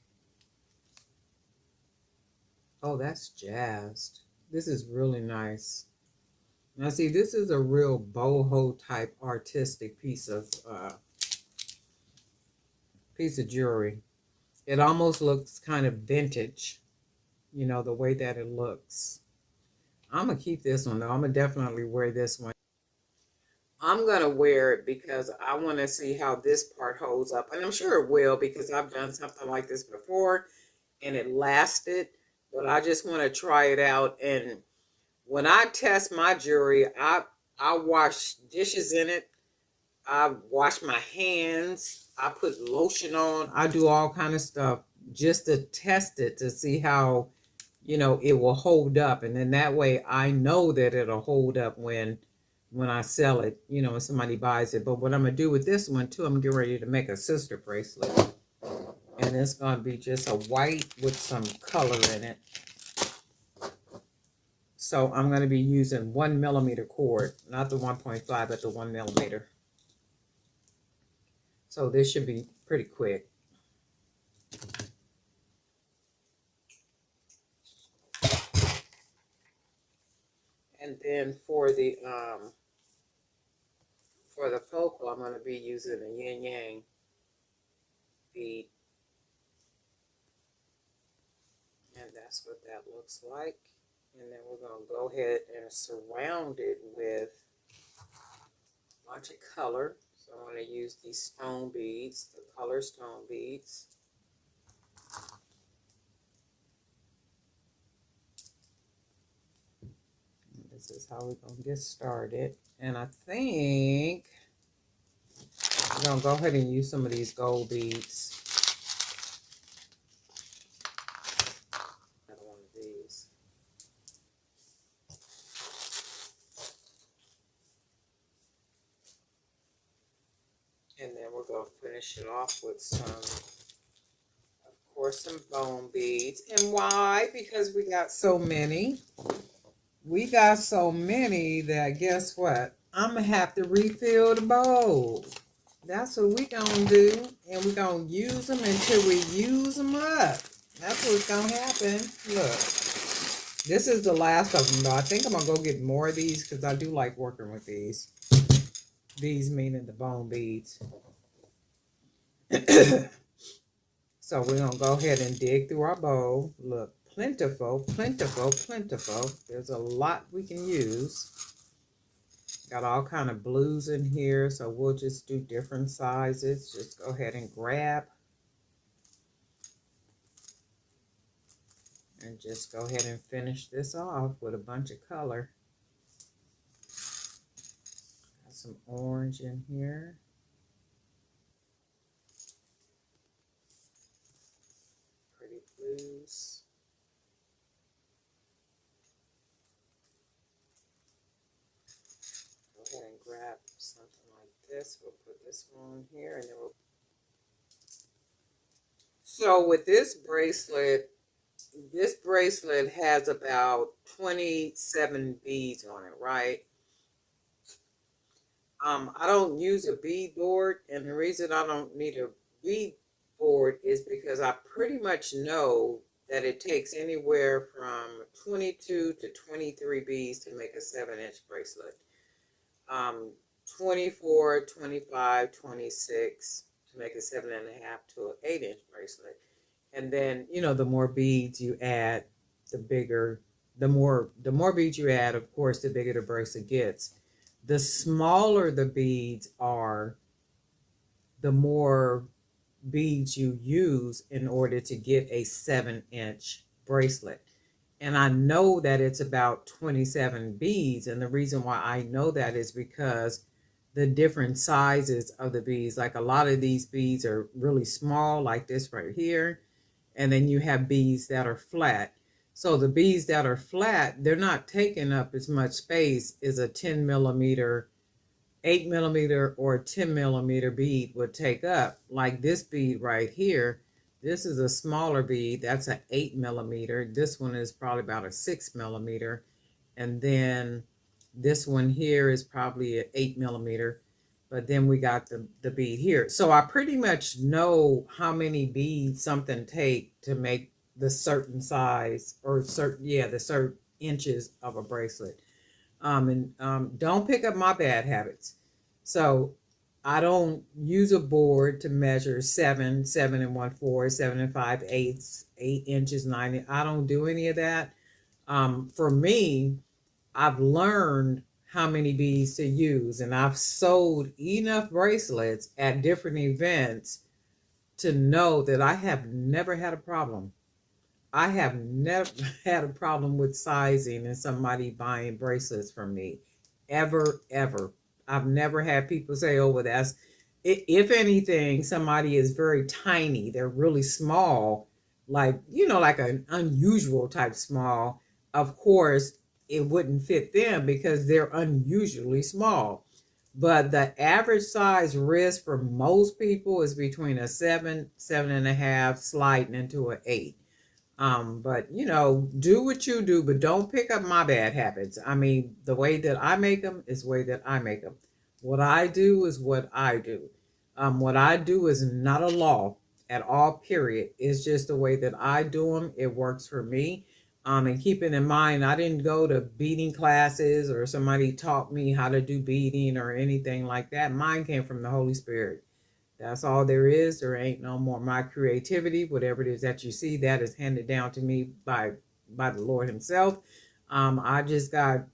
Oh, that's jazzed. This is really nice. Now see, this is a real boho type artistic piece of jewelry. It almost looks kind of vintage, the way that it looks. I'm gonna keep this one though. I'm gonna definitely wear this one. I'm gonna wear it because I want to see how this part holds up, and I'm sure it will because I've done something like this before and it lasted. But I just want to try it out. And when I test my jewelry, I wash dishes in it. I wash my hands. I put lotion on. I do all kind of stuff just to test it to see how, it will hold up. And then that way I know that it'll hold up when I sell it, when somebody buys it. But what I'm going to do with this one too, I'm getting ready to make a sister bracelet. And it's going to be just a white with some color in it. So I'm going to be using 1mm cord, not the 1.5, but the 1mm. So this should be pretty quick. And then for the focal, I'm going to be using a yin yang bead. And that's what that looks like. And then we're going to go ahead and surround it with a bunch of color. So I'm going to use these stone beads, the color stone beads. And this is how we're going to get started. And I think we're going to go ahead and use some of these gold beads. I don't want to we're going to finish it off with some, of course, some bone beads. And why? Because we got so many. We got so many that guess what? I'm going to have to refill the bowl. That's what we going to do. And we're going to use them until we use them up. That's what's going to happen. Look. This is the last of them, though. I think I'm going to go get more of these because I do like working with these. These meaning the bone beads. So we're going to go ahead and dig through our bowl. Look, plentiful, plentiful, plentiful. There's a lot we can use. Got all kind of blues in here, so we'll just do different sizes. Just go ahead and grab. And just go ahead and finish this off with a bunch of color. Got some orange in here. Pretty blues. Go ahead and grab something like this. We'll put this one here and then we'll. So with this bracelet has about 27 beads on it, right? I don't use a bead board, and the reason I don't need a bead board is because I pretty much know that it takes anywhere from 22 to 23 beads to make a 7-inch bracelet. 24, 25, 26 to make a 7.5 to an 8-inch bracelet. And then, you know, the more beads you add, the bigger, the more beads you add, of course, the bigger the bracelet gets. The smaller the beads are, the more beads you use in order to get a 7-inch bracelet. And I know that it's about 27 beads. And the reason why I know that is because the different sizes of the beads, like a lot of these beads are really small, like this right here. And then you have beads that are flat. So the beads that are flat, they're not taking up as much space as a 10 millimeter, 8 millimeter, or 10 millimeter bead would take up. Like this bead right here, this is a smaller bead. That's an 8 millimeter. This one is probably about a 6 millimeter. And then this one here is probably an 8 millimeter. But then we got the bead here. So I pretty much know how many beads something take to make the certain size or the certain inches of a bracelet. Don't pick up my bad habits. So I don't use a board to measure 7 and 1/4, 7 and 5/8, 8 inches, 9. I don't do any of that. For me, I've learned how many beads to use, and I've sold enough bracelets at different events to know that I have never had a problem. I have never had a problem with sizing and somebody buying bracelets from me, ever. I've never had people say, oh, well, that's, if anything, somebody is very tiny, they're really small, like, you know, like an unusual type small. Of course, it wouldn't fit them because they're unusually small. But the average size wrist for most people is between a 7, 7.5, sliding into an 8. But you know, do what you do, but don't pick up my bad habits. I mean, the way that I make them is the way that I make them. What I do is what I do. What I do is not a law at all, period. It's just the way that I do them. It works for me. And keeping in mind, I didn't go to beading classes or somebody taught me how to do beading or anything like that. Mine came from the Holy Spirit. That's all there is. There ain't no more. My creativity, whatever it is that you see, that is handed down to me by the Lord himself. I just got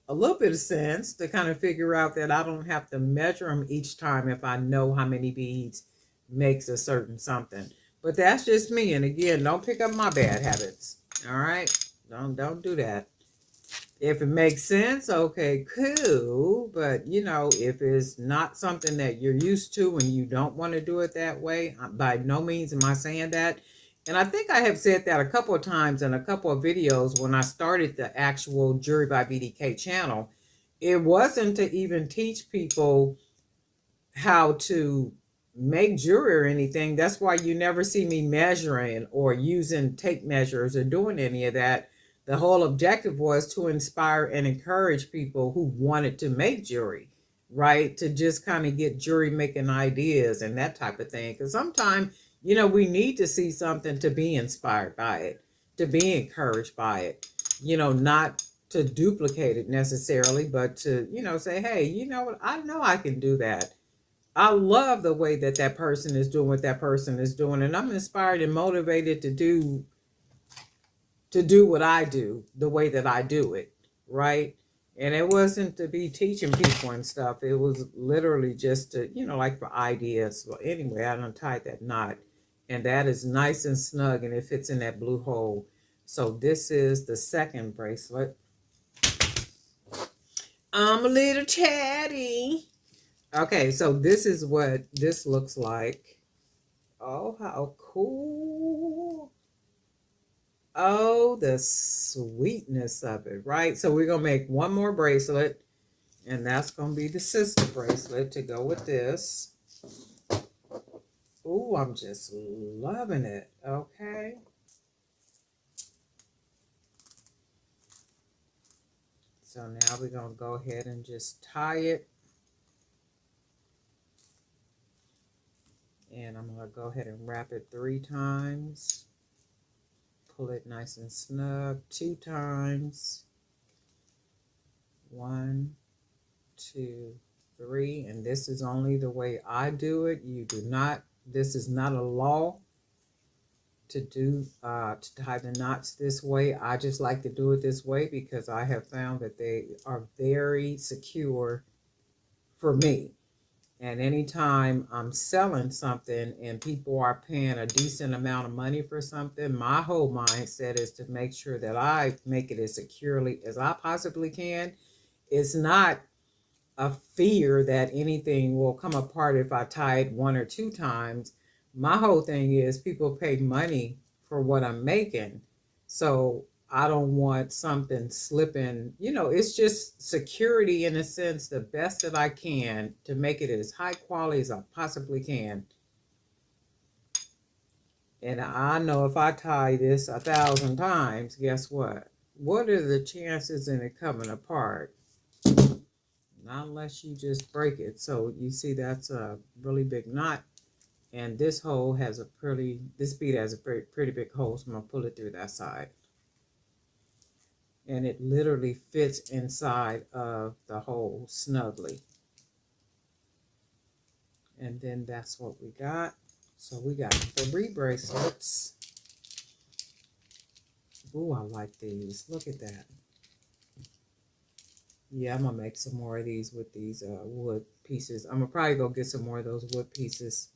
a little bit of sense to kind of figure out that I don't have to measure them each time if I know how many beads makes a certain something. But that's just me. And again, don't pick up my bad habits. All right? Don't do that. If it makes sense, okay, cool. But, you know, if it's not something that you're used to and you don't want to do it that way, by no means am I saying that. And I think I have said that a couple of times in a couple of videos when I started the actual Jewelry by BDK channel. It wasn't to even teach people how to make jewelry or anything. That's why you never see me measuring or using tape measures or doing any of that. The whole objective was to inspire and encourage people who wanted to make jewelry, right? To just kind of get jewelry making ideas and that type of thing. Because sometimes, we need to see something to be inspired by it, to be encouraged by it, not to duplicate it necessarily, but to, say, hey, you know what? I know I can do that. I love the way that that person is doing what that person is doing, and I'm inspired and motivated to do what I do the way that I do it, right? And it wasn't to be teaching people and stuff. It was literally just to, like for ideas. Well, anyway, I untied that knot, and that is nice and snug, and it fits in that blue hole. So this is the second bracelet. I'm a little chatty. Okay, so this is what this looks like. Oh, how cool. Oh, the sweetness of it, right? So we're going to make one more bracelet, and that's going to be the sister bracelet to go with this. Ooh, I'm just loving it, okay? So now we're going to go ahead and just tie it. And I'm going to go ahead and wrap it 3 times. Pull it nice and snug 2 times. 1, 2, 3. And this is only the way I do it. You do not, this is not a law to do, to tie the knots this way. I just like to do it this way because I have found that they are very secure for me. And anytime I'm selling something and people are paying a decent amount of money for something, my whole mindset is to make sure that I make it as securely as I possibly can. It's not a fear that anything will come apart if I tie it 1 or 2 times. My whole thing is people pay money for what I'm making. So I don't want something slipping. It's just security in a sense, the best that I can to make it as high quality as I possibly can. And I know if I tie this 1,000 times, guess what? What are the chances in it coming apart? Not unless you just break it. So you see that's a really big knot. And this hole has this bead has a pretty big hole. So I'm going to pull it through that side. And it literally fits inside of the hole snugly. And then that's what we got. So we got 3 bracelets. Ooh, I like these. Look at that. Yeah, I'm going to make some more of these with these wood pieces. I'm going to probably go get some more of those wood pieces.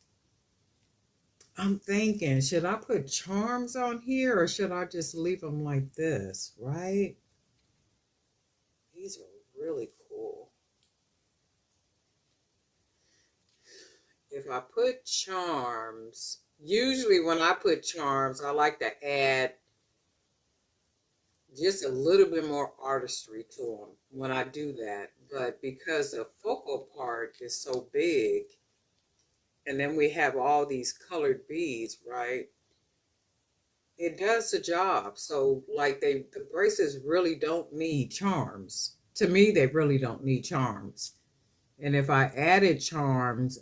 I'm thinking, should I put charms on here or should I just leave them like this, right? These are really cool. If I put charms, usually when I put charms, I like to add just a little bit more artistry to them when I do that. But because the focal part is so big, and then we have all these colored beads, right? It does the job. So like the bracelets really don't need charms. To me, they really don't need charms. And if I added charms,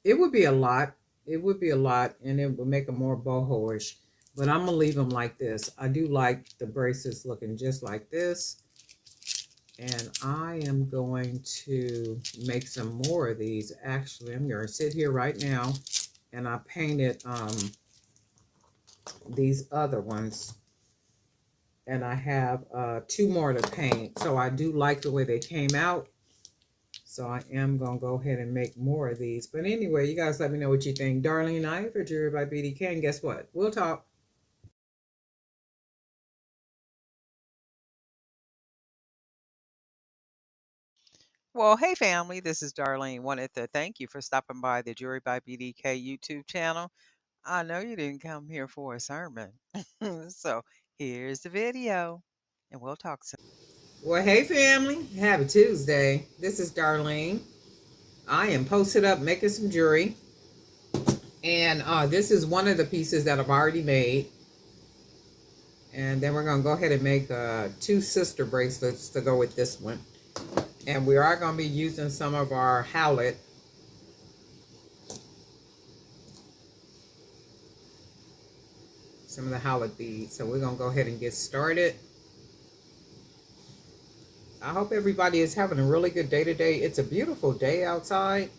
it would be a lot. It would be a lot, and it would make them more boho-ish. But I'm going to leave them like this. I do like the bracelets looking just like this. And I am going to make some more of these. Actually, I'm going to sit here right now, and I painted these other ones. And I have 2 more to paint. So I do like the way they came out. So I am going to go ahead and make more of these. But anyway, you guys let me know what you think. Darlene and I for Jewelry by BDK. And guess what? We'll talk. Well, hey family, this is Darlene. Wanted to thank you for stopping by the Jewelry by BDK YouTube channel. I know you didn't come here for a sermon. So here's the video, and we'll talk soon. Well, hey family. Happy Tuesday. This is Darlene. I am posted up making some jewelry. And this is one of the pieces that I've already made. And then we're going to go ahead and make 2 sister bracelets to go with this one. And we are going to be using some of our howlet. Some of the howlet beads. So we're going to go ahead and get started. I hope everybody is having a really good day today. It's a beautiful day outside.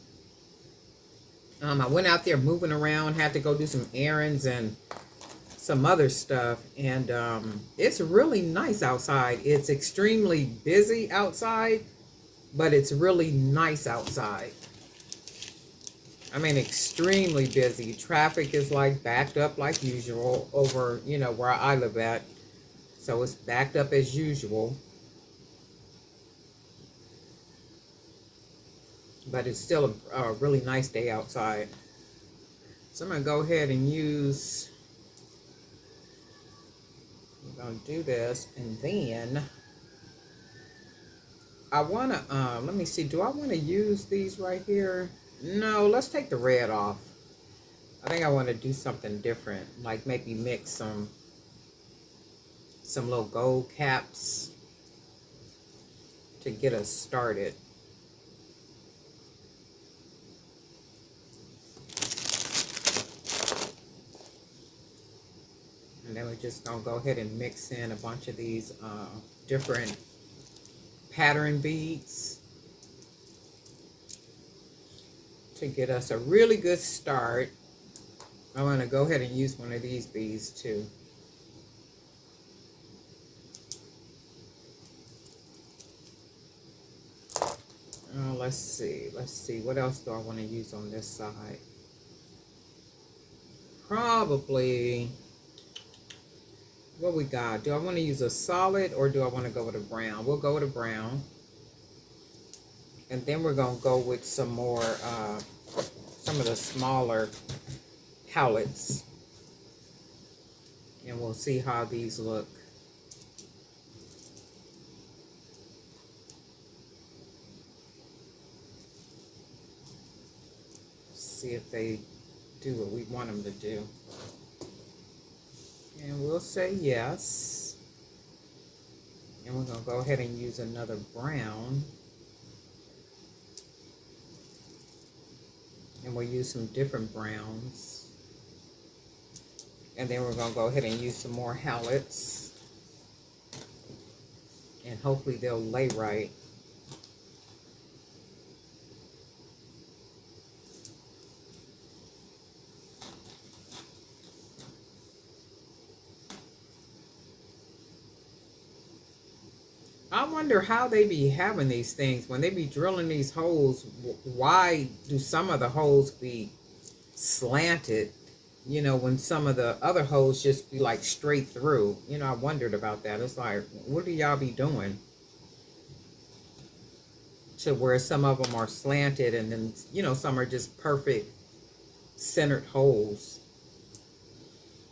I went out there moving around, had to go do some errands and some other stuff. And it's really nice outside. It's extremely busy outside, but it's really nice outside. I mean, extremely busy. Traffic is like backed up like usual over, you know, where I live at. So it's backed up as usual. But it's still a really nice day outside. So I'm going to go ahead and use, I'm going to do this, and then I want to, let me see, do I want to use these right here? No, let's take the red off. I think I want to do something different, like maybe mix some little gold caps to get us started. And then we're just going to go ahead and mix in a bunch of these different pattern beads to get us a really good start. I want to go ahead and use one of these beads too. Let's see. What else do I want to use on this side? Probably, what we got? Do I want to use a solid or do I want to go with a brown? We'll go with a brown. And then we're going to go with some more, some of the smaller howlets. And we'll see how these look. See if they do what we want them to do. And we'll say yes. And we're going to go ahead and use another brown. And we'll use some different browns. And then we're going to go ahead and use some more howlets. And hopefully they'll lay right. I wonder how they be having these things when they be drilling these holes. Why do some of the holes be slanted, you know, when some of the other holes just be like straight through? You know, I wondered about that. It's like, what do y'all be doing to where some of them are slanted and then, you know, some are just perfect centered holes?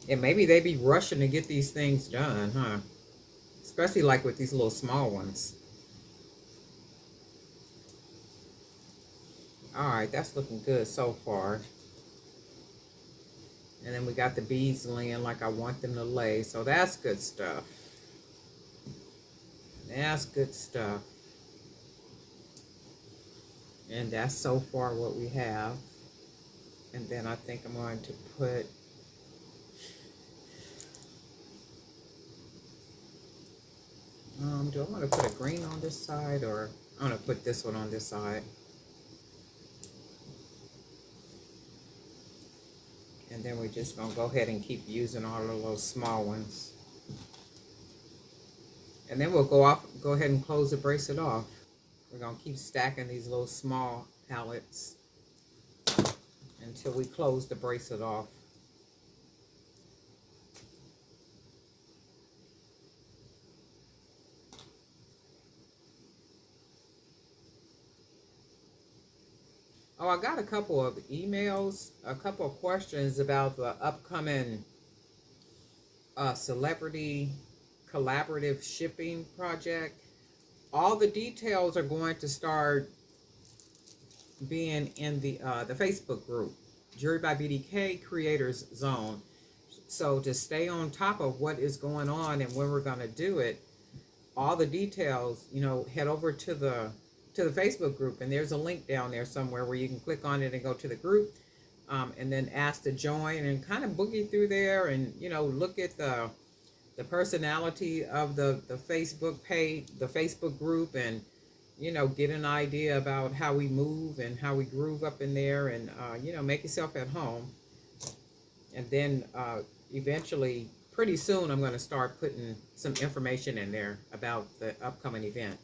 And maybe they be rushing to get these things done, huh? Especially like with these little small ones. All right, that's looking good so far. And then we got the beads laying like I want them to lay. So that's good stuff. That's good stuff. And that's so far what we have. And then I think I'm going to put do I want to put a green on this side, or I'm going to put this one on this side. And then we're just going to go ahead and keep using all of those small ones. And then we'll go ahead and close the bracelet off. We're going to keep stacking these little small pallets until we close the bracelet off. Oh, I got a couple of emails, a couple of questions about the upcoming celebrity collaborative shipping project. All the details are going to start being in the Facebook group. Jewelry by BDK Creators Zone. So to stay on top of what is going on and when we're going to do it, all the details, head over to the Facebook group, and there's a link down there somewhere where you can click on it and go to the group, and then ask to join and kind of boogie through there, and look at the personality of the Facebook page, the Facebook group, and get an idea about how we move and how we groove up in there, and make yourself at home. And then eventually, pretty soon, I'm going to start putting some information in there about the upcoming event.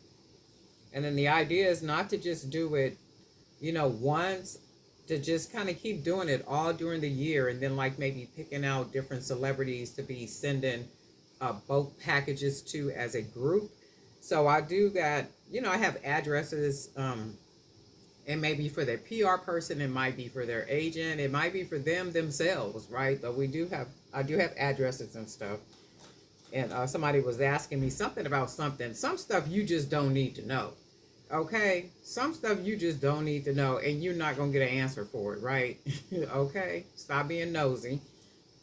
And then the idea is not to just do it, once, to just kind of keep doing it all during the year, and then like maybe picking out different celebrities to be sending bulk packages to as a group. So I do that, I have addresses, and maybe for their PR person, it might be for their agent, it might be for them themselves, right? But I do have addresses and stuff. And somebody was asking me something about something. Some stuff you just don't need to know, okay? Some stuff you just don't need to know, and you're not going to get an answer for it, right? Okay? Stop being nosy.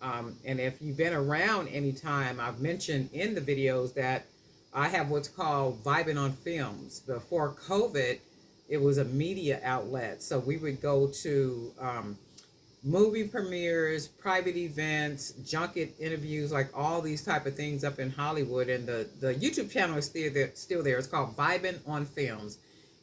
And if you've been around any time, I've mentioned in the videos that I have what's called Vibenonfilms. Before COVID, it was a media outlet. So we would go to movie premieres, private events, junket interviews, like all these type of things up in Hollywood. And the YouTube channel is still there. It's called Vibenonfilms.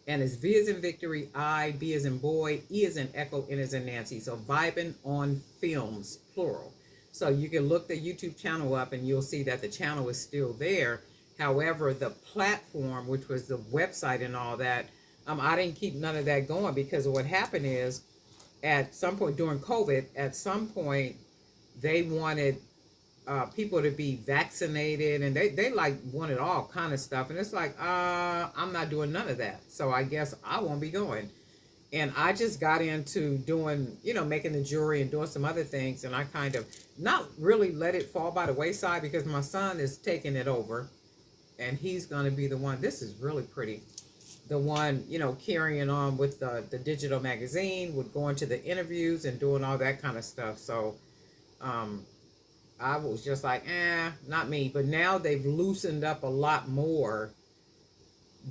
And it's V as in Victory, I, B as in boy, E as in Echo, N as in Nancy. So Vibenonfilms, plural. So you can look the YouTube channel up and you'll see that the channel is still there. However, the platform, which was the website and all that, I didn't keep none of that going, because what happened is, at some point during COVID, at some point, they wanted people to be vaccinated, and they like wanted all kind of stuff. And it's like, I'm not doing none of that. So I guess I won't be going. And I just got into doing, making the jewelry and doing some other things. And I kind of not really let it fall by the wayside, because my son is taking it over. And he's going to be the one. This is really pretty. The one, carrying on with the digital magazine, with going to the interviews and doing all that kind of stuff. So I was just like, not me. But now they've loosened up a lot more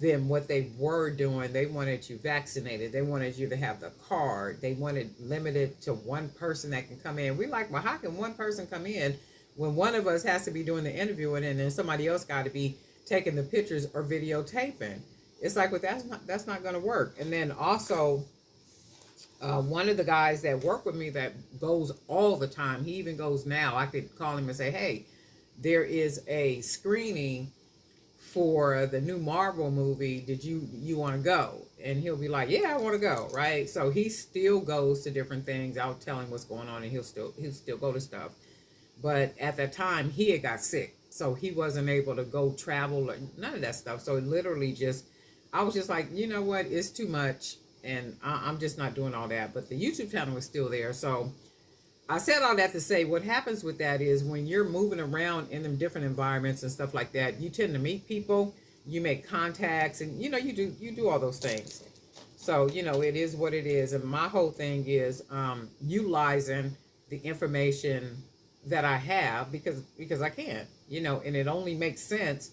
than what they were doing. They wanted you vaccinated. They wanted you to have the card. They wanted limited to one person that can come in. We like, well, how can one person come in when one of us has to be doing the interviewing, and then somebody else got to be taking the pictures or videotaping? It's like, well, that's not going to work. And then also, one of the guys that work with me that goes all the time, he even goes now. I could call him and say, hey, there is a screening for the new Marvel movie. Did you want to go? And he'll be like, yeah, I want to go, right? So he still goes to different things. I'll tell him what's going on, and he'll still go to stuff. But at that time, he had got sick, so he wasn't able to go travel or none of that stuff. So it literally just, I was just like, you know what, it's too much, and I'm just not doing all that. But the YouTube channel is still there. So I said all that to say, what happens with that is, when you're moving around in them different environments and stuff like that, you tend to meet people, you make contacts, and you do all those things. So it is what it is. And my whole thing is utilizing the information that I have, because I can, and it only makes sense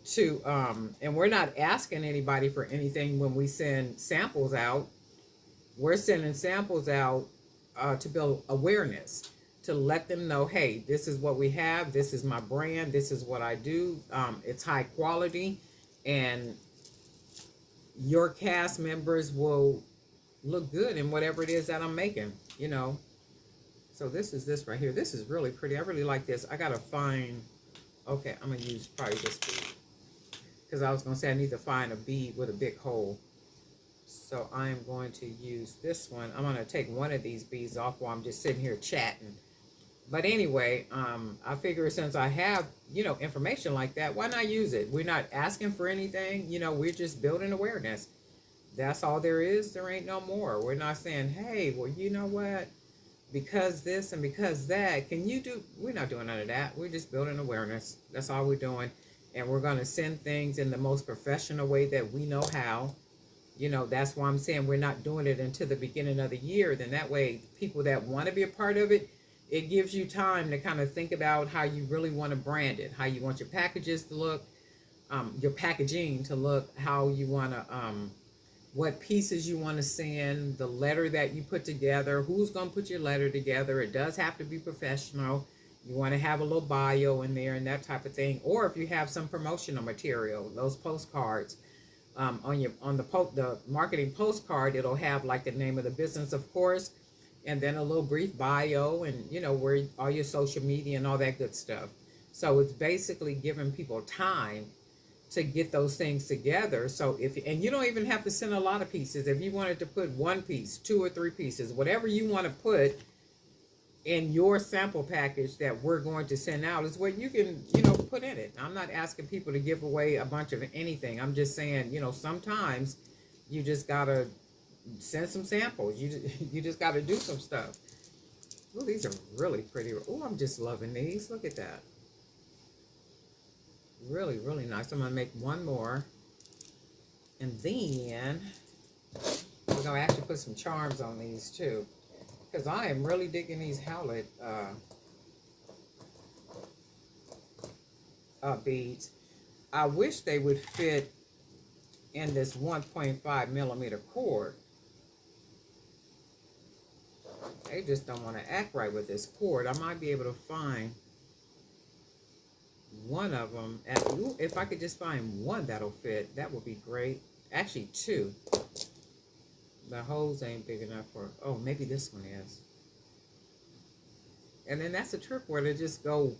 to and we're not asking anybody for anything when we send samples out. We're sending samples out to build awareness, to let them know, hey, this is what we have, this is my brand, this is what I do, it's high quality, and your cast members will look good in whatever it is that I'm making. So this is this right here. This is really pretty. I really like this. I gotta find, okay, I'm gonna use probably this bead, because I was going to say I need to find a bead with a big hole. So I am going to use this one. I'm going to take one of these beads off while I'm just sitting here chatting. But anyway, I figure since I have, information like that, why not use it? We're not asking for anything. We're just building awareness. That's all there is. There ain't no more. We're not saying, hey, well, you know what? Because this and because that, can you do? We're not doing none of that. We're just building awareness. That's all we're doing. And we're going to send things in the most professional way that we know how. You know, that's why I'm saying we're not doing it until the beginning of the year. Then that way, people that want to be a part of it, it gives you time to kind of think about how you really want to brand it, how you want your packages to look, your packaging to look, how you want to, what pieces you want to send, the letter that you put together, who's going to put your letter together. It does have to be professional. You want to have a little bio in there and that type of thing. Or if you have some promotional material, those postcards, on the marketing postcard, it'll have like the name of the business, of course, and then a little brief bio, and you know, where all your social media and all that good stuff. So it's basically giving people time to get those things together. So and you don't even have to send a lot of pieces. If you wanted to put one piece, 2 or 3 pieces, whatever you want to put in your sample package that we're going to send out is what you can, you know, put in it. I'm not asking people to give away a bunch of anything. I'm just saying, you know, sometimes you just gotta send some samples. You just gotta do some stuff. Oh, these are really pretty. Oh, I'm just loving these. Look at that. Really, really nice. I'm gonna make one more, and then we're gonna actually put some charms on these too, because I am really digging these Howlett beads. I wish they would fit in this 1.5 millimeter cord. They just don't want to act right with this cord. I might be able to find one of them. If I could just find one that'll fit, that would be great. Actually, 2. The holes ain't big enough for, oh, maybe this one is. And then that's a trick where they just go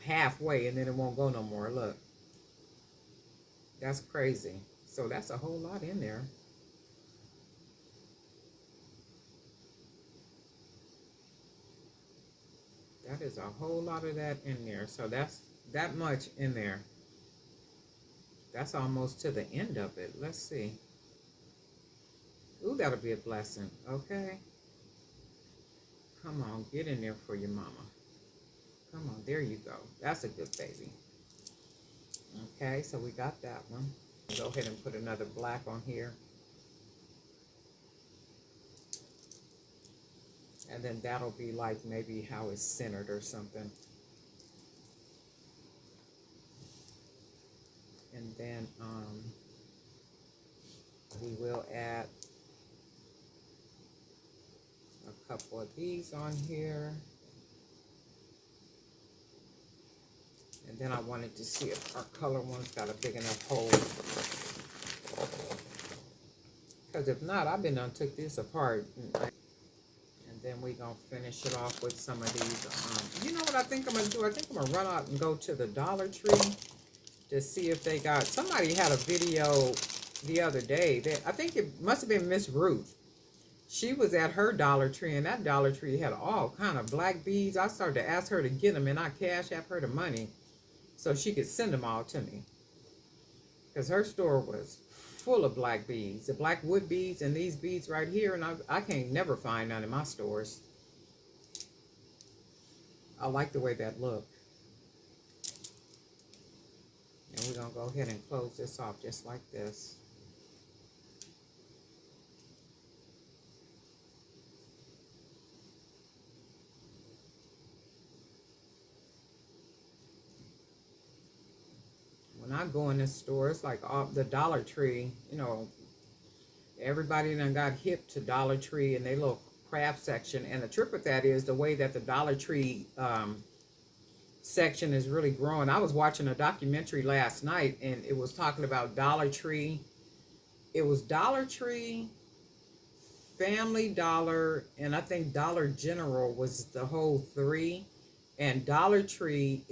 halfway and then it won't go no more. Look. That's crazy. So that's a whole lot in there. That is a whole lot of that in there. So that's that much in there. That's almost to the end of it. Let's see. Ooh, that'll be a blessing. Okay. Come on, get in there for your mama. Come on, there you go. That's a good baby. Okay, so we got that one. Go ahead and put another black on here. And then that'll be like maybe how it's centered or something. And then we will add a couple of these on here. And then I wanted to see if our color one's got a big enough hole. Because if not, I've been done took this apart. And then we're going to finish it off with some of these. You know what I think I'm going to do? I think I'm going to run out and go to the Dollar Tree to see if they got... Somebody had a video the other day. I think it must have been Miss Ruth. She was at her Dollar Tree, and that Dollar Tree had all kind of black beads. I started to ask her to get them, and I CashApp her the money so she could send them all to me. Because her store was full of black beads. The black wood beads and these beads right here, and I can't never find none in my stores. I like the way that looked. And we're going to go ahead and close this off just like this. When I go in this store, it's like the Dollar Tree, you know, everybody done got hip to Dollar Tree and they little craft section. And the trick with that is the way that the Dollar Tree section is really growing. I was watching a documentary last night and it was talking about Dollar Tree. It was Dollar Tree, Family Dollar, and I think Dollar General was the whole 3. And Dollar Tree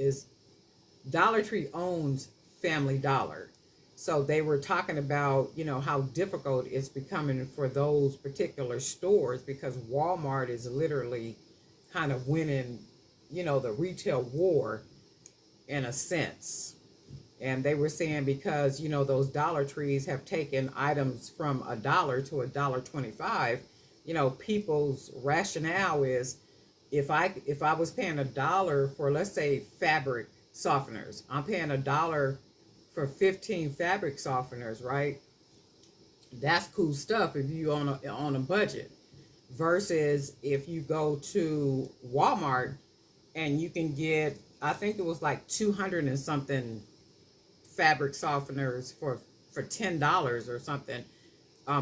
owns Family Dollar. So they were talking about, you know, how difficult it's becoming for those particular stores because Walmart is literally kind of winning, you know, the retail war in a sense. And they were saying because, you know, those Dollar Trees have taken items from $1 to $1.25, you know, people's rationale is if I was paying $1 for, let's say, fabric softeners, I'm paying $1 for 15 fabric softeners, right? That's cool stuff if you on a budget. Versus if you go to Walmart and you can get, I think it was like 200 and something fabric softeners for $10 or something.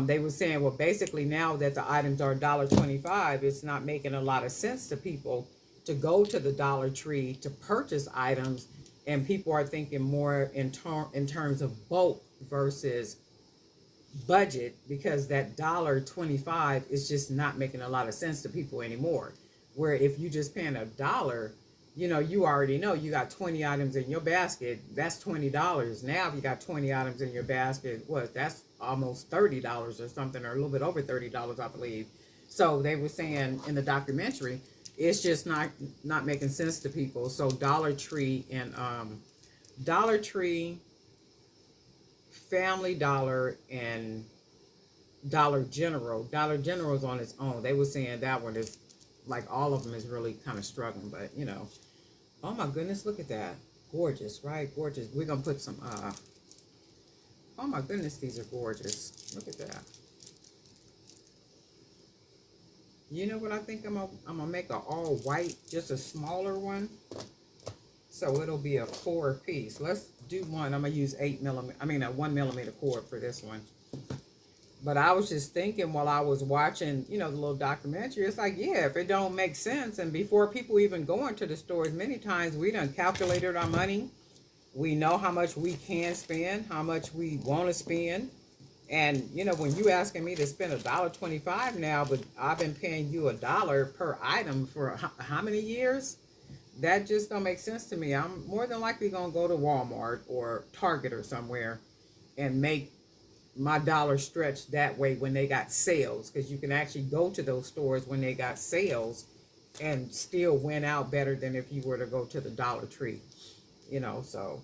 They were saying, well, basically now that the items are $1.25, it's not making a lot of sense to people to go to the Dollar Tree to purchase items, and people are thinking more in terms of bulk versus budget, because that $1.25 is just not making a lot of sense to people anymore. Where if you just paying $1, you already know you got 20 items in your basket, that's $20. Now if you got 20 items in your basket, that's almost $30 or something, or a little bit over $30, I believe. So they were saying in the documentary, it's just not making sense to people. So Dollar Tree, Family Dollar, and Dollar General. Dollar General is on its own. They were saying that one is like, all of them is really kind of struggling, but oh my goodness, look at that. Gorgeous, right? Gorgeous. We're gonna put some oh my goodness, these are gorgeous. Look at that. You know what I think I'm gonna make an all white, just a smaller one. So it'll be a 4-piece. Let's do one. I'm gonna use a 1mm cord for this one. But I was just thinking while I was watching, the little documentary, it's like, yeah, if it don't make sense, and before people even go into the stores, many times we done calculated our money. We know how much we can spend, how much we want to spend. And, when you asking me to spend $1.25 now, but I've been paying you $1 per item for how many years? That just don't make sense to me. I'm more than likely going to go to Walmart or Target or somewhere and make my dollar stretch that way when they got sales, because you can actually go to those stores when they got sales and still win out better than if you were to go to the Dollar Tree. So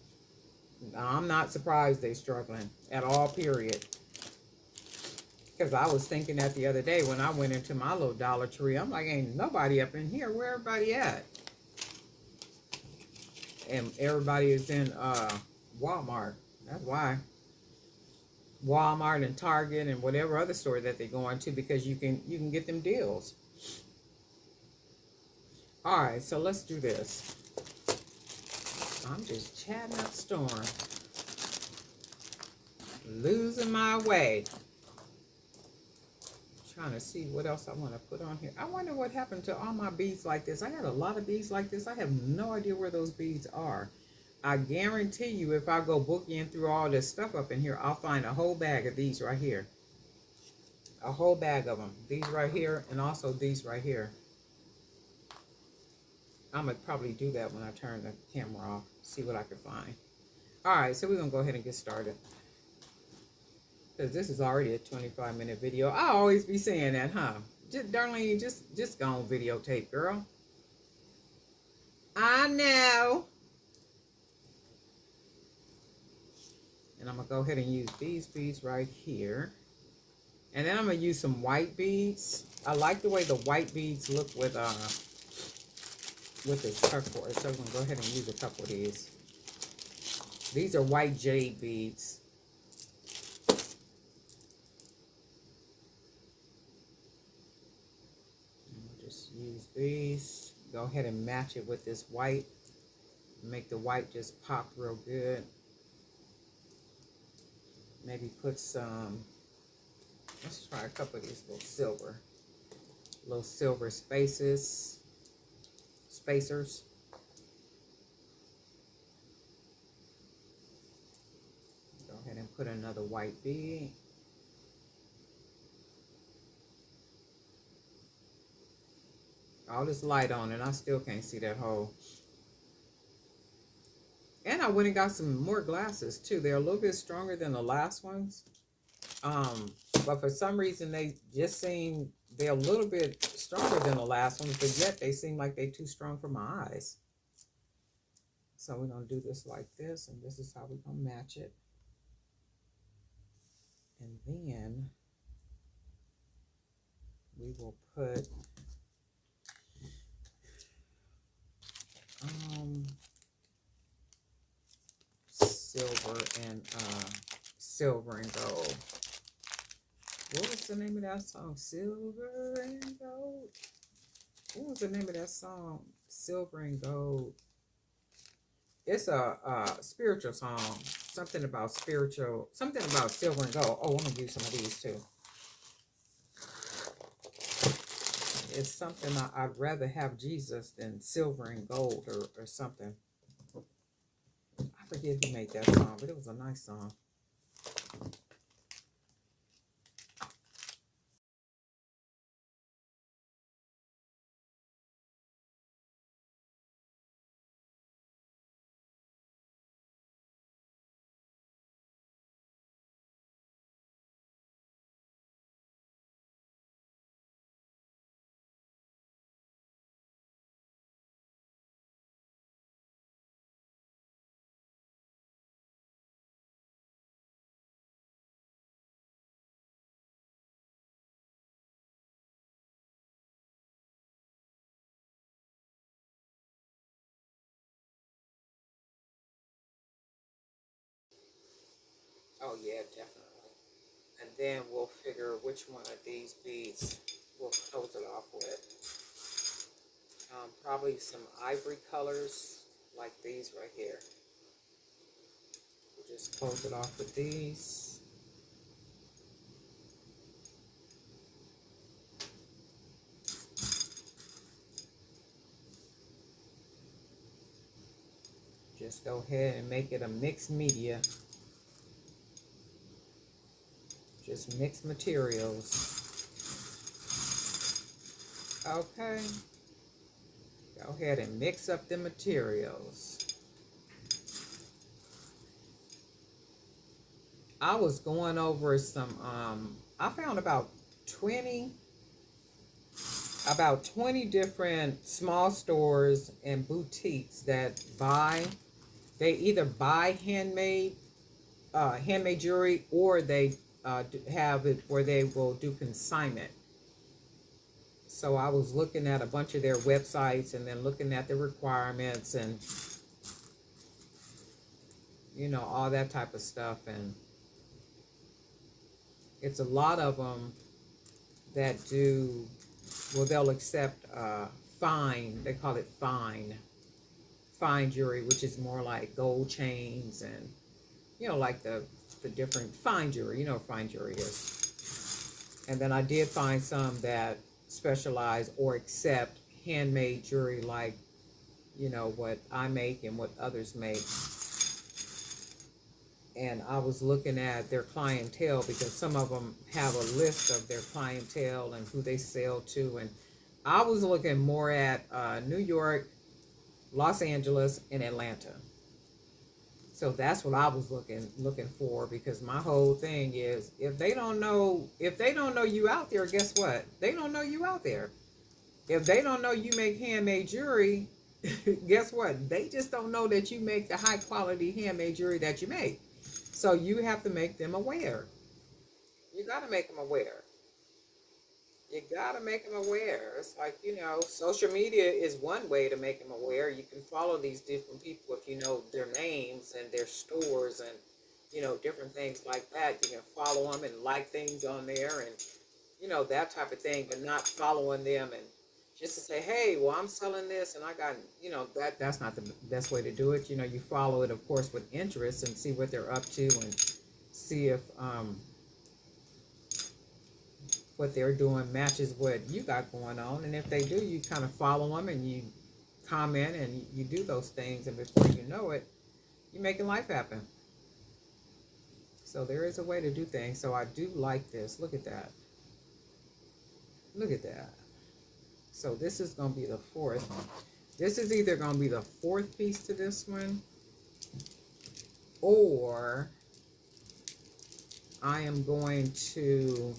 I'm not surprised they're struggling at all, period. Because I was thinking that the other day when I went into my little Dollar Tree, I'm like, ain't nobody up in here. Where everybody at? And everybody is in Walmart. That's why. Walmart and Target and whatever other store that they go into, because you can get them deals. All right, so let's do this. I'm just chatting up storm, losing my way, trying to see what else I want to put on here. I wonder what happened to all my beads like this. I had a lot of beads like this. I have no idea where those beads are. I guarantee you, if I go bookend through all this stuff up in here, I'll find a whole bag of these right here. A whole bag of them. These right here, and also these right here. I'm going to probably do that when I turn the camera off. See what I can find. All right, so we're going to go ahead and get started. Because this is already a 25-minute video. I always be saying that, huh? Darlene, just go on videotape, girl. I know. And I'm going to go ahead and use these beads right here. And then I'm going to use some white beads. I like the way the white beads look with this turquoise. So I'm going to go ahead and use a couple of these. These are white jade beads. And we'll just use these. Go ahead and match it with this white. Make the white just pop real good. Maybe put some, let's try a couple of these little silver spacers. Go ahead and put another white bead. All this light on, and I still can't see that hole. And I went and got some more glasses too. They're a little bit stronger than the last ones. But for some reason they just seem, they're a little bit stronger than the last ones, but yet they seem like they're too strong for my eyes. So we're gonna do this like this, and this is how we're gonna match it. And then we will put silver and gold. What was the name of that song? Silver and Gold. What was the name of that song? Silver and Gold. It's a spiritual song. Something about spiritual. Something about silver and gold. Oh, I'm gonna use some of these too. It's something I'd rather have Jesus than silver and gold or something. I forget who made that song, but it was a nice song. Oh yeah, definitely. And then we'll figure which one of these beads we'll close it off with. Probably some ivory colors like these right here. We'll just close it off with these. Just go ahead and make it a mixed media. Just mixed materials. Okay. Go ahead and mix up the materials. I was going over some, I found about 20 different small stores and boutiques that they either buy handmade jewelry, or they have it where they will do consignment. So I was looking at a bunch of their websites and then looking at the requirements and, you know, all that type of stuff. And it's a lot of them that do, well, they'll accept fine, they call it fine jewelry, which is more like gold chains and, you know, like the different fine jewelry, you know what fine jewelry is. And then I did find some that specialize or accept handmade jewelry, like, you know, what I make and what others make. And I was looking at their clientele, because some of them have a list of their clientele and who they sell to. And I was looking more at New York, Los Angeles, and Atlanta. So that's what I was looking for, because my whole thing is, if they don't know you out there, guess what? They don't know you out there. If they don't know you make handmade jewelry, guess what? They just don't know that you make the high quality handmade jewelry that you make. So you have to make them aware. You got to make them aware. You got to make them aware. It's like, you know, social media is one way to make them aware. You can follow these different people if you know their names and their stores and, you know, different things like that. You can follow them and like things on there and, you know, that type of thing, but not following them and just to say, hey, well, I'm selling this and I got, you know, that's not the best way to do it. You know, you follow it, of course, with interest and see what they're up to and see if what they're doing matches what you got going on. And if they do, you kind of follow them and you comment and you do those things. And before you know it, you're making life happen. So there is a way to do things. So I do like this. Look at that. Look at that. So this is going to be the fourth. This is either going to be the fourth piece to this one, or I am going to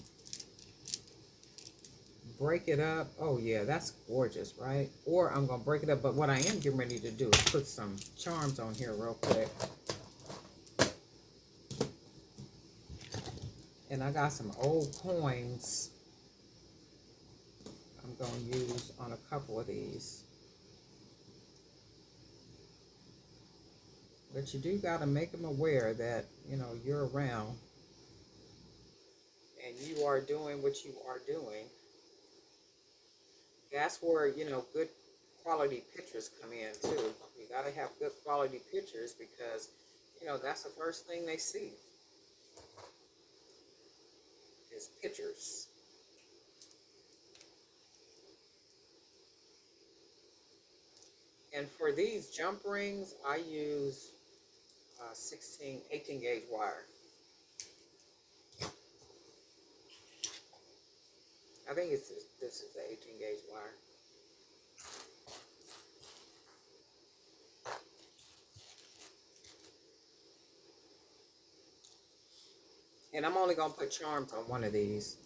break it up. Oh yeah, that's gorgeous, right? Or I'm going to break it up. But what I am getting ready to do is put some charms on here real quick. And I got some old coins I'm going to use on a couple of these. But you do got to make them aware that, you know, you're around and you are doing what you are doing, that's where, good quality pictures come in too. You got to have good quality pictures because, that's the first thing they see is pictures. And for these jump rings, I use 18 gauge wire. I think this is the 18 gauge wire. And I'm only going to put charms on one of these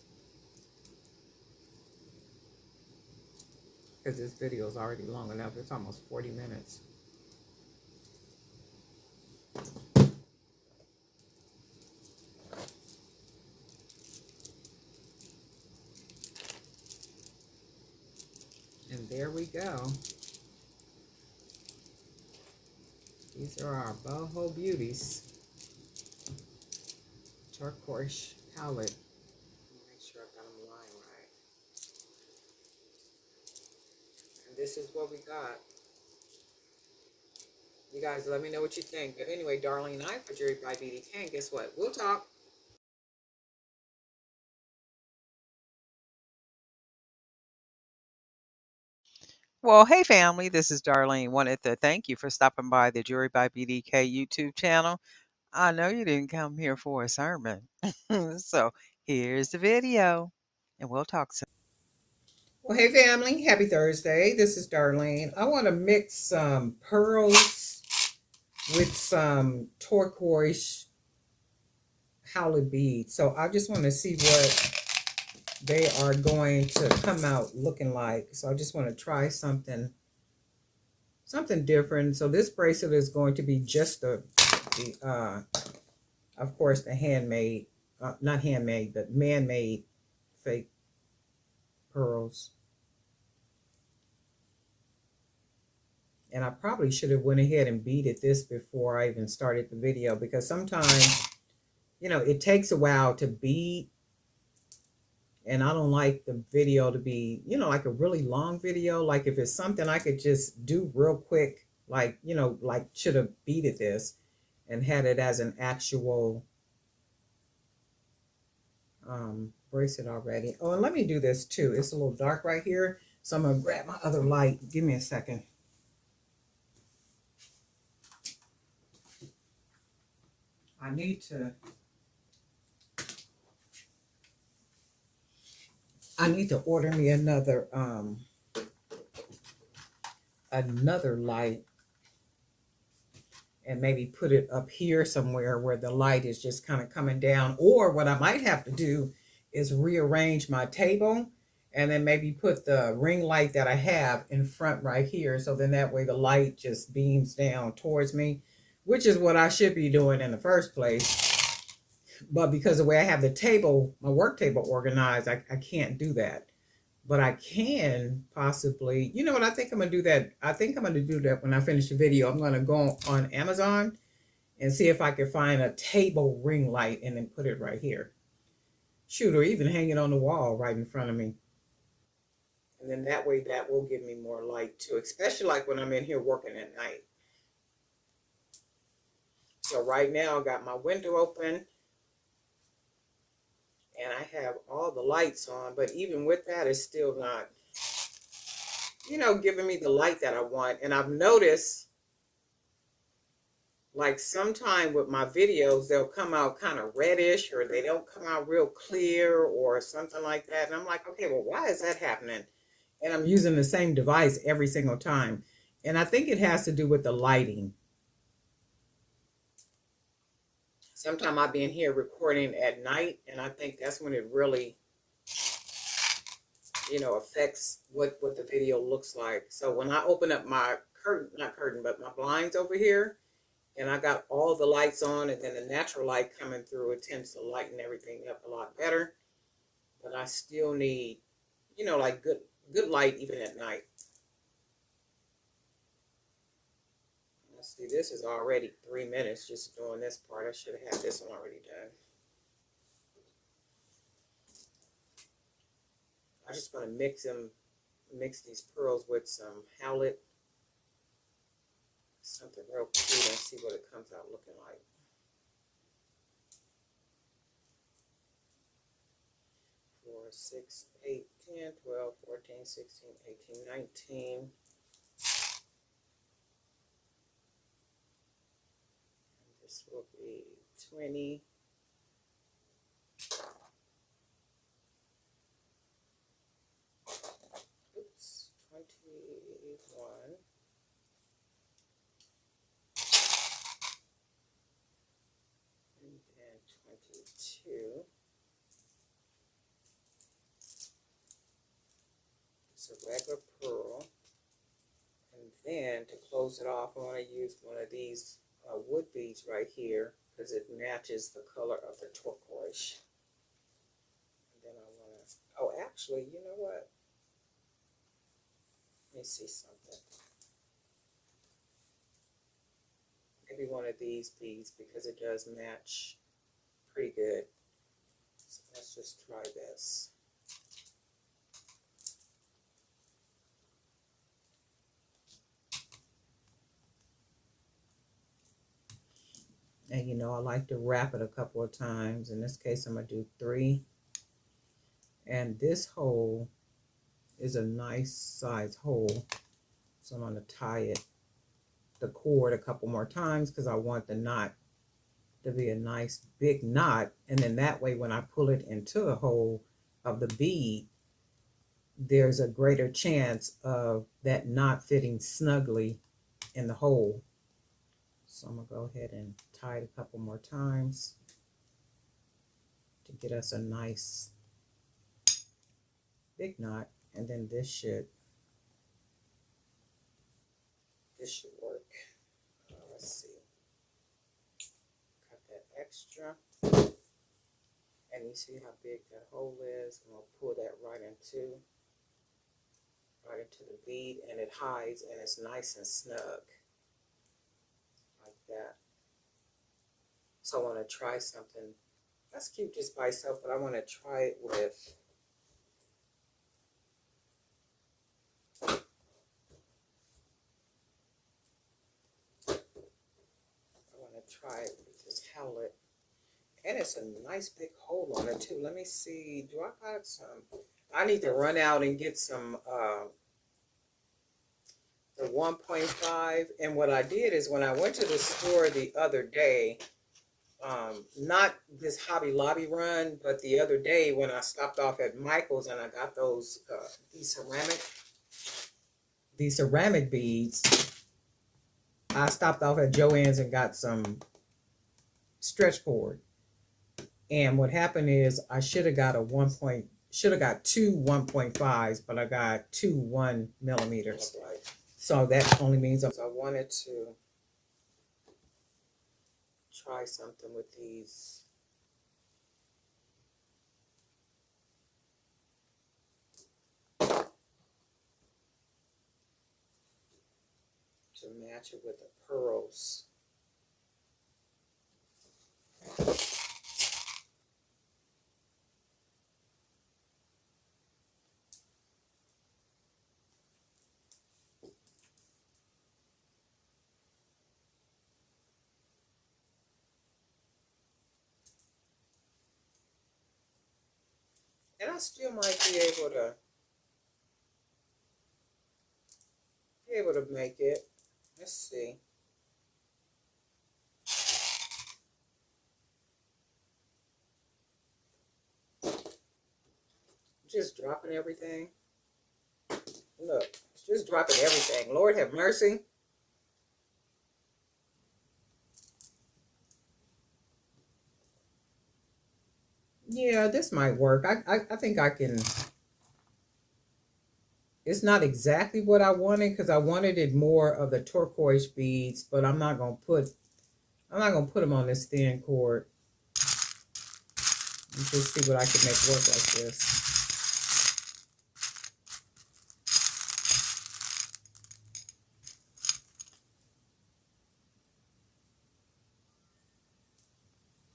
because this video is already long enough. It's almost 40 minutes. And there we go. These are our boho beauties. Turquoise palette. Make sure I got them lying right. And this is what we got. You guys let me know what you think. But anyway, Darlene and I for Jewelry by BDK. And guess what? We'll talk. Well, hey family, this is Darlene. Wanted to thank you for stopping by the Jewelry by BDK YouTube channel. I know you didn't come here for a sermon. So here's the video, and we'll talk soon. Well, hey family, happy Thursday. This is Darlene. I want to mix some pearls with some turquoise howled beads. So I just want to see what they are going to come out looking like. So I just want to try something different. So this bracelet is going to be just the of course, the handmade, not handmade, but man-made fake pearls. And I probably should have went ahead and beaded this before I even started the video because sometimes, it takes a while to bead. And I don't like the video to be, like a really long video. Like if it's something I could just do real quick, like, like should have beaded this and had it as an actual bracelet already. Oh, and let me do this too. It's a little dark right here. So I'm going to grab my other light. Give me a second. I need to order me another light and maybe put it up here somewhere where the light is just kind of coming down. Or what I might have to do is rearrange my table and then maybe put the ring light that I have in front right here. So then that way the light just beams down towards me, which is what I should be doing in the first place. But because of the way I have the table, my work table organized, I can't do that. But I can possibly, you know what, I think I'm going to do that. I think I'm going to do that when I finish the video. I'm going to go on Amazon and see if I can find a table ring light and then put it right here. Shoot, or even hang it on the wall right in front of me. And then that way that will give me more light too, especially like when I'm in here working at night. So right now I got my window open. And I have all the lights on, but even with that, it's still not, giving me the light that I want. And I've noticed, like sometime with my videos, they'll come out kind of reddish or they don't come out real clear or something like that. And I'm like, okay, well, why is that happening? And I'm using the same device every single time. And I think it has to do with the lighting. Sometimes I'll be in here recording at night, and I think that's when it really, affects what the video looks like. So when I open up my but my blinds over here, and I got all the lights on, and then the natural light coming through, it tends to lighten everything up a lot better. But I still need, like good light even at night. Let's see, this is already 3 minutes just doing this part. I should have had this one already done. I just want to mix these pearls with some howlet, something real cute, and see what it comes out looking like. Four, 6, 8, 10, 12, 14, 16, 18, 19. And this will be 20. Oops, 21. And then 22. It's a regular pearl. And then to close it off, I want to use one of these wood beads right here because it matches the color of the turquoise. And then I want to, oh, actually, you know what? Let me see something. Maybe one of these beads because it does match pretty good. So let's just try this. And you know, I like to wrap it a couple of times. In this case, I'm going to do 3. And this hole is a nice size hole. So I'm going to tie the cord a couple more times because I want the knot to be a nice big knot. And then that way, when I pull it into the hole of the bead, there's a greater chance of that knot fitting snugly in the hole. So I'm going to go ahead and tie it a couple more times to get us a nice big knot. And then this should work. Let's see. Cut that extra. And you see how big that hole is. I'm going to pull that right into the bead, and it hides and it's nice and snug. Like that. So I want to try something that's cute just by itself, but I want to try it with this howlet. And it's a nice big hole on it too. Let me see. Do I got some? I need to run out and get some the 1.5. And what I did is when I went to the store the other day, not this Hobby Lobby run, but the other day when I stopped off at Michael's and I got those these ceramic beads. I stopped off at Joann's and got some stretch cord. And what happened is I should have got two 1.5s, but I got 2 1 millimeters. So that only means I wanted to try something with these. To match it with the pearls. And I still might be able to make it. Let's see. Just dropping everything. Look, it's just dropping everything. Lord have mercy. Yeah, this might work. I think I can. It's not exactly what I wanted because I wanted it more of the turquoise beads, but I'm not gonna put them on this thin cord. Let's just see what I can make work like this.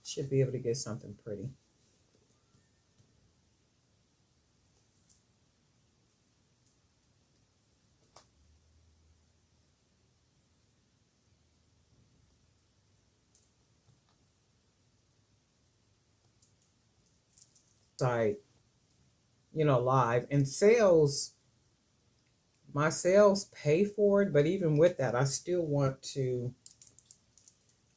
Should be able to get something pretty. site, you know, live. And sales, my sales pay for it, but even with that, I still want to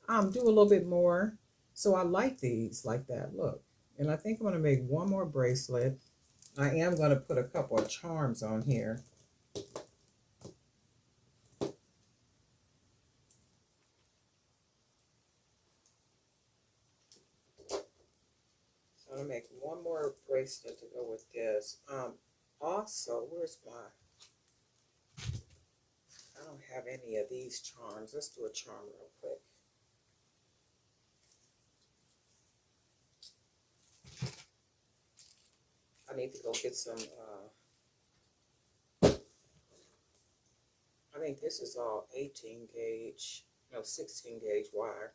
do a little bit more. So I like these like that. Look. And I think I'm going to make one more bracelet. I am going to put a couple of charms on here. So I'm going to make one more bracelet to go with this. Also, where's my... I don't have any of these charms. Let's do a charm real quick. I need to go get some, I think this is all 18 gauge, no, 16 gauge wire.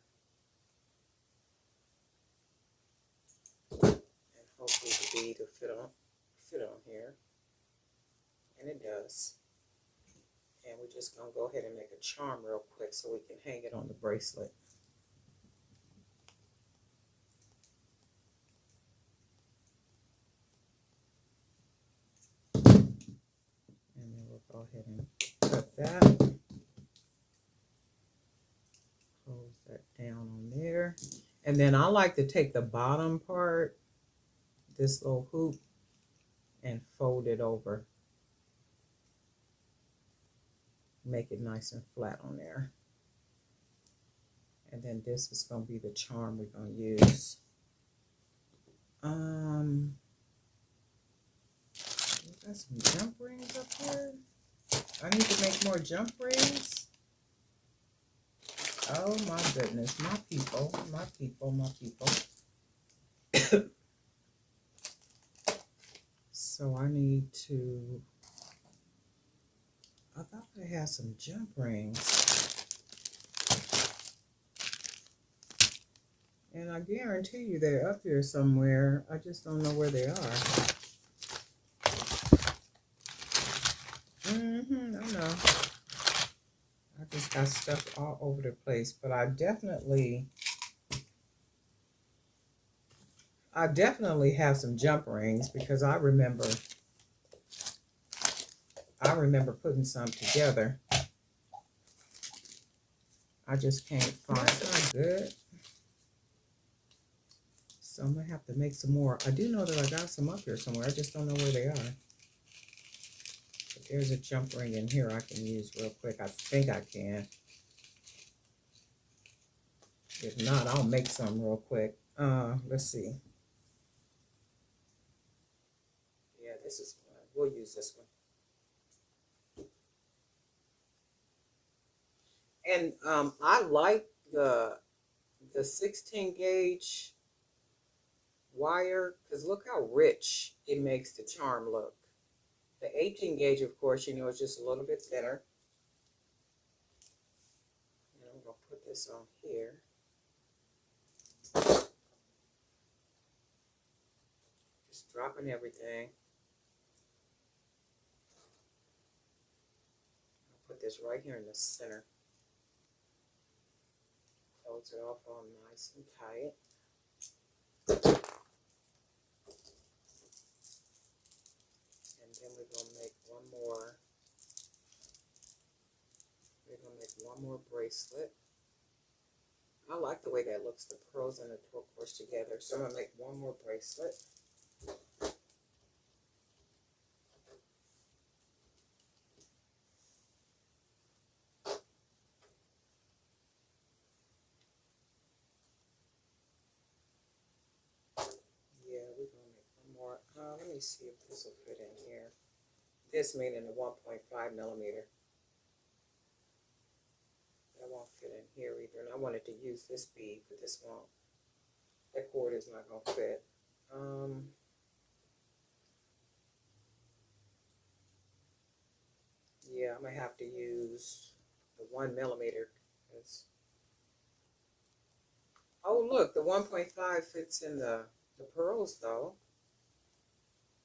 And hopefully the bead will fit on here. And it does. And we're just going to go ahead and make a charm real quick so we can hang it on the bracelet. And then we'll go ahead and cut that. Close that down on there. And then I like to take the bottom part, this little hoop, and fold it over. Make it nice and flat on there. And then this is going to be the charm we're going to use. Got some jump rings up here. I need to make more jump rings. Oh my goodness, my people, my people, my people. So I need to, I thought I had some jump rings. And I guarantee you they're up here somewhere. I just don't know where they are. I know. I just got stuff all over the place, but I definitely have some jump rings because I remember putting some together. I just can't find it. It's not good. So I'm gonna have to make some more. I do know that I got some up here somewhere. I just don't know where they are. But there's a jump ring in here I can use real quick. I think I can. If not, I'll make some real quick. Let's see. Yeah, this is one. We'll use this one. And I like the 16 gauge wire because look how rich it makes the charm look. The 18 gauge, of course, you know, is just a little bit thinner. And I'm going to put this on here. Just dropping everything. I'll put this right here in the center. Close it off all nice and tight. And then we're going to make one more. We're going to make one more bracelet. I like the way that looks, the pearls and the turquoise together. So I'm going to make one more bracelet. Yeah, we're going to make one more. Let me see if this will fit in here. This meaning the 1.5 millimeter. That won't fit in here either. And I wanted to use this bead, but this won't. That cord is not going to fit. Yeah, I'm going to have to use the 1 millimeter. Oh, look, the 1.5 fits in the pearls, though.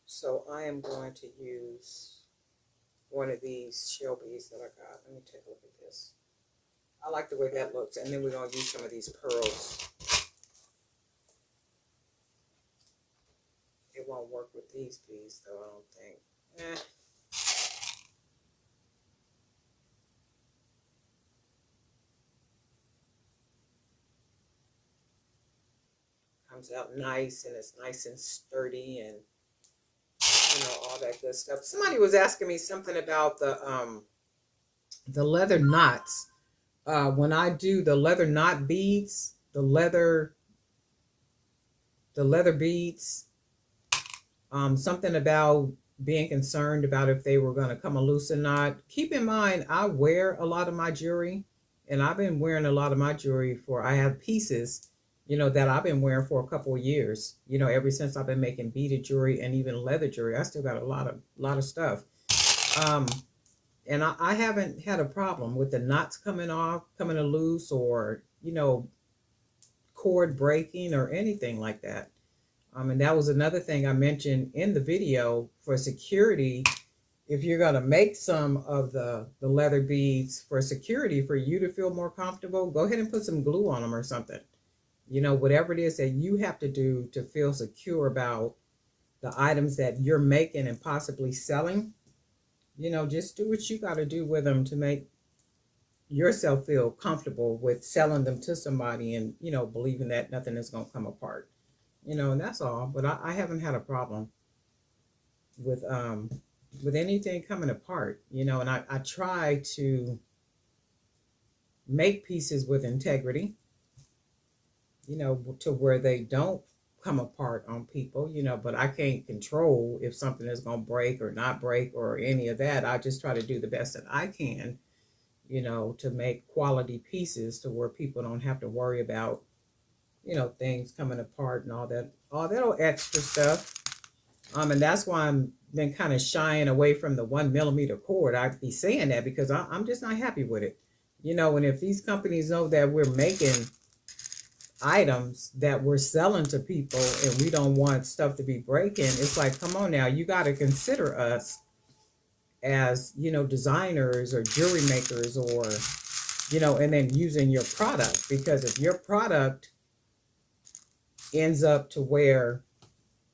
So I am going to use one of these shell beads that I got. Let me take a look at this. I like the way that looks. And then we're going to use some of these pearls. these beads though, I don't think. Comes out nice, and it's nice and sturdy, and all that good stuff. Somebody was asking me something about the leather knots. When I do the leather knot beads, the leather beads, something about being concerned about if they were going to come loose or not. Keep in mind, I wear a lot of my jewelry, and I've been wearing a lot of my jewelry I have pieces, that I've been wearing for a couple of years, ever since I've been making beaded jewelry and even leather jewelry. I still got a lot of stuff. And I haven't had a problem with the knots coming loose, or, cord breaking or anything like that. And that was another thing I mentioned in the video for security. If you're going to make some of the leather beads for security, for you to feel more comfortable, go ahead and put some glue on them or something. Whatever it is that you have to do to feel secure about the items that you're making and possibly selling, just do what you got to do with them to make yourself feel comfortable with selling them to somebody, and, believing that nothing is going to come apart. And that's all. But I haven't had a problem with anything coming apart, and I try to make pieces with integrity, to where they don't come apart on people, but I can't control if something is going to break or not break or any of that. I just try to do the best that I can, to make quality pieces to where people don't have to worry about, things coming apart and all that extra stuff. And that's why I'm been kind of shying away from the 1mm cord. I'd be saying that because I'm just not happy with it. And if these companies know that we're making items that we're selling to people and we don't want stuff to be breaking, it's like, come on now, you got to consider us as, designers or jewelry makers, or, and then using your product. Because if your product ends up to where,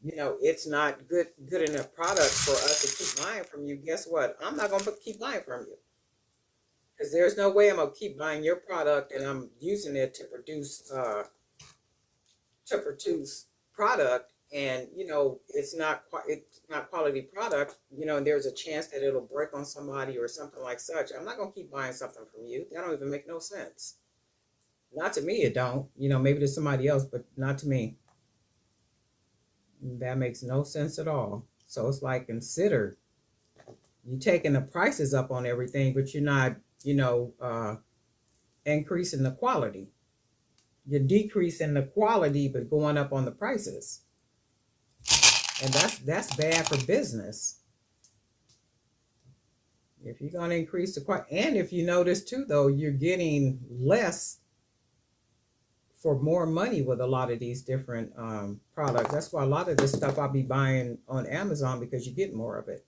it's not good enough product for us to keep buying from you, guess what? I'm not going to keep buying from you. Because there's no way I'm going to keep buying your product and I'm using it to produce product, and it's not quality product, and there's a chance that it'll break on somebody or something like such. I'm not going to keep buying something from you. That don't even make no sense. Not to me, it don't. Maybe to somebody else, but not to me. That makes no sense at all. So it's like, consider you taking the prices up on everything, but you're not, increasing the quality. You're decreasing the quality, but going up on the prices. And that's bad for business. If you're going to increase the quality, and if you notice too, though, you're getting less for more money with a lot of these different products. That's why a lot of this stuff I'll be buying on Amazon, because you get more of it.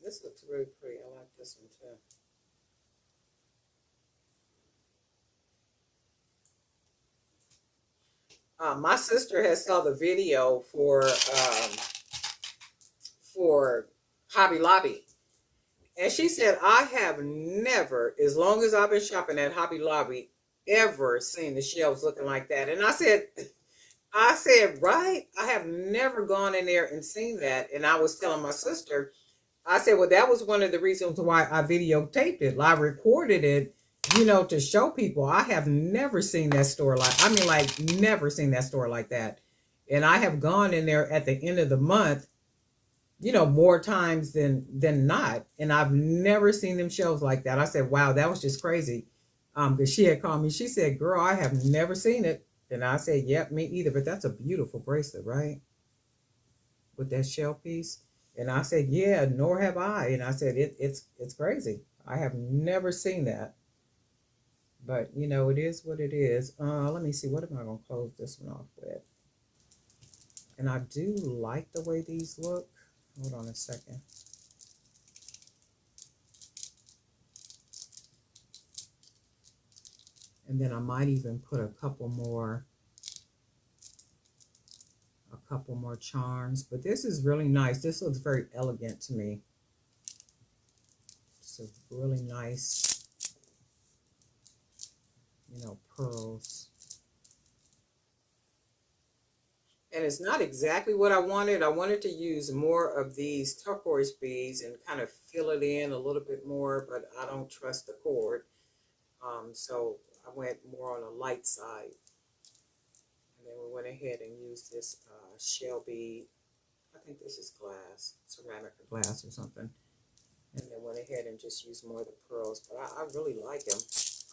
This looks really pretty. I like this one too. My sister has saw the video for Hobby Lobby, and she said, I have never, as long as I've been shopping at Hobby Lobby, ever seen the shelves looking like that. And I said, right? I have never gone in there and seen that. And I was telling my sister, I said, well, that was one of the reasons why I videotaped it. I recorded it, to show people. I have never seen that store never seen that store like that. And I have gone in there at the end of the month, more times than not. And I've never seen them shelves like that. I said, wow, that was just crazy. Because she had called me. She said, girl, I have never seen it. And I said, yep, me either. But that's a beautiful bracelet, right? With that shell piece. And I said, yeah, nor have I. And I said, it's crazy. I have never seen that. But, it is what it is. Let me see. What am I going to close this one off with? And I do like the way these look. Hold on a second. And then I might even put a couple more charms. But this is really nice. This looks very elegant to me. It's a really nice, you know, pearls. And it's not exactly what I wanted. I wanted to use more of these turquoise beads and kind of fill it in a little bit more, but I don't trust the cord. So I went more on the light side. And then we went ahead and used this shell bead. I think this is glass, ceramic or glass or something. And then went ahead and just used more of the pearls. But I really like them.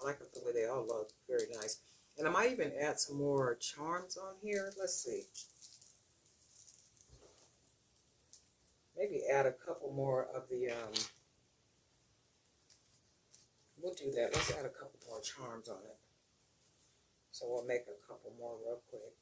I like the way they all look. Very nice. And I might even add some more charms on here. Let's see. Maybe add a couple more of the, we'll do that. Let's add a couple more charms on it. So we'll make a couple more real quick.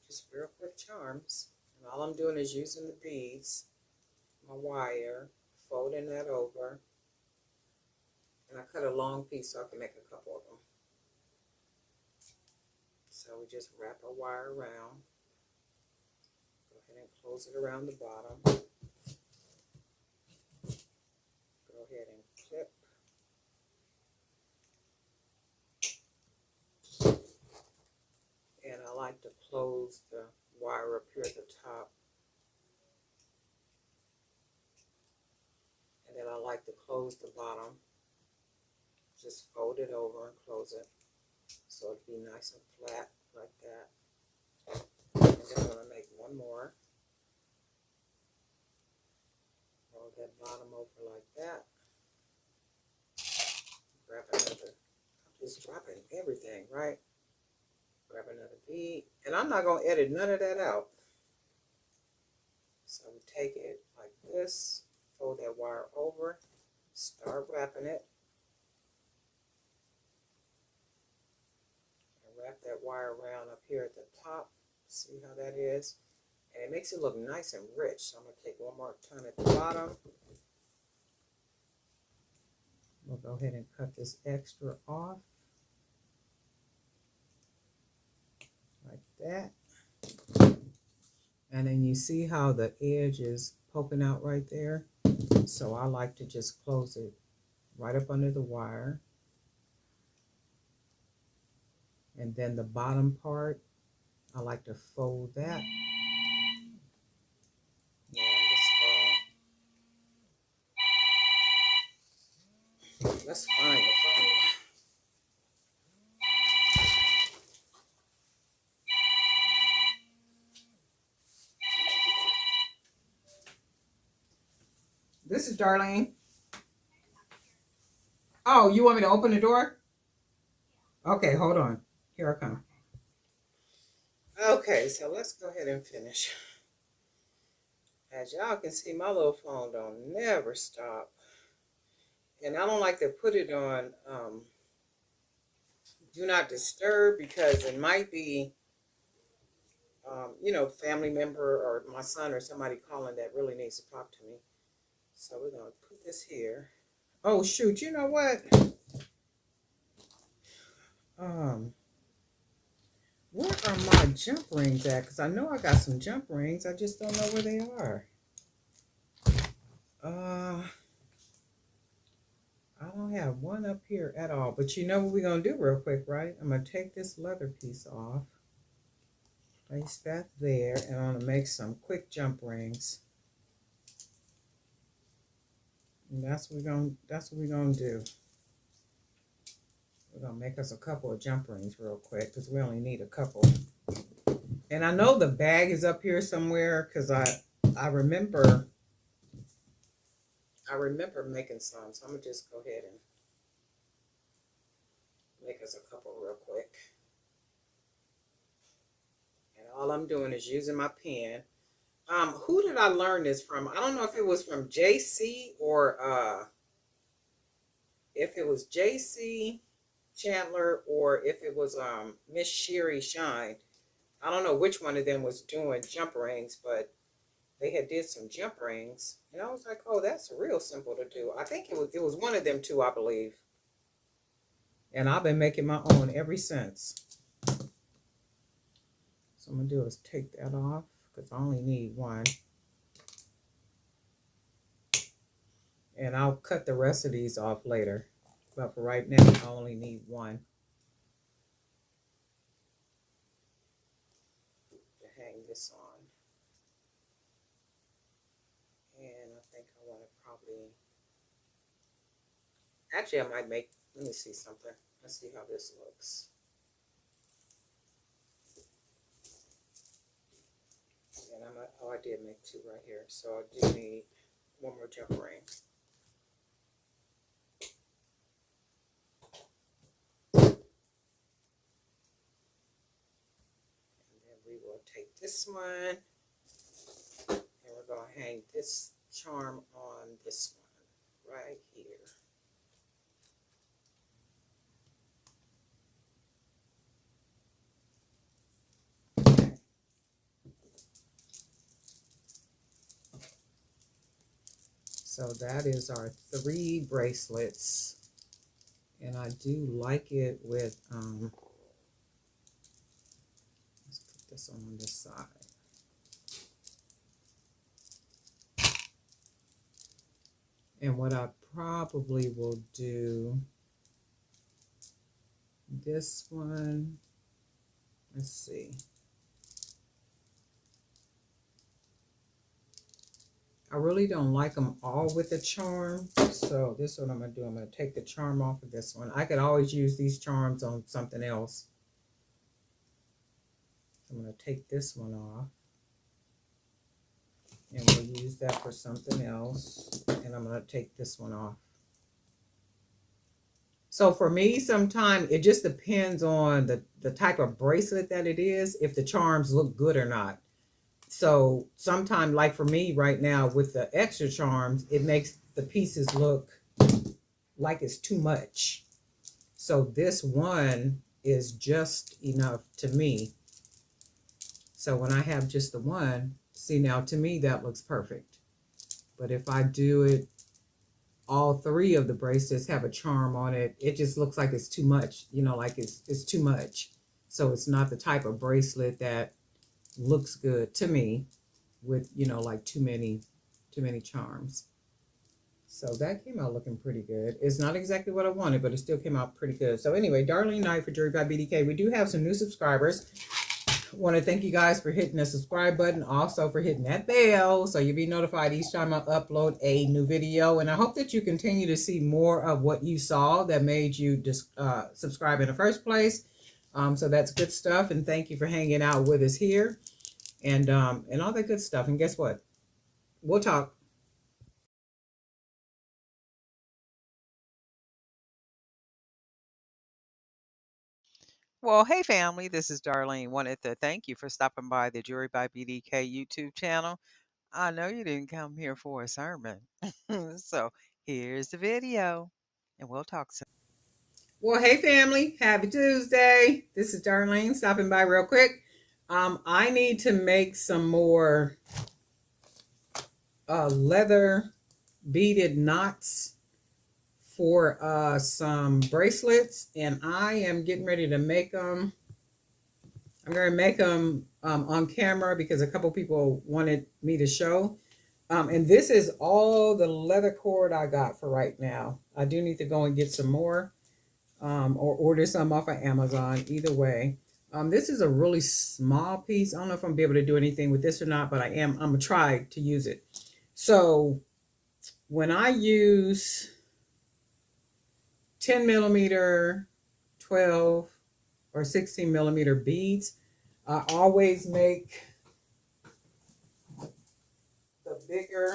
Just real quick charms. And all I'm doing is using the beads, my wire, folding that over. And I cut a long piece so I can make a couple of them. So we just wrap our wire around. Go ahead and close it around the bottom. Go ahead and clip. And I like to close the wire up here at the top. And then I like to close the bottom. Just fold it over and close it. So it'll be nice and flat like that. And then I'm going to make one more. Fold that bottom over like that. Grab another. I'm just dropping everything, right? Grab another bead. And I'm not going to edit none of that out. So we take it like this. Fold that wire over. Start wrapping it. Wrap that wire around up here at the top. See how that is? And it makes it look nice and rich. So I'm going to take one more turn at the bottom. We'll go ahead and cut this extra off. Like that. And then you see how the edge is poking out right there? So I like to just close it right up under the wire. And then the bottom part, I like to fold that. Yeah, let's find it. This is Darlene. Oh, you want me to open the door? Okay, hold on. Here I come. Okay, so let's go ahead and finish. As y'all can see, my little phone don't never stop. And I don't like to put it on do not disturb because it might be, you know, family member or my son or somebody calling that really needs to talk to me. So we're going to put this here. Oh, shoot, you know what? Where are my jump rings at? Because I know I got some jump rings. I just don't know where they are. I don't have one up here at all. But you know what we're going to do real quick, right? I'm going to take this leather piece off. Place that there. And I'm going to make some quick jump rings. And that's what we're going to do. We're going to make us a couple of jump rings real quick because we only need a couple. And I know the bag is up here somewhere because I remember making some. So I'm going to just go ahead and make us a couple real quick. And all I'm doing is using my pen. Who did I learn this from? I don't know if it was from JC or if it was JC Chandler or if it was Miss Sherry Shine. I don't know which one of them was doing jump rings, but they had did some jump rings, and I was like, oh, that's real simple to do. I think it was one of them two, I believe. And I've been making my own ever since. So I'm gonna do is take that off because I only need one. And I'll cut the rest of these off later. But for right now, I only need one to hang this on. And I think I want to probably, actually I might make, let me see something. Let's see how this looks. And I did make two right here. So I do need one more jump ring. We will take this one and we're going to hang this charm on this one right here. Okay. So that is our 3 bracelets, and I do like it with let's put this on this side. And what I probably will do, this one, let's see. I really don't like them all with the charm. So this is what I'm going to do. I'm going to take the charm off of this one. I could always use these charms on something else. I'm going to take this one off. And we'll use that for something else. And I'm going to take this one off. So for me, sometimes it just depends on the type of bracelet that it is, if the charms look good or not. So sometimes, like for me right now with the extra charms, it makes the pieces look like it's too much. So this one is just enough to me. So when I have just the one, see, now to me that looks perfect. But if I do it, all 3 of the bracelets have a charm on it, it just looks like it's too much, you know, like it's too much. So it's not the type of bracelet that looks good to me with, you know, like too many charms. So that came out looking pretty good. It's not exactly what I wanted, but it still came out pretty good. So anyway, Darlene Knight for Jewelry by BDK. We do have some new subscribers. I want to thank you guys for hitting the subscribe button, also for hitting that bell so you'll be notified each time I upload a new video. And I hope that you continue to see more of what you saw that made you just subscribe in the first place. So that's good stuff, and thank you for hanging out with us here, and all that good stuff. And guess what? We'll talk. Well, hey family, this is Darlene. Wanted to thank you for stopping by the Jewelry by BDK YouTube channel. I know you didn't come here for a sermon. So here's the video, and we'll talk soon. Well, hey family, happy Tuesday. This is Darlene stopping by real quick. I need to make some more leather beaded knots for some bracelets, and I am getting ready to make them. I'm going to make them on camera because a couple people wanted me to show. And this is all the leather cord I got for right now. I do need to go and get some more or order some off of Amazon. Either way. This is a really small piece. I don't know if I'm going to be able to do anything with this or not, but I'm going to try to use it. So when I use 10 millimeter, 12 or 16 millimeter beads, I always make the bigger,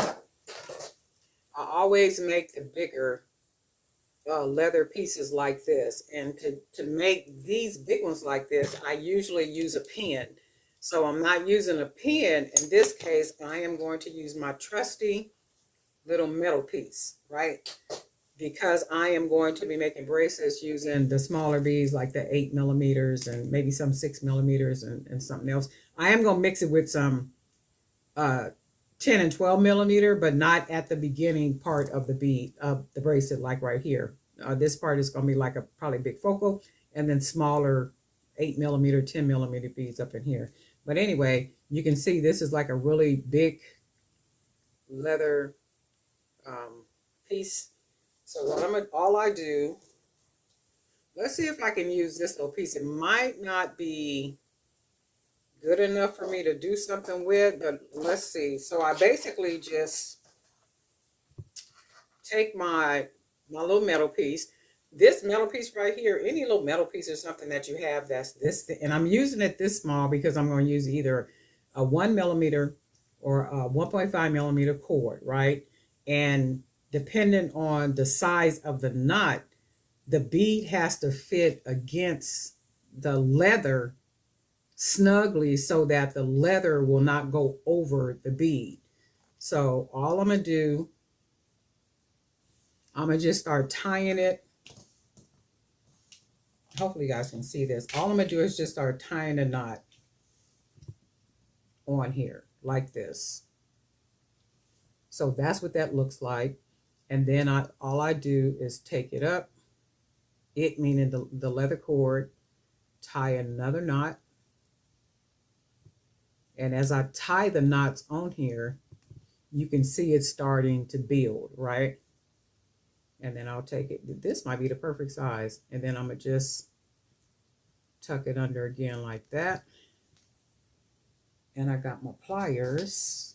leather pieces like this. And to make these big ones like this, I usually use a pin. So I'm not using a pin. In this case, I am going to use my trusty little metal piece, right? because I am going to be making bracelets using the smaller beads, like the 8 millimeters and maybe some 6 millimeters and something else. I am going to mix it with some 10 and 12 millimeter, but not at the beginning part of the bead of the bracelet, like right here. This part is going to be like a probably big focal, and then smaller 8 millimeter, 10 millimeter beads up in here. But anyway, you can see this is like a really big leather piece. So what all I do, let's see if I can use this little piece. It might not be good enough for me to do something with, but let's see. So I basically just take my little metal piece. This metal piece right here, any little metal piece or something that you have that's this, and I'm using it this small because I'm going to use either a 1 millimeter or a 1.5 millimeter cord, right? And depending on the size of the knot, the bead has to fit against the leather snugly so that the leather will not go over the bead. So all I'm going to do, I'm going to just start tying it. Hopefully you guys can see this. All I'm going to do is just start tying a knot on here like this. So that's what that looks like. And then all I do is take it up, it meaning the leather cord, tie another knot. And as I tie the knots on here, you can see it starting to build, right? And then I'll take it, this might be the perfect size. And then I'm gonna just tuck it under again like that. And I got my pliers.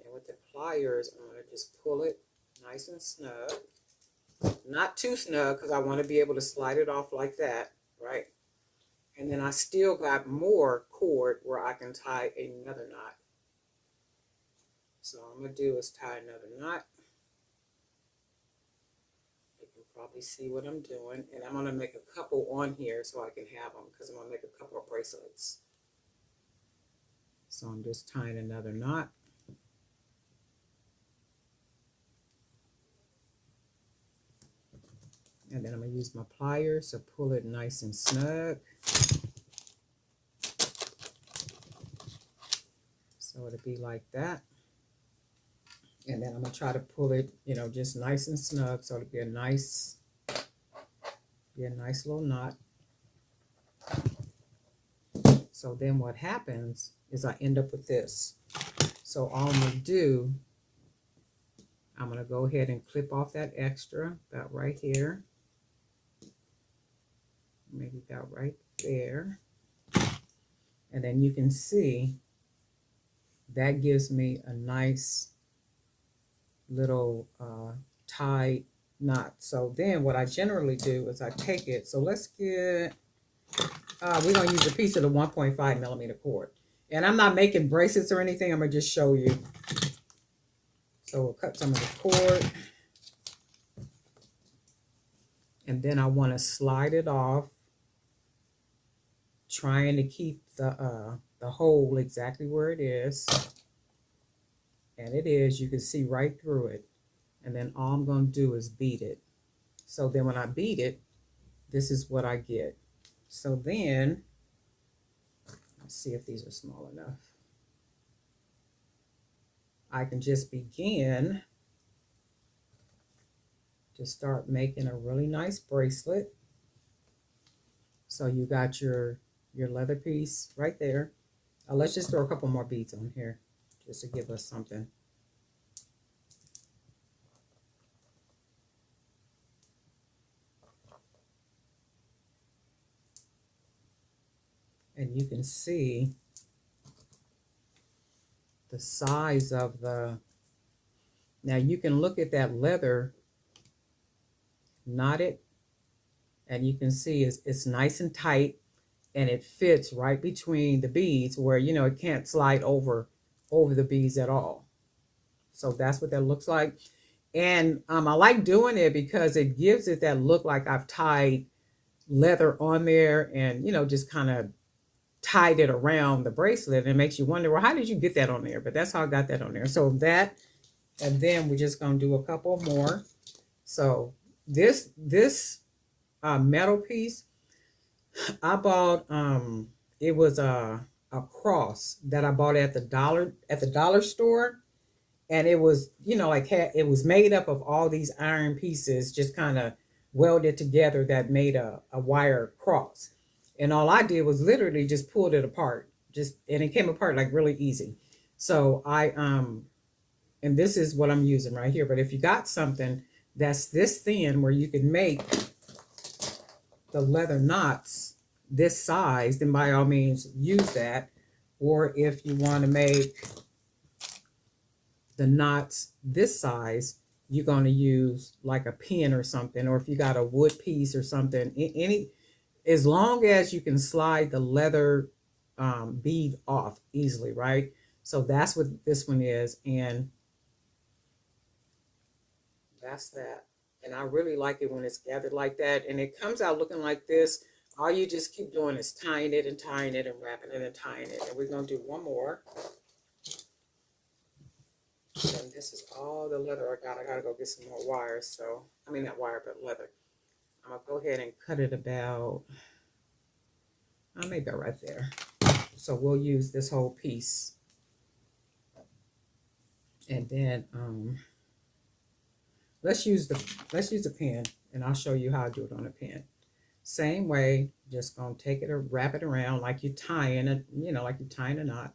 And with the pliers, I'm gonna just pull it nice and snug. Not too snug, because I want to be able to slide it off like that, right? And then I still got more cord where I can tie another knot. So all I'm going to do is tie another knot. You can probably see what I'm doing. And I'm going to make a couple on here so I can have them, because I'm going to make a couple of bracelets. So I'm just tying another knot. And then I'm going to use my pliers to pull it nice and snug. So it'll be like that. And then I'm going to try to pull it, you know, just nice and snug. So it'll be a nice little knot. So then what happens is I end up with this. So all I'm going to do, I'm going to go ahead and clip off that extra about right here. Maybe about right there. And then you can see that gives me a nice little tied knot. So then what I generally do is I take it. So let's get, we're going to use a piece of the 1.5 millimeter cord. And I'm not making bracelets or anything. I'm going to just show you. So we'll cut some of the cord. And then I want to slide it off, trying to keep the hole exactly where it is. And it is, you can see right through it. And then all I'm going to do is beat it. So then when I beat it, this is what I get. So then, let's see if these are small enough. I can just begin to start making a really nice bracelet. So you got your leather piece right there. Let's just throw a couple more beads on here just to give us something. And you can see the size of the, now you can look at that leather knotted, and you can see it's nice and tight, and it fits right between the beads where, you know, it can't slide over the beads at all. So that's what that looks like. And I like doing it because it gives it that look like I've tied leather on there and, you know, just kind of tied it around the bracelet. And it makes you wonder, well, how did you get that on there? But that's how I got that on there. So that, and then we're just going to do a couple more. So this metal piece I bought, it was a cross that I bought at the dollar store, and it was, like, it was made up of all these iron pieces just kind of welded together that made a wire cross. And all I did was literally just pulled it apart, just, and it came apart like really easy. So I and this is what I'm using right here. But if you got something that's this thin where you can make the leather knots this size, then by all means use that. Or if you want to make the knots this size, you're going to use like a pin or something. Or if you got a wood piece or something, any, as long as you can slide the leather bead off easily, right? So that's what this one is, and that's that. And I really like it when it's gathered like that, and it comes out looking like this. All you just keep doing is tying it and tying it and wrapping it and tying it. And we're going to do one more. And this is all the leather I got. I got to go get some more wires. So, I mean, not wire, but leather. I'm going to go ahead and cut it about, I'll make that right there. So we'll use this whole piece. And then let's use the pen, and I'll show you how I do it on a pen. Same way, just gonna take it or wrap it around like you're tying it, like you're tying a knot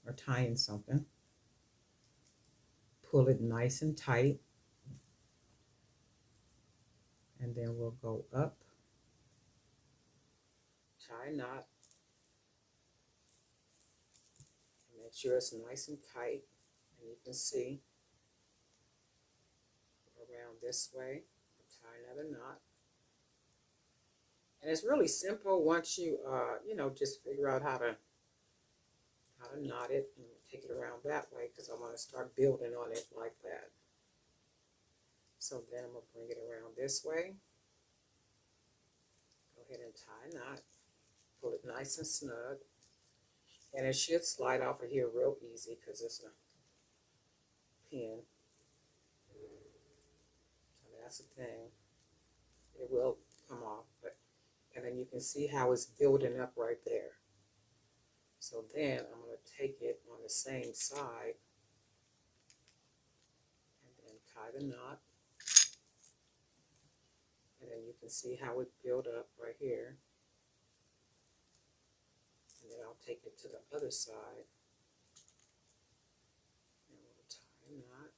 or tying something. Pull it nice and tight, and then we'll go up, tie a knot, and make sure it's nice and tight, and you can see around this way, tie another knot. And it's really simple once you, just figure out how to knot it and take it around that way, because I want to start building on it like that. So then I'm going to bring it around this way. Go ahead and tie a knot. Pull it nice and snug. And it should slide off of here real easy because it's a pin. So that's the thing. It will come off, and then you can see how it's building up right there. So then I'm going to take it on the same side and then tie the knot. And then you can see how it built up right here. And then I'll take it to the other side. And we'll tie a knot.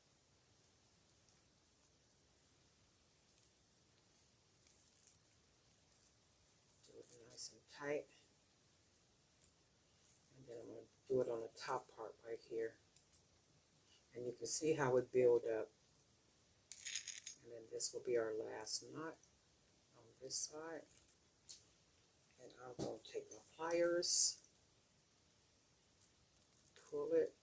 Do it nice and tight. And then I'm going to do it on the top part right here. And you can see how it built up. And then this will be our last knot on this side. And I'm going to take my pliers, pull it,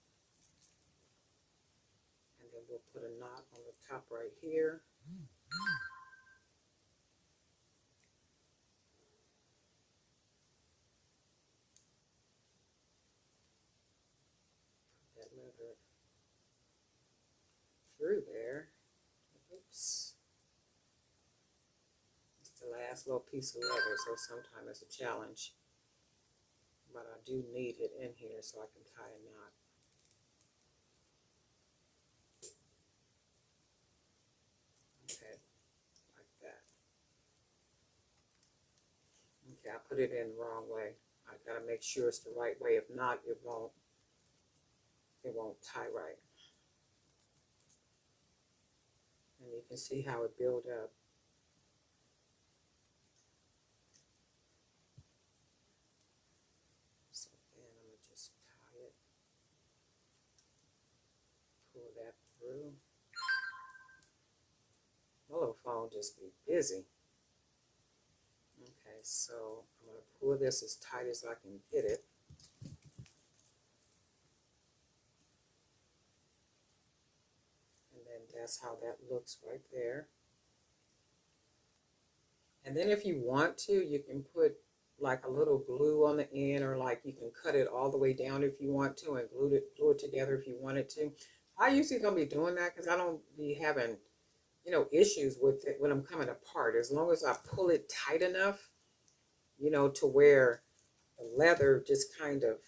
and then we'll put a knot on the top right here. Put that leather through there. Oops. It's the last little piece of leather, so sometimes it's a challenge. But I do need it in here so I can tie a knot. Okay, like that. Okay, I put it in the wrong way. I gotta make sure it's the right way. If not, it won't tie right. And you can see how it built up. So then I'm gonna just tie it, pull that through. My little phone just be busy. Okay, so I'm gonna pull this as tight as I can get it. That's how that looks right there. And then if you want to, you can put like a little glue on the end, or like you can cut it all the way down if you want to and glue it together if you wanted to. I usually don't be doing that because I don't be having, issues with it when I'm coming apart. As long as I pull it tight enough, to where the leather just kind of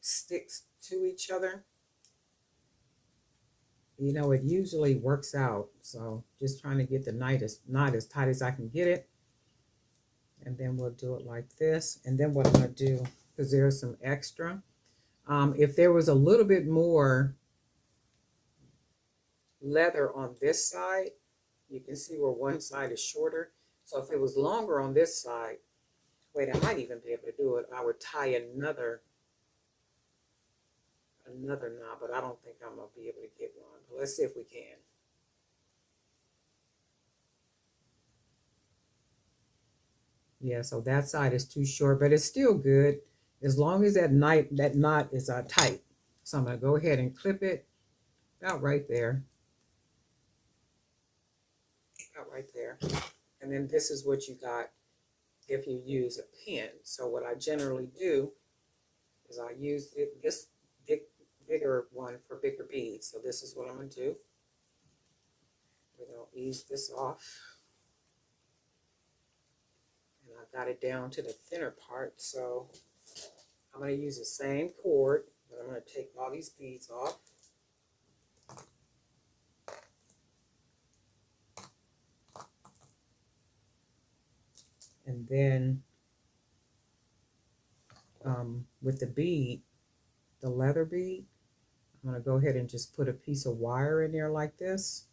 sticks to each other, it usually works out. So just trying to get the knot as tight as I can get it. And then we'll do it like this. And then what I'm going to do, because there's some extra, if there was a little bit more leather on this side, you can see where one side is shorter. So if it was longer on this side, wait, I might even be able to do it. I would tie another knot, but I don't think I'm going to be able to get one. But let's see if we can. Yeah, so that side is too short, but it's still good as long as that knot is tight. So I'm going to go ahead and clip it about right there. About right there. And then this is what you got if you use a pin. So what I generally do is I use this bigger one for bigger beads. So this is what I'm going to do. We're going to ease this off. And I got it down to the thinner part. So I'm going to use the same cord, but I'm going to take all these beads off. And then with the bead, the leather bead, I'm going to go ahead and just put a piece of wire in there like this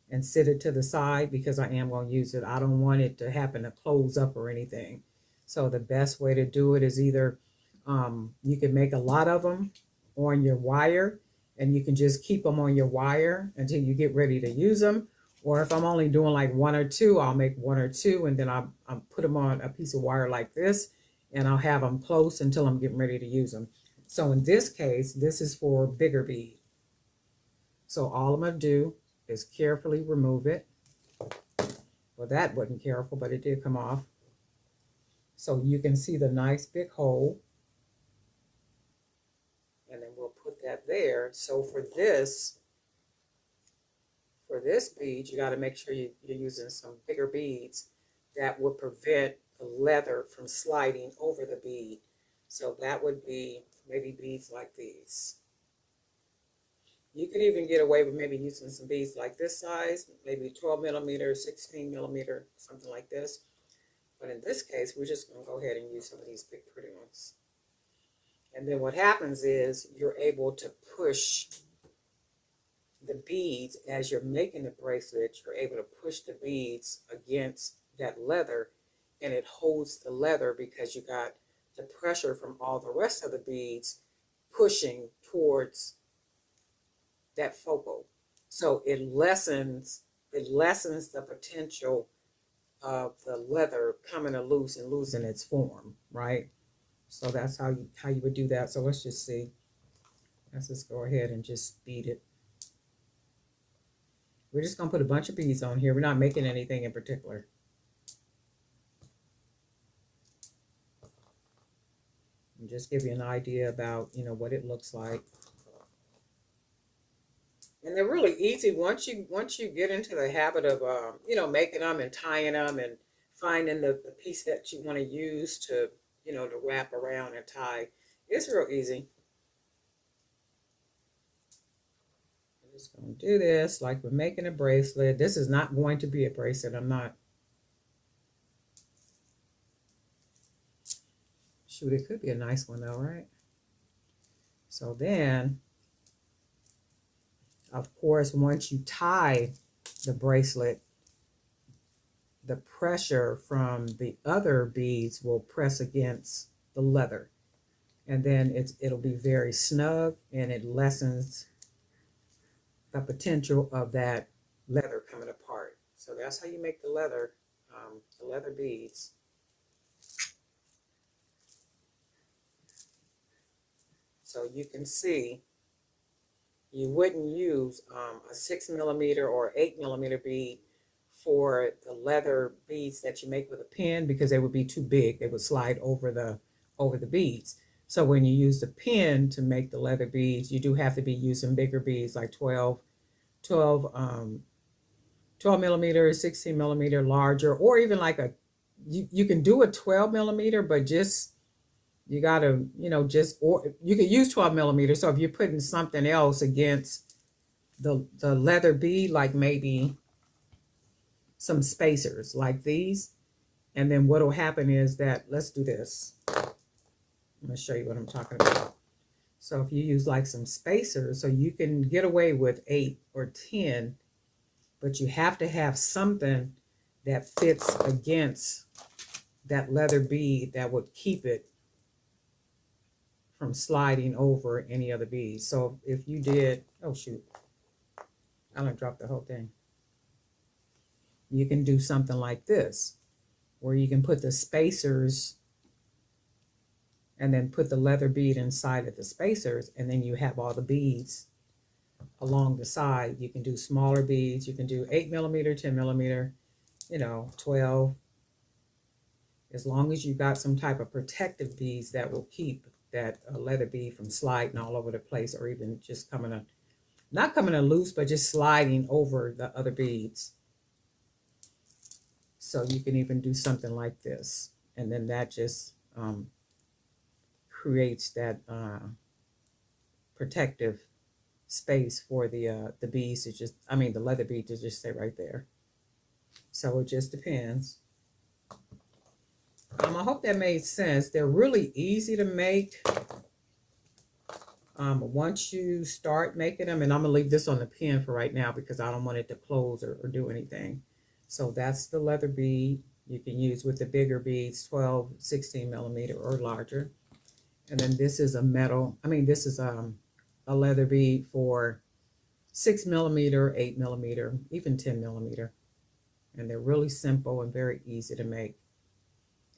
and sit it to the side because I am going to use it. I don't want it to happen to close up or anything. So the best way to do it is either you can make a lot of them on your wire and you can just keep them on your wire until you get ready to use them. Or if I'm only doing like one or two, I'll make one or two and then I'll put them on a piece of wire like this and I'll have them close until I'm getting ready to use them. So in this case, this is for bigger bead. So all I'm going to do is carefully remove it. Well, that wasn't careful, but it did come off. So you can see the nice big hole. And then we'll put that there. So for this bead, you got to make sure you're using some bigger beads that would prevent the leather from sliding over the bead. So that would be maybe beads like these. You could even get away with maybe using some beads like this size, maybe 12 millimeter, 16 millimeter, something like this. But in this case, we're just going to go ahead and use some of these big pretty ones. And then what happens is you're able to push the beads as you're making the bracelet. You're able to push the beads against that leather and it holds the leather because you got the pressure from all the rest of the beads pushing towards that focal. So it lessens the potential of the leather coming loose and losing its form, right? So that's how you would do that. So let's just see. Let's just go ahead and just bead it. We're just going to put a bunch of beads on here. We're not making anything in particular. And just give you an idea about, what it looks like. And they're really easy once you get into the habit of, making them and tying them and finding the piece that you want to use to, to wrap around and tie. It's real easy. I'm just going to do this like we're making a bracelet. This is not going to be a bracelet. I'm not. Shoot, it could be a nice one though, right? So then, of course, once you tie the bracelet, the pressure from the other beads will press against the leather. And then it'll be very snug and it lessens the potential of that leather coming apart. So that's how you make the leather beads. So you can see you wouldn't use a 6 millimeter or 8 millimeter bead for the leather beads that you make with a pin because they would be too big. They would slide over the beads. So when you use the pin to make the leather beads, you do have to be using bigger beads like 12 12 millimeter, 16 millimeter larger, or even like you can do a 12 millimeter, but just, you gotta, or you could use 12 millimeter. So if you're putting something else against the leather bead, like maybe some spacers like these, and then what will happen is that, let's do this. I'm gonna show you what I'm talking about. So if you use like some spacers, so you can get away with 8 or 10, but you have to have something that fits against that leather bead that would keep it from sliding over any other beads. So if you did, oh shoot, I'm gonna drop the whole thing. You can do something like this, where you can put the spacers and then put the leather bead inside of the spacers, and then you have all the beads along the side. You can do smaller beads. You can do 8 millimeter, 10 millimeter, 12, as long as you got some type of protective beads that will keep that leather bead from sliding all over the place, or even just not coming loose, but just sliding over the other beads. So you can even do something like this, and then that just creates that protective space for the beads to just, the leather bead to just stay right there. So it just depends. I hope that made sense. They're really easy to make. Once you start making them, and I'm gonna leave this on the pen for right now because I don't want it to close or do anything. So that's the leather bead you can use with the bigger beads, 12, 16 millimeter or larger. And then this is a metal, this is a leather bead for 6 millimeter, 8 millimeter, even 10 millimeter. And they're really simple and very easy to make.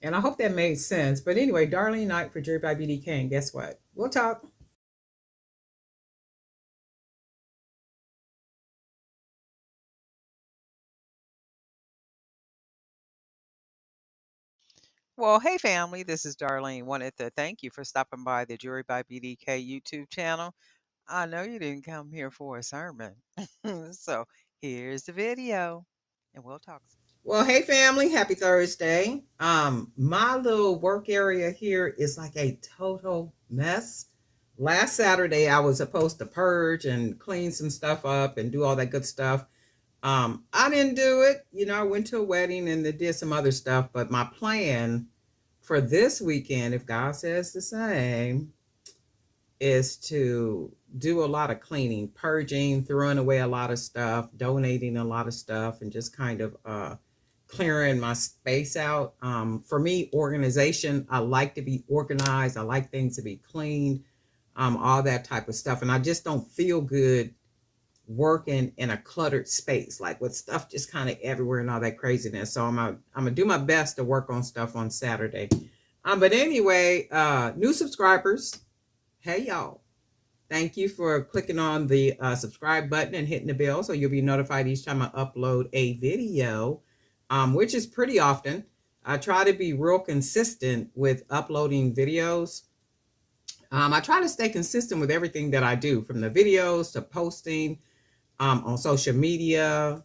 And I hope that made sense. But anyway, Darlene Knight for Jewelry by BDK. And guess what? We'll talk. Well, hey family, this is Darlene. Wanted to thank you for stopping by the Jewelry by BDK YouTube channel. I know you didn't come here for a sermon. So here's the video, and we'll talk. Well, hey family, happy Thursday. My little work area here is like a total mess. Last Saturday, I was supposed to purge and clean some stuff up and do all that good stuff. I didn't do it. I went to a wedding and did some other stuff, but my plan for this weekend, if God says the same, is to do a lot of cleaning, purging, throwing away a lot of stuff, donating a lot of stuff, and just kind of clearing my space out. For me, organization, I like to be organized. I like things to be cleaned, all that type of stuff. And I just don't feel good working in a cluttered space, like with stuff just kind of everywhere and all that craziness. So I'm gonna do my best to work on stuff on Saturday. But anyway, new subscribers, hey y'all, thank you for clicking on the subscribe button and hitting the bell so you'll be notified each time I upload a video, which is pretty often. I try to be real consistent with uploading videos. I try to stay consistent with everything that I do, from the videos to posting on social media,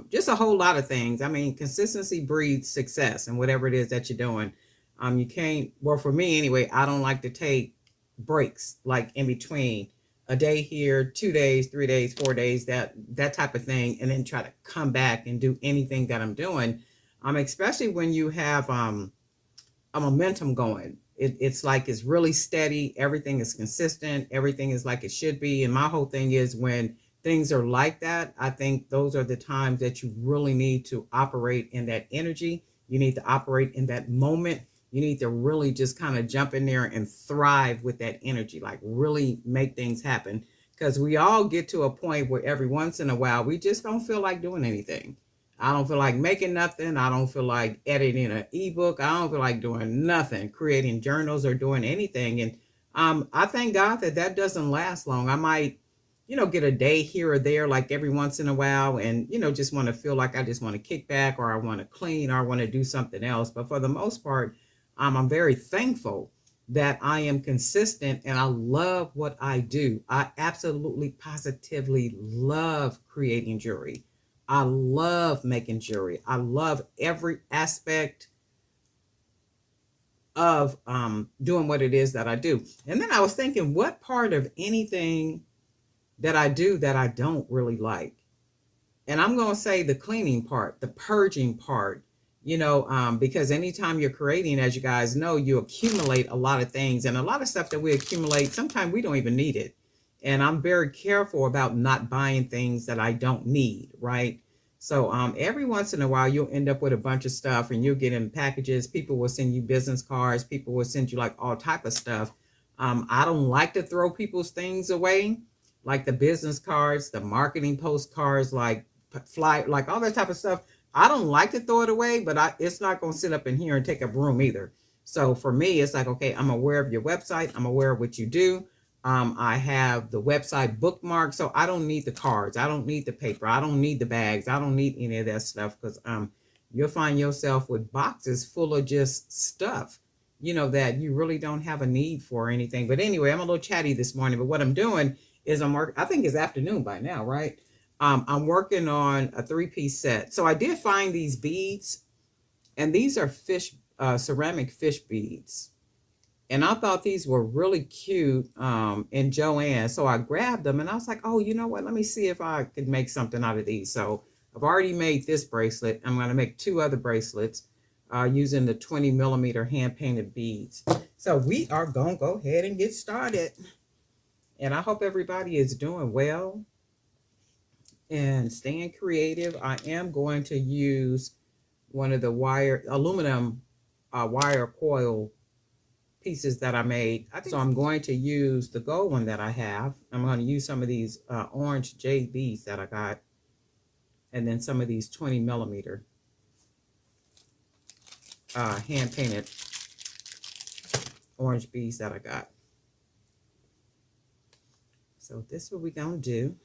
just a whole lot of things. Consistency breeds success in whatever it is that you're doing. You can't, well, for me anyway, I don't like to take breaks like in between, a day here, 2 days, 3 days, 4 days, that type of thing, and then try to come back and do anything that I'm doing. Especially when you have a momentum going. It's like it's really steady. Everything is consistent. Everything is like it should be. And my whole thing is, when things are like that, I think those are the times that you really need to operate in that energy. You need to operate in that moment. You need to really just kind of jump in there and thrive with that energy, like really make things happen. Because we all get to a point where every once in a while, we just don't feel like doing anything. I don't feel like making nothing. I don't feel like editing an ebook. I don't feel like doing nothing, creating journals or doing anything. And I thank God that doesn't last long. I might, get a day here or there, like every once in a while, and, just want to feel like I just want to kick back, or I want to clean, or I want to do something else. But for the most part, I'm very thankful that I am consistent and I love what I do. I absolutely, positively love creating jewelry. I love making jewelry. I love every aspect of doing what it is that I do. And then I was thinking, what part of anything that I do that I don't really like? And I'm going to say the cleaning part, the purging part, because anytime you're creating, as you guys know, you accumulate a lot of things, and a lot of stuff that we accumulate, sometimes we don't even need it. And I'm very careful about not buying things that I don't need, right? So every once in a while, you'll end up with a bunch of stuff, and you'll get in packages. People will send you business cards. People will send you like all type of stuff. I don't like to throw people's things away, like the business cards, the marketing postcards, like fly, like all that type of stuff. I don't like to throw it away, but it's not going to sit up in here and take up room either. So for me, it's like, okay, I'm aware of your website. I'm aware of what you do. I have the website bookmarked, so I don't need the cards. I don't need the paper. I don't need the bags. I don't need any of that stuff, because you'll find yourself with boxes full of just stuff, that you really don't have a need for or anything. But anyway, I'm a little chatty this morning, but what I'm doing is I think it's afternoon by now, right? I'm working on a 3-piece set. So I did find these beads, and these are ceramic fish beads. And I thought these were really cute in Joann. So I grabbed them, and I was like, oh, you know what? Let me see if I could make something out of these. So I've already made this bracelet. I'm going to make 2 other bracelets using the 20 millimeter hand painted beads. So we are going to go ahead and get started. And I hope everybody is doing well and staying creative. I am going to use one of the aluminum wire coil pieces that I made. So I'm going to use the gold one that I have. I'm going to use some of these orange jade beads that I got, and then some of these 20 millimeter hand painted orange beads that I got. So this is what we're going to do.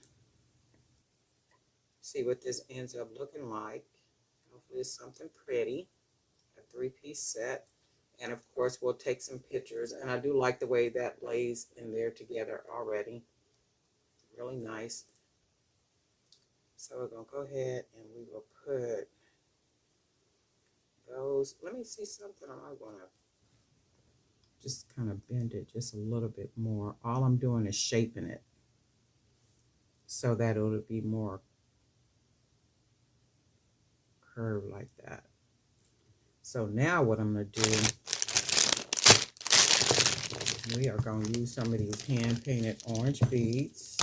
See what this ends up looking like. Hopefully it's something pretty. A 3-piece set. And of course we'll take some pictures. And I do like the way that lays in there together already. Really nice. So we're going to go ahead and we will put those. Let me see something. I'm going to just kind of bend it just a little bit more. All I'm doing is shaping it so that it'll be more curved like that. So now what I'm going to do, we are going to use some of these hand painted orange beads.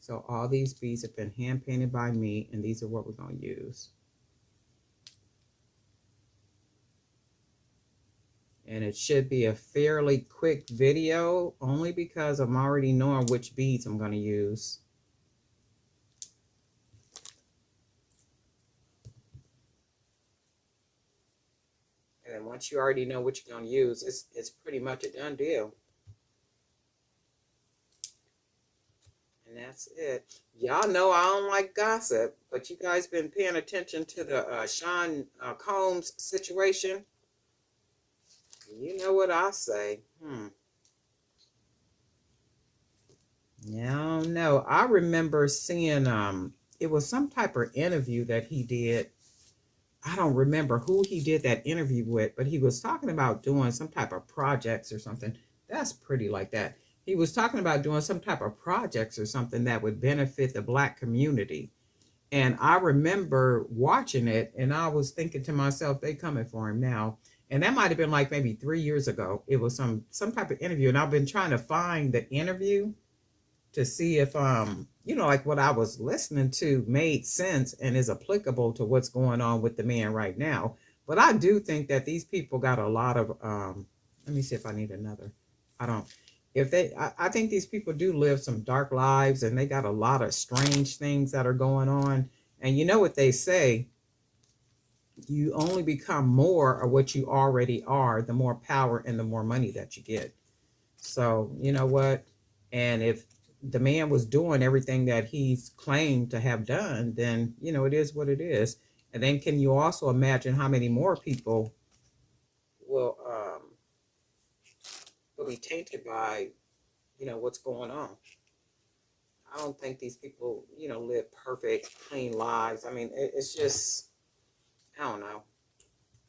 So all these beads have been hand painted by me, and these are what we're going to use. And it should be a fairly quick video, only because I'm already knowing which beads I'm going to use. And then once you already know what you're going to use, it's pretty much a done deal. And that's it. Y'all know I don't like gossip, but you guys been paying attention to the Sean Combs situation? You know what I say. Yeah, I don't know. I remember seeing, it was some type of interview that he did. I don't remember who he did that interview with, but he was talking about doing some type of projects or something. That's pretty like that. He was talking about doing some type of projects or something that would benefit the Black community. And I remember watching it, and I was thinking to myself, they coming for him now. And that might have been like maybe 3 years ago. It was some type of interview, and I've been trying to find the interview to see if like what I was listening to made sense and is applicable to what's going on with the man right now. But I do think that these people got a lot of let me see if I need another. I think these people do live some dark lives, and they got a lot of strange things that are going on. And you know what they say, you only become more of what you already are, the more power and the more money that you get. So you know what? And if the man was doing everything that he's claimed to have done, then it is what it is. And then can you also imagine how many more people will be tainted by what's going on? I don't think these people, you know, live perfect, clean lives. I mean, it's just, I don't know.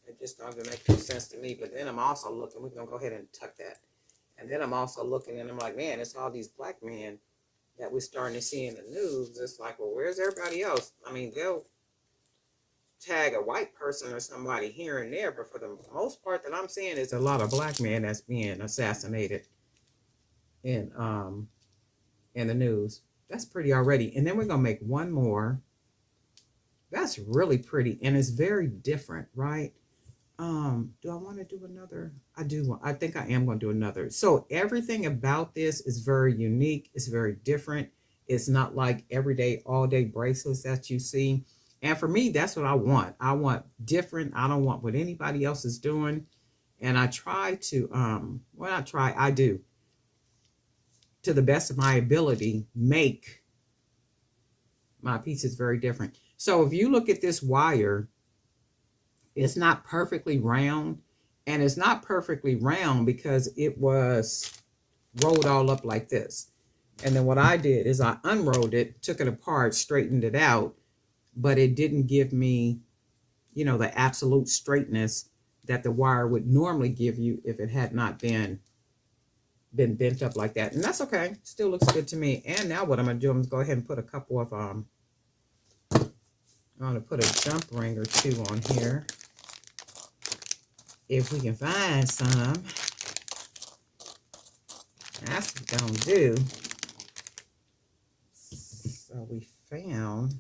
It just doesn't make no sense to me. But then I'm also looking, we're going to go ahead and tuck that. And then I'm also looking and I'm like, man, it's all these black men that we're starting to see in the news. It's like, well, where's everybody else? I mean, they'll tag a white person or somebody here and there, but for the most part that I'm seeing is a lot of black men that's being assassinated in the news. That's pretty already. And then we're gonna make one more. That's really pretty and it's very different, right? Do I want to do another? I do. I think I am going to do another. So everything about this is very unique. It's very different. It's not like everyday, all day bracelets that you see. And for me, that's what I want. I want different. I don't want what anybody else is doing. And I try to, well, not try, I do, to the best of my ability, make my pieces very different. So if you look at this wire, it's not perfectly round, and it's not perfectly round because it was rolled all up like this. And then what I did is I unrolled it, took it apart, straightened it out, but it didn't give me, you know, the absolute straightness that the wire would normally give you if it had not been bent up like that. And that's okay. Still looks good to me. And now what I'm going to do, I'm going to go ahead and put a couple of, I'm going to put a jump ring or two on here. If we can find some, that's what we're gonna do. So we found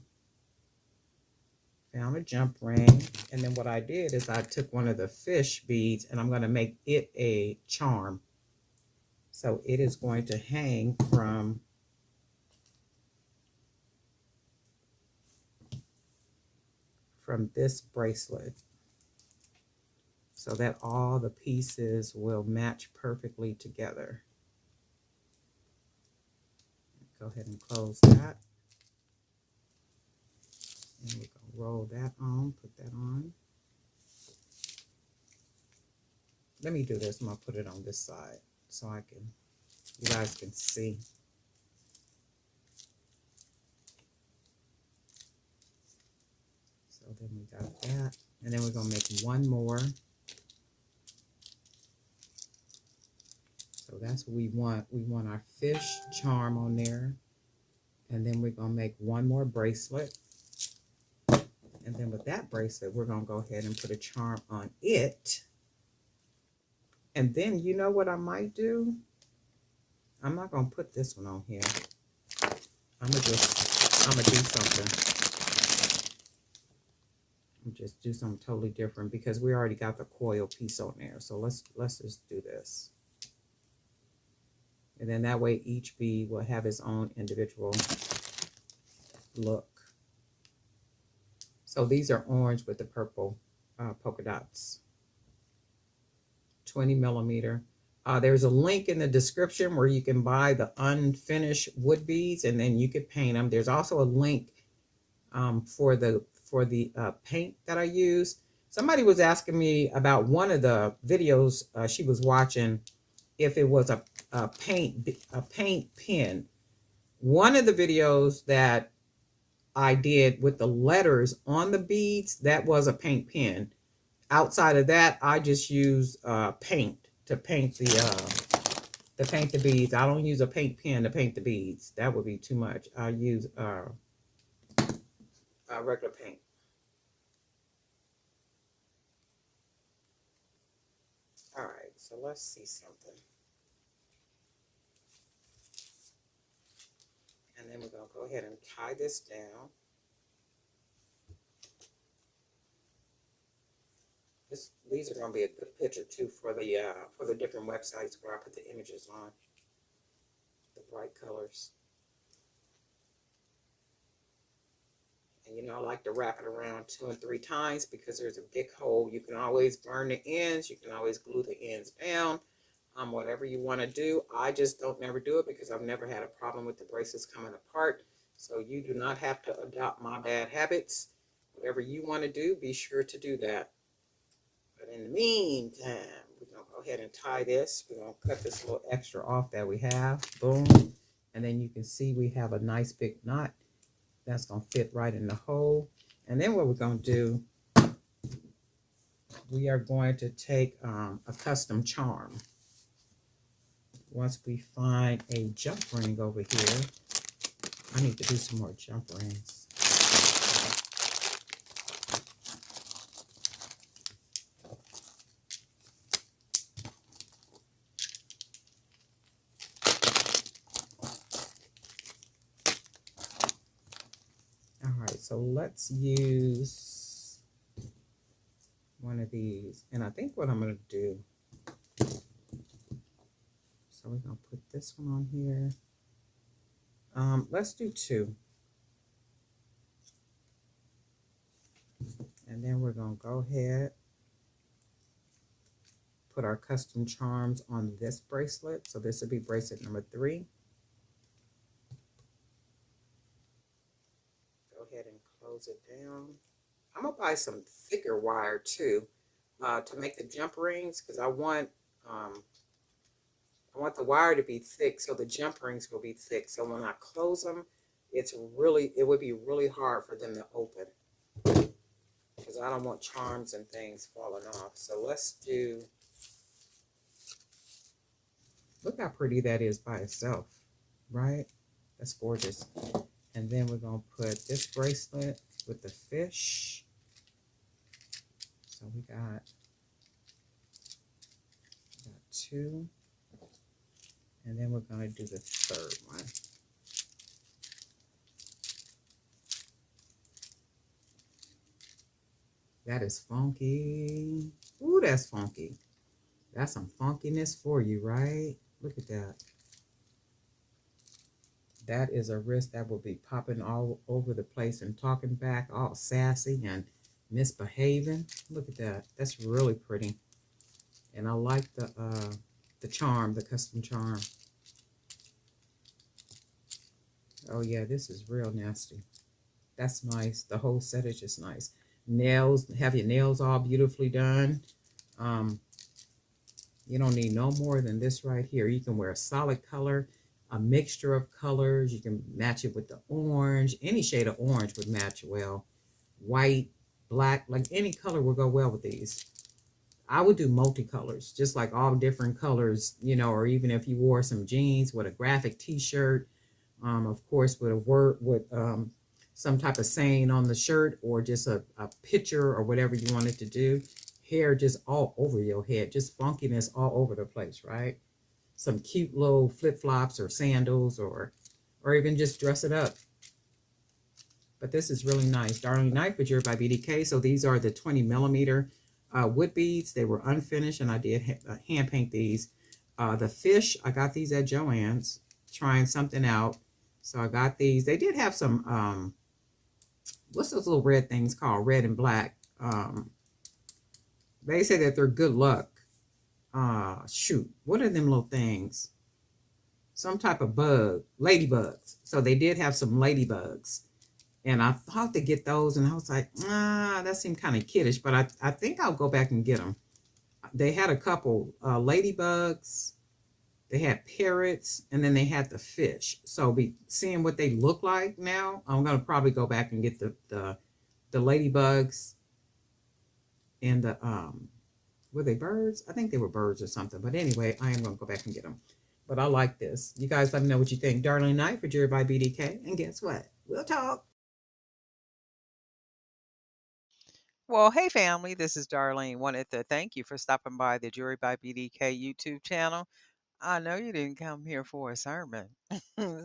a jump ring, and then what I did is I took one of the fish beads and I'm gonna make it a charm. So it is going to hang from this bracelet, so that all the pieces will match perfectly together. Go ahead and close that. And we're going to roll that on, put that on. Let me do this. I'm going to put it on this side so you guys can see. So then we got that. And then we're going to make one more. So that's what we want. We want our fish charm on there. And then we're going to make one more bracelet. And then with that bracelet, we're going to go ahead and put a charm on it. And then you know what I might do? I'm not going to put this one on here. I'm going to do something. Just do something totally different because we already got the coil piece on there. So let's just do this. And then that way each bead will have its own individual look. So these are orange with the purple polka dots. 20 millimeter. There's a link in the description where you can buy the unfinished wood beads and then you can paint them. There's also a link for the paint that I use. Somebody was asking me about one of the videos she was watching if it was a paint pen. One of the videos that I did with the letters on the beads, that was a paint pen. Outside of that, I just use paint to paint the beads. I don't use a paint pen to paint the beads. That would be too much. I use regular paint. All right, so let's see something. And then we're going to go ahead and tie this down. These are going to be a good picture too for the different websites where I put the images on. The bright colors. And you know, I like to wrap it around 2 and 3 times because there's a big hole. You can always burn the ends. You can always glue the ends down. Whatever you want to do. I just don't never do it because I've never had a problem with the bracelets coming apart. So you do not have to adopt my bad habits. Whatever you want to do, be sure to do that. But in the meantime, we're going to go ahead and tie this. We're going to cut this little extra off that we have. Boom. And then you can see we have a nice big knot that's going to fit right in the hole. And then what we're going to do, we are going to take a custom charm. Once we find a jump ring over here, I need to do some more jump rings. All right, so let's use one of these. And I think what I'm going to do, so we're going to put this one on here. Let's do 2. And then we're going to go ahead, put our custom charms on this bracelet. So this will be bracelet number 3. Go ahead and close it down. I'm going to buy some thicker wire too to make the jump rings, because I want the wire to be thick so the jump rings will be thick. So when I close them, it would be really hard for them to open, because I don't want charms and things falling off. So let's do, look how pretty that is by itself, right? That's gorgeous. And then we're going to put this bracelet with the fish. So we got 2. And then we're going to do the third one. That is funky. Ooh, that's funky. That's some funkiness for you, right? Look at that. That is a wrist that will be popping all over the place and talking back, all sassy and misbehaving. Look at that. That's really pretty. And I like the charm, the custom charm. Oh yeah, this is real nasty. That's nice. The whole set is just nice. Nails, have your nails all beautifully done. You don't need no more than this right here. You can wear a solid color, a mixture of colors. You can match it with the orange. Any shade of orange would match well. White, black, like any color will go well with these. I would do multicolors, just like all different colors, you know, or even if you wore some jeans with a graphic t-shirt, of course, with a word, with some type of saying on the shirt, or just a picture or whatever you wanted to do. Hair just all over your head, just funkiness all over the place, right? Some cute little flip-flops or sandals, or even just dress it up. But this is really nice. Darling Knife with Jewelry by BDK. So these are the 20 millimeter wood beads. They were unfinished, and I did hand paint these. The fish, I got these at Joann's, trying something out. So I got these. They did have some, what's those little red things called? Red and black. They say that they're good luck. Shoot, what are them little things? Some type of bug, ladybugs. So they did have some ladybugs. And I thought to get those, and I was like, that seemed kind of kiddish, but I think I'll go back and get them. They had a couple ladybugs, they had parrots, and then they had the fish. So be seeing what they look like now, I'm going to probably go back and get the ladybugs and the, were they birds? I think they were birds or something. But anyway, I am going to go back and get them. But I like this. You guys let me know what you think. Darling Knife for Jewelry by BDK. And guess what? We'll talk. Well, hey family, this is Darlene. Wanted to thank you for stopping by the Jewelry by BDK YouTube channel. I know you didn't come here for a sermon.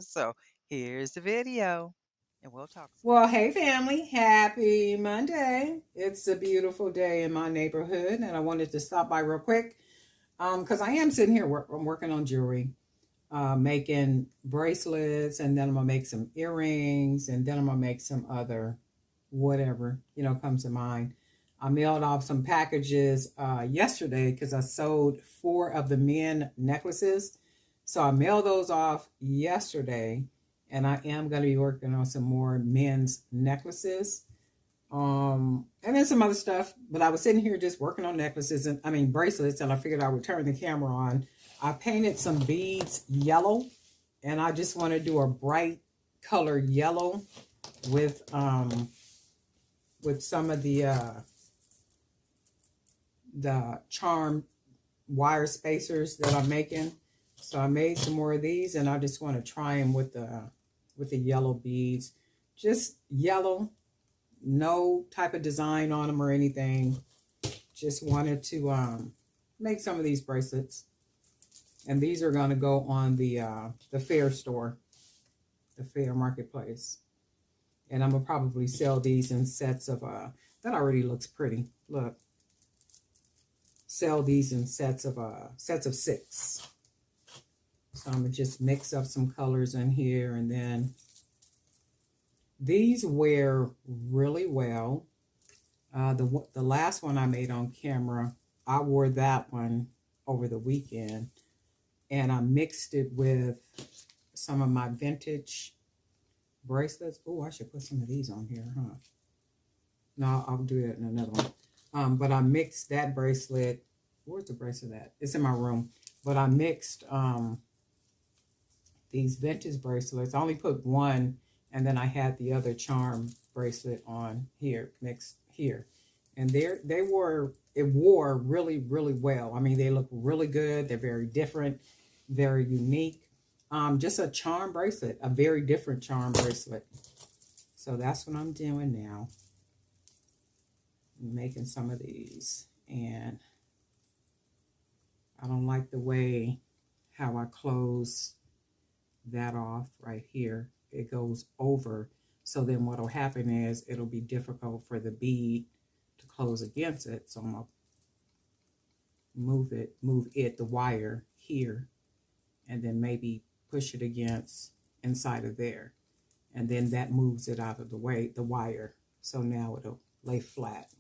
So here's the video, and we'll talk soon. Well, hey family, happy Monday. It's a beautiful day in my neighborhood, and I wanted to stop by real quick because I am sitting here, I'm working on jewelry, making bracelets, and then I'm going to make some earrings, and then I'm going to make some other whatever, comes to mind. I mailed off some packages yesterday because I sold 4 of the men necklaces. So I mailed those off yesterday, and I am going to be working on some more men's necklaces. And then some other stuff, but I was sitting here just working on necklaces, bracelets, and I figured I would turn the camera on. I painted some beads yellow, And I just want to do a bright color yellow with some of the charm wire spacers that I'm making. So I made some more of these, and I just want to try them with the yellow beads. Just yellow, no type of design on them or anything. Just wanted to make some of these bracelets. And these are going to go on the fair store, the fair marketplace. And I'm going to probably sell these in sets of, that already looks pretty. Look. Sell these in sets of 6. So I'm going to just mix up some colors in here. And then these wear really well. The last one I made on camera, I wore that one over the weekend. And I mixed it with some of my vintage bracelets. Oh, I should put some of these on here, huh? No, I'll do that in another one. But I mixed that bracelet. Where's the bracelet at? It's in my room. But I mixed these vintage bracelets. I only put one, and then I had the other charm bracelet on here, mixed here. And it wore really, really well. I mean, they look really good. They're very different, very unique. Just a charm bracelet, a very different charm bracelet. So that's what I'm doing now. I'm making some of these, and I don't like the way how I close that off right here. It goes over. So then what will happen is it'll be difficult for the bead to close against it. So I'm going to move the wire here, and then maybe push it against inside of there. And then that moves it out of the way, the wire. So now it'll lay flat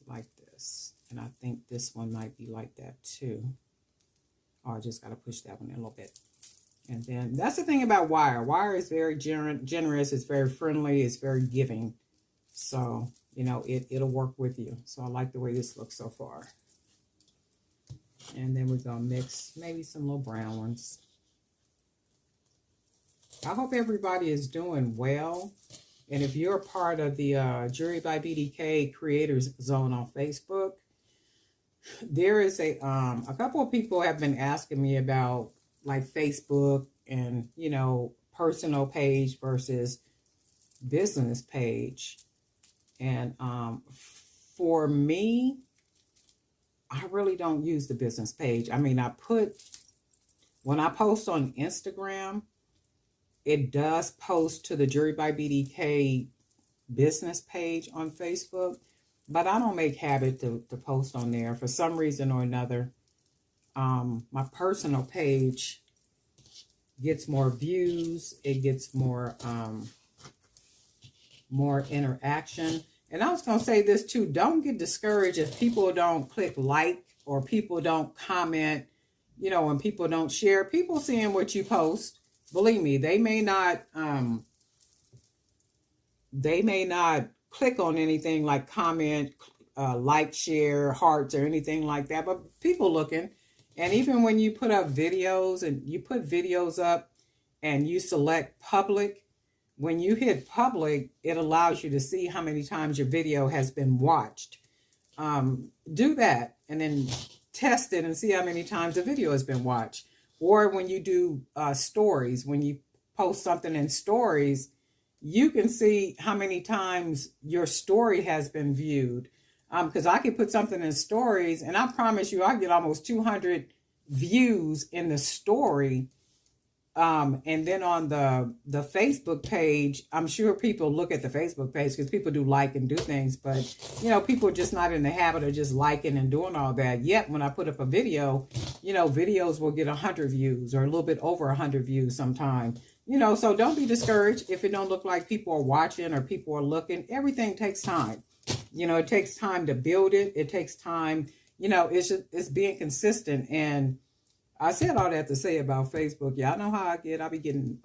like this. And I think this one might be like that too. Oh, I just got to push that one in a little bit. And then that's the thing about wire. Wire is very generous. It's very friendly. It's very giving. So, you know, it'll work with you. So I like the way this looks so far. And then we're going to mix maybe some little brown ones. I hope everybody is doing well. And if you're a part of the Jewelry by BDK Creators Zone on Facebook, there is a couple of people have been asking me about like Facebook and, you know, personal page versus business page. And for me, I really don't use the business page. I mean, when I post on Instagram, it does post to the Jewelry by BDK business page on Facebook, but I don't make habit to post on there for some reason or another. My personal page gets more views. It gets more interaction. And I was going to say this too. Don't get discouraged if people don't click like or people don't comment, you know, when people don't share. People seeing what you post. Believe me, they may not click on anything like comment, like, share, hearts, or anything like that, but people looking. And even when you put up videos and you put videos up and you select public, when you hit public, it allows you to see how many times your video has been watched. Do that and then test it and see how many times the video has been watched. Or when you do stories, when you post something in stories, you can see how many times your story has been viewed. Because I can put something in stories, and I promise you, I get almost 200 views in the story. And then on the Facebook page, I'm sure people look at the Facebook page because people do like and do things, but you know, people are just not in the habit of just liking and doing all that. Yet when I put up a video, you know, videos will get 100 views or a little bit over 100 views sometime. You know, so don't be discouraged if it don't look like people are watching or people are looking. Everything takes time. You know, it takes time to build it. It takes time. You know, it's being consistent. And I said all that to say about Facebook. Y'all know how I get. I'll be getting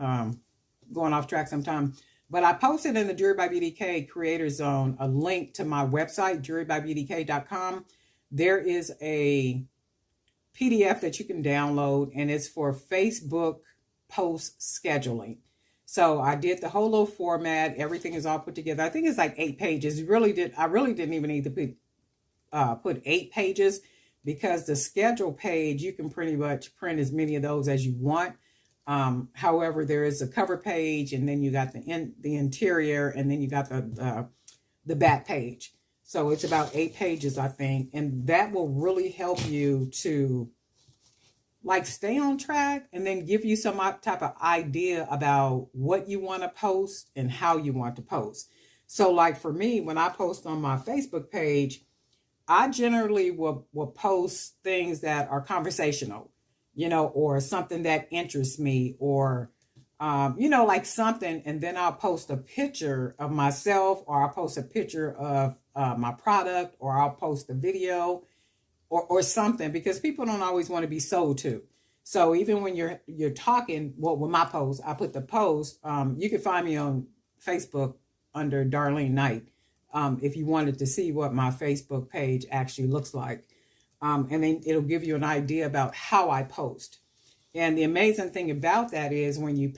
going off track sometime. But I posted in the Jewelry by BDK Creator Zone a link to my website, jewelrybybdk.com. There is a PDF that you can download, and it's for Facebook post scheduling. So I did the whole little format. Everything is all put together. I think it's like 8 pages. I really didn't even need to put 8 pages, because the schedule page, you can pretty much print as many of those as you want. However, there is a cover page, and then you got the interior, and then you got the back page. So it's about 8 pages, I think, and that will really help you to like stay on track, and then give you some type of idea about what you want to post and how you want to post. So like for me, when I post on my Facebook page, I generally will post things that are conversational, or something that interests me, or, like something, and then I'll post a picture of myself, or I'll post a picture of my product, or I'll post a video, or something, because people don't always want to be sold to. So even when you're talking, well, with my post, I put the post, you can find me on Facebook under Darlene Knight, if you wanted to see what my Facebook page actually looks like. And then it'll give you an idea about how I post. And the amazing thing about that is when you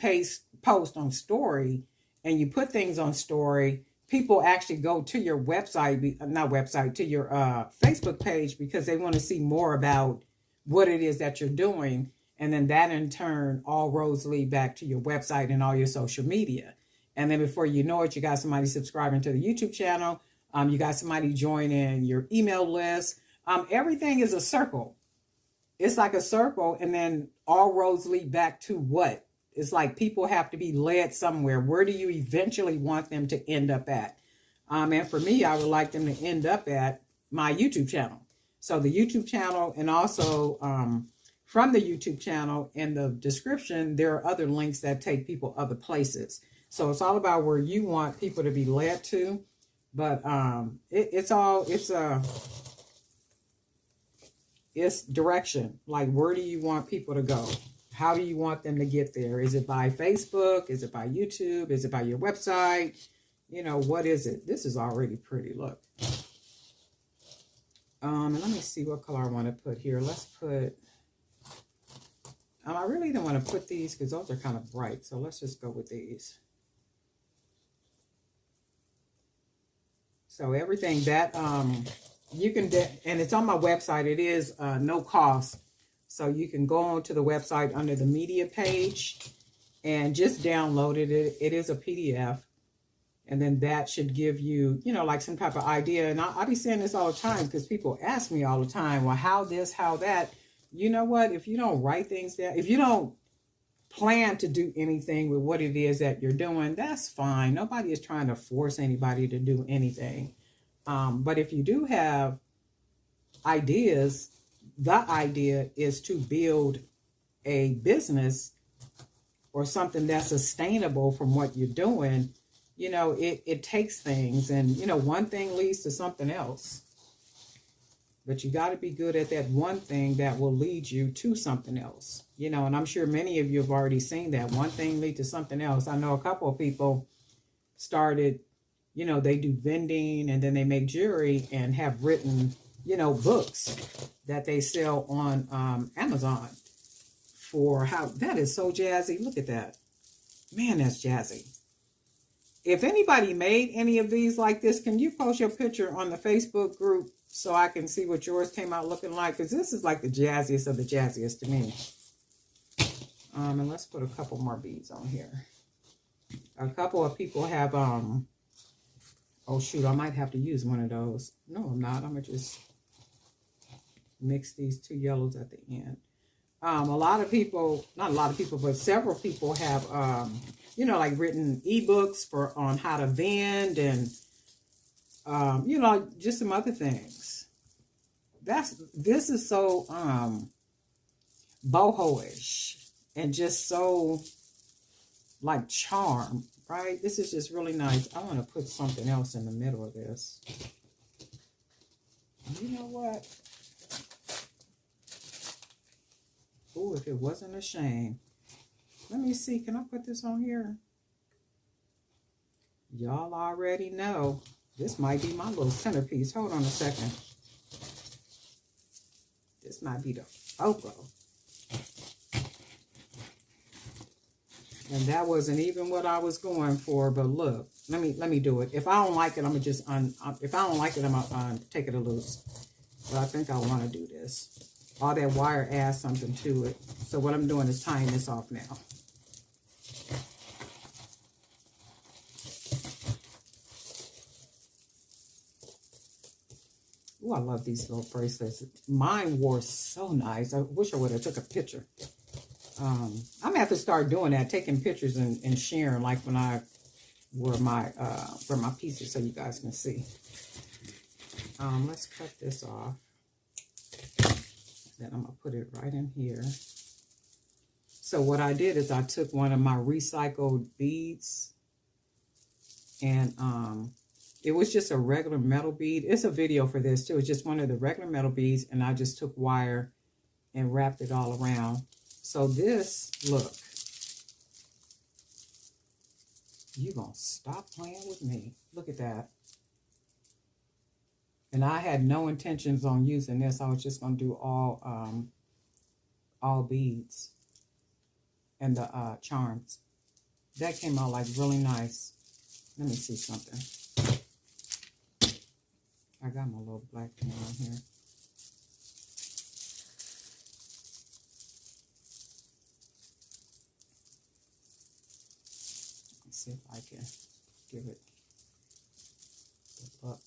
post on story and you put things on story, people actually go to your to your Facebook page, because they want to see more about what it is that you're doing. And then that in turn, all roads lead back to your website and all your social media. And then before you know it, you got somebody subscribing to the YouTube channel. You got somebody joining your email list. Everything is a circle. It's like a circle, and then all roads lead back to what? It's like people have to be led somewhere. Where do you eventually want them to end up at? And for me, I would like them to end up at my YouTube channel. So the YouTube channel, and also from the YouTube channel, in the description, there are other links that take people other places. So it's all about where you want people to be led to. But it's direction. Like, where do you want people to go? How do you want them to get there? Is it by Facebook? Is it by YouTube? Is it by your website? What is it? This is already pretty. Look. And let me see what color I want to put here. Let's put, I really don't want to put these because those are kind of bright. So let's just go with these. So everything that you can, and it's on my website. It is no cost. So you can go on to the website under the media page and just download it. It is a PDF. And then that should give you, like some type of idea. And I'll be saying this all the time, because people ask me all the time, well, how this, how that? You know what? If you don't write things down, if you don't plan to do anything with what it is that you're doing, that's fine. Nobody is trying to force anybody to do anything. But if you do have ideas, the idea is to build a business or something that's sustainable from what you're doing. It takes things, and, one thing leads to something else. But you got to be good at that one thing that will lead you to something else. And I'm sure many of you have already seen that. One thing lead to something else. I know a couple of people started, they do vending, and then they make jewelry and have written, books that they sell on Amazon for how, that is so jazzy. Look at that. Man, that's jazzy. If anybody made any of these like this, can you post your picture on the Facebook group so I can see what yours came out looking like? Because this is like the jazziest of the jazziest to me. And let's put a couple more beads on here. A couple of people have, oh shoot, I might have to use one of those. No, I'm not. I'm going to just mix these two yellows at the end. A lot of people, not a lot of people, but several people have, like written ebooks on how to vend, and, just some other things. This is so, boho-ish, and just so like charm, right? This is just really nice. I want to put something else in the middle of this. You know what? Oh, if it wasn't a shame. Let me see. Can I put this on here? Y'all already know. This might be my little centerpiece. Hold on a second. This might be the Opal. And that wasn't even what I was going for, but look, let me do it. If I don't like it, I'm gonna just if I don't like it, I'm gonna take it loose. But I think I want to do this. All that wire adds something to it. So what I'm doing is tying this off now. Oh, I love these little bracelets. Mine wore so nice. I wish I would have took a picture. I'm gonna have to start doing that, taking pictures and sharing, like when I wear my pieces, so you guys can see. Let's cut this off. Then I'm gonna put it right in here. So what I did is I took one of my recycled beads, and it was just a regular metal bead. It's a video for this too. It's just one of the regular metal beads, and I just took wire and wrapped it all around. So this, look, you gonna stop playing with me. Look at that. And I had no intentions on using this. I was just gonna do all beads and the charms. That came out like really nice. Let me see something. I got my little black pen on here. Let's see if I can give it the look.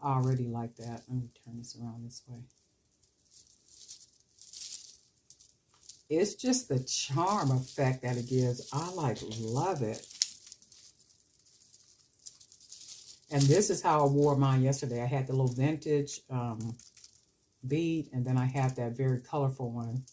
I already like that. Let me turn this around this way. It's just the charm effect that it gives. I love it. And this is how I wore mine yesterday. I had the little vintage bead, and then I had that very colorful one.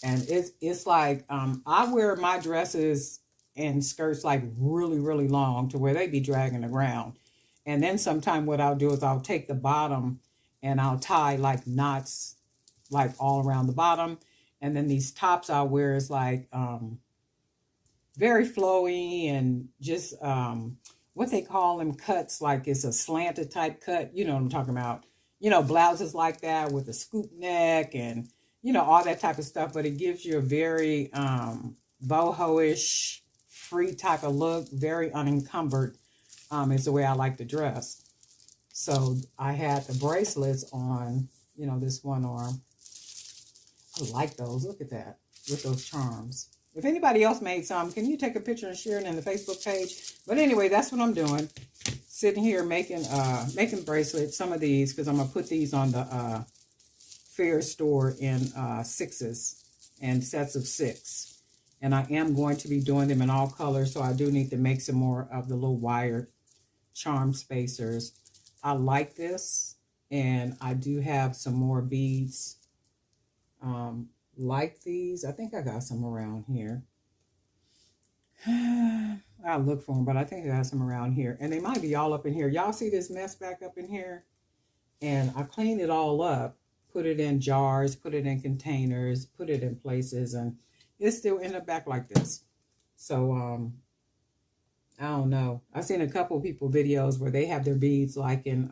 And it's like, I wear my dresses and skirts like really, really long to where they be dragging the ground. And then sometime what I'll do is I'll take the bottom and I'll tie like knots like all around the bottom. And then these tops I'll wear is like very flowy and just what they call them cuts, like it's a slanted type cut. You know what I'm talking about. You know, blouses like that with a scoop neck and, you know, all that type of stuff. But it gives you a very boho-ish, free type of look, very unencumbered is the way I like to dress. So I had the bracelets on, you know, this one arm. I like those. Look at that with those charms. If anybody else made some, can you take a picture and share it in the Facebook page? But anyway, that's what I'm doing. Sitting here making bracelets, some of these, because I'm going to put these on the fair store in sixes and sets of 6. And I am going to be doing them in all colors, so I do need to make some more of the little wired charm spacers. I like this, and I do have some more beads like these. I think I got some around here. I'll look for them, but I think I got some around here. And they might be all up in here. Y'all see this mess back up in here? And I cleaned it all up, put it in jars, put it in containers, put it in places, and it's still in the back like this. So, I don't know. I've seen a couple of people videos where they have their beads like in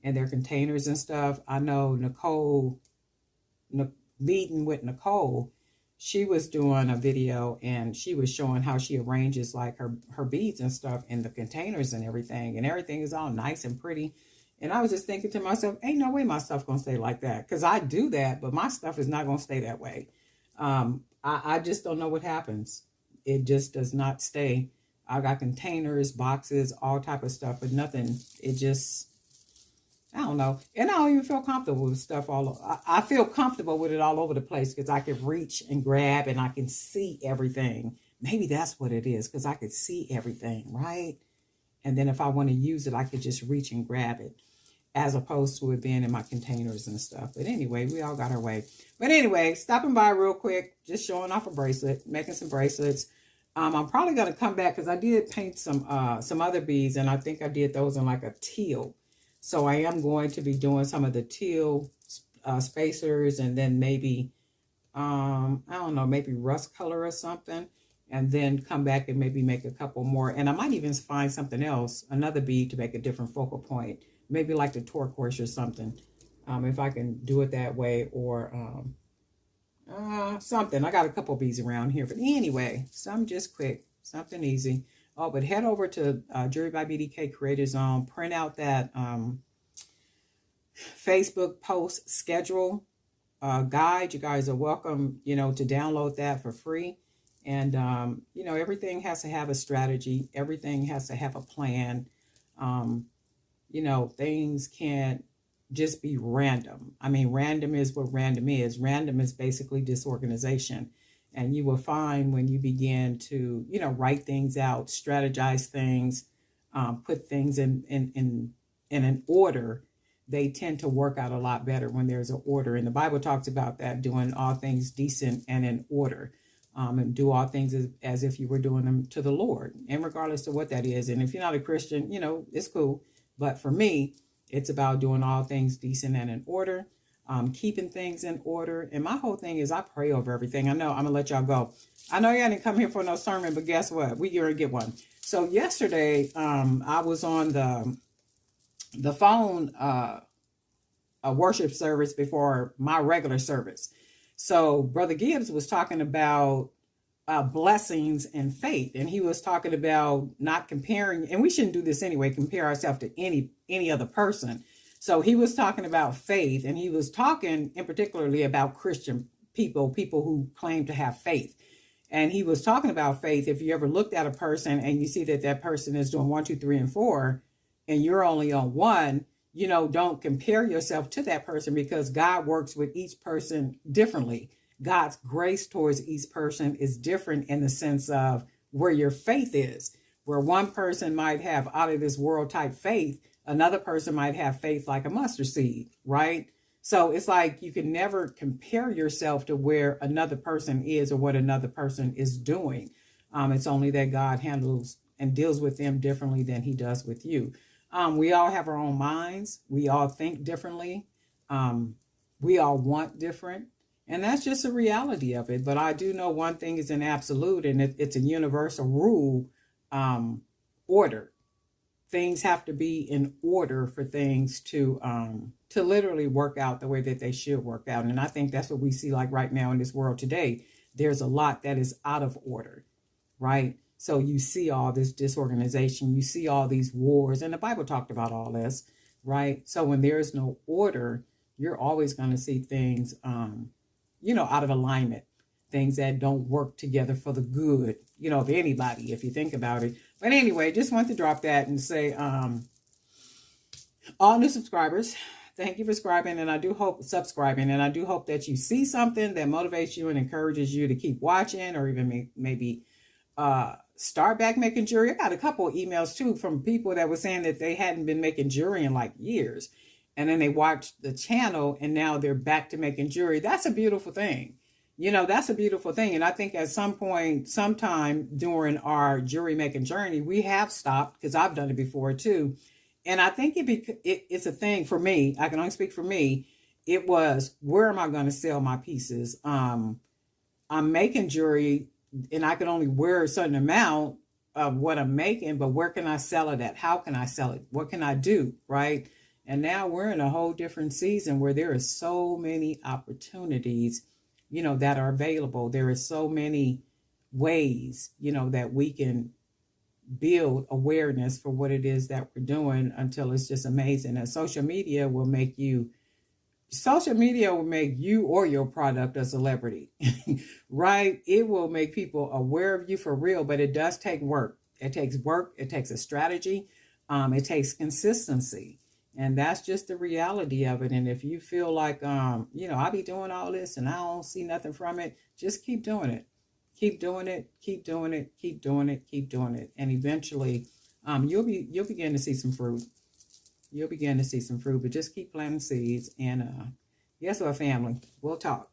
their containers and stuff. I know Nicole, Beading with Nicole, she was doing a video and she was showing how she arranges like her beads and stuff in the containers and everything is all nice and pretty. And I was just thinking to myself, ain't no way my stuff gonna stay like that, because I do that, but my stuff is not gonna stay that way. I just don't know what happens. It just does not stay. I got containers, boxes, all type of stuff, but nothing. It just, I don't know. And I don't even feel comfortable with stuff I feel comfortable with it all over the place because I can reach and grab and I can see everything. Maybe that's what it is, because I could see everything, right? And then if I want to use it, I could just reach and grab it, as opposed to it being in my containers and stuff. But anyway, we all got our way. But anyway, stopping by real quick, just showing off a bracelet, making some bracelets. I'm probably going to come back because I did paint some other beads, and I think I did those in like a teal. So I am going to be doing some of the teal spacers, and then maybe, I don't know, maybe rust color or something, and then come back and maybe make a couple more. And I might even find something else, another bead to make a different focal point, maybe like the turquoise or something. if I can do it that way, or something. I got a couple beads around here, but anyway, some just quick, something easy. Oh, but head over to Jewelry by BDK Creator Zone, print out that Facebook post schedule guide. You guys are welcome, to download that for free. And, everything has to have a strategy. Everything has to have a plan. Things can't just be random. I mean, random is what random is. Random is basically disorganization. And you will find when you begin to, write things out, strategize things, put things in an order, they tend to work out a lot better when there's an order. And the Bible talks about that, doing all things decent and in order, and do all things as if you were doing them to the Lord, and regardless of what that is. And if you're not a Christian, it's cool. But for me, it's about doing all things decent and in order, keeping things in order. And my whole thing is I pray over everything. I know I'm going to let y'all go. I know y'all didn't come here for no sermon, but guess what? We're going to get one. So yesterday, I was on the phone, a worship service before my regular service. So Brother Gibbs was talking about blessings and faith, and he was talking about not comparing, and we shouldn't do this anyway, compare ourselves to any other person. So he was talking about faith, and he was talking in particularly about Christian people who claim to have faith. And he was talking about faith. If you ever looked at a person and you see that person is doing 1, 2, 3, and 4, and you're only on 1, don't compare yourself to that person, because God works with each person differently. God's grace towards each person is different in the sense of where your faith is. Where one person might have out of this world type faith, another person might have faith like a mustard seed, right? So it's like you can never compare yourself to where another person is or what another person is doing. It's only that God handles and deals with them differently than he does with you. We all have our own minds. We all think differently. We all want different. And that's just a reality of it. But I do know one thing is an absolute, and it's a universal rule, order. Things have to be in order for things to literally work out the way that they should work out. And I think that's what we see like right now in this world today. There's a lot that is out of order, right? So you see all this disorganization, you see all these wars, and the Bible talked about all this, right? So when there is no order, you're always going to see things, out of alignment, things that don't work together for the good, of anybody, if you think about it. But anyway, just want to drop that and say, all new subscribers, thank you for subscribing, and I do hope that you see something that motivates you and encourages you to keep watching, or even maybe start back making jewelry. I got a couple of emails too from people that were saying that they hadn't been making jewelry in like years, and then they watched the channel and now they're back to making jewelry. That's a beautiful thing. That's a beautiful thing. And I think at some point, sometime during our jewelry making journey, we have stopped, because I've done it before too. And I think it's a thing for me. I can only speak for me. It was, where am I going to sell my pieces? I'm making jewelry, and I can only wear a certain amount of what I'm making, but where can I sell it at? How can I sell it? What can I do? Right. And now we're in a whole different season where there are so many opportunities, that are available. There are so many ways, that we can build awareness for what it is that we're doing, until it's just amazing. And social media will make you or your product a celebrity, right? It will make people aware of you for real, but it does take work. It takes work. It takes a strategy. It takes consistency. And that's just the reality of it. And if you feel like, I'll be doing all this and I don't see nothing from it, just keep doing it. Keep doing it. Keep doing it. Keep doing it. Keep doing it. And eventually, you'll begin to see some fruit. You'll begin to see some fruit, but just keep planting seeds. And guess what, family? We'll talk.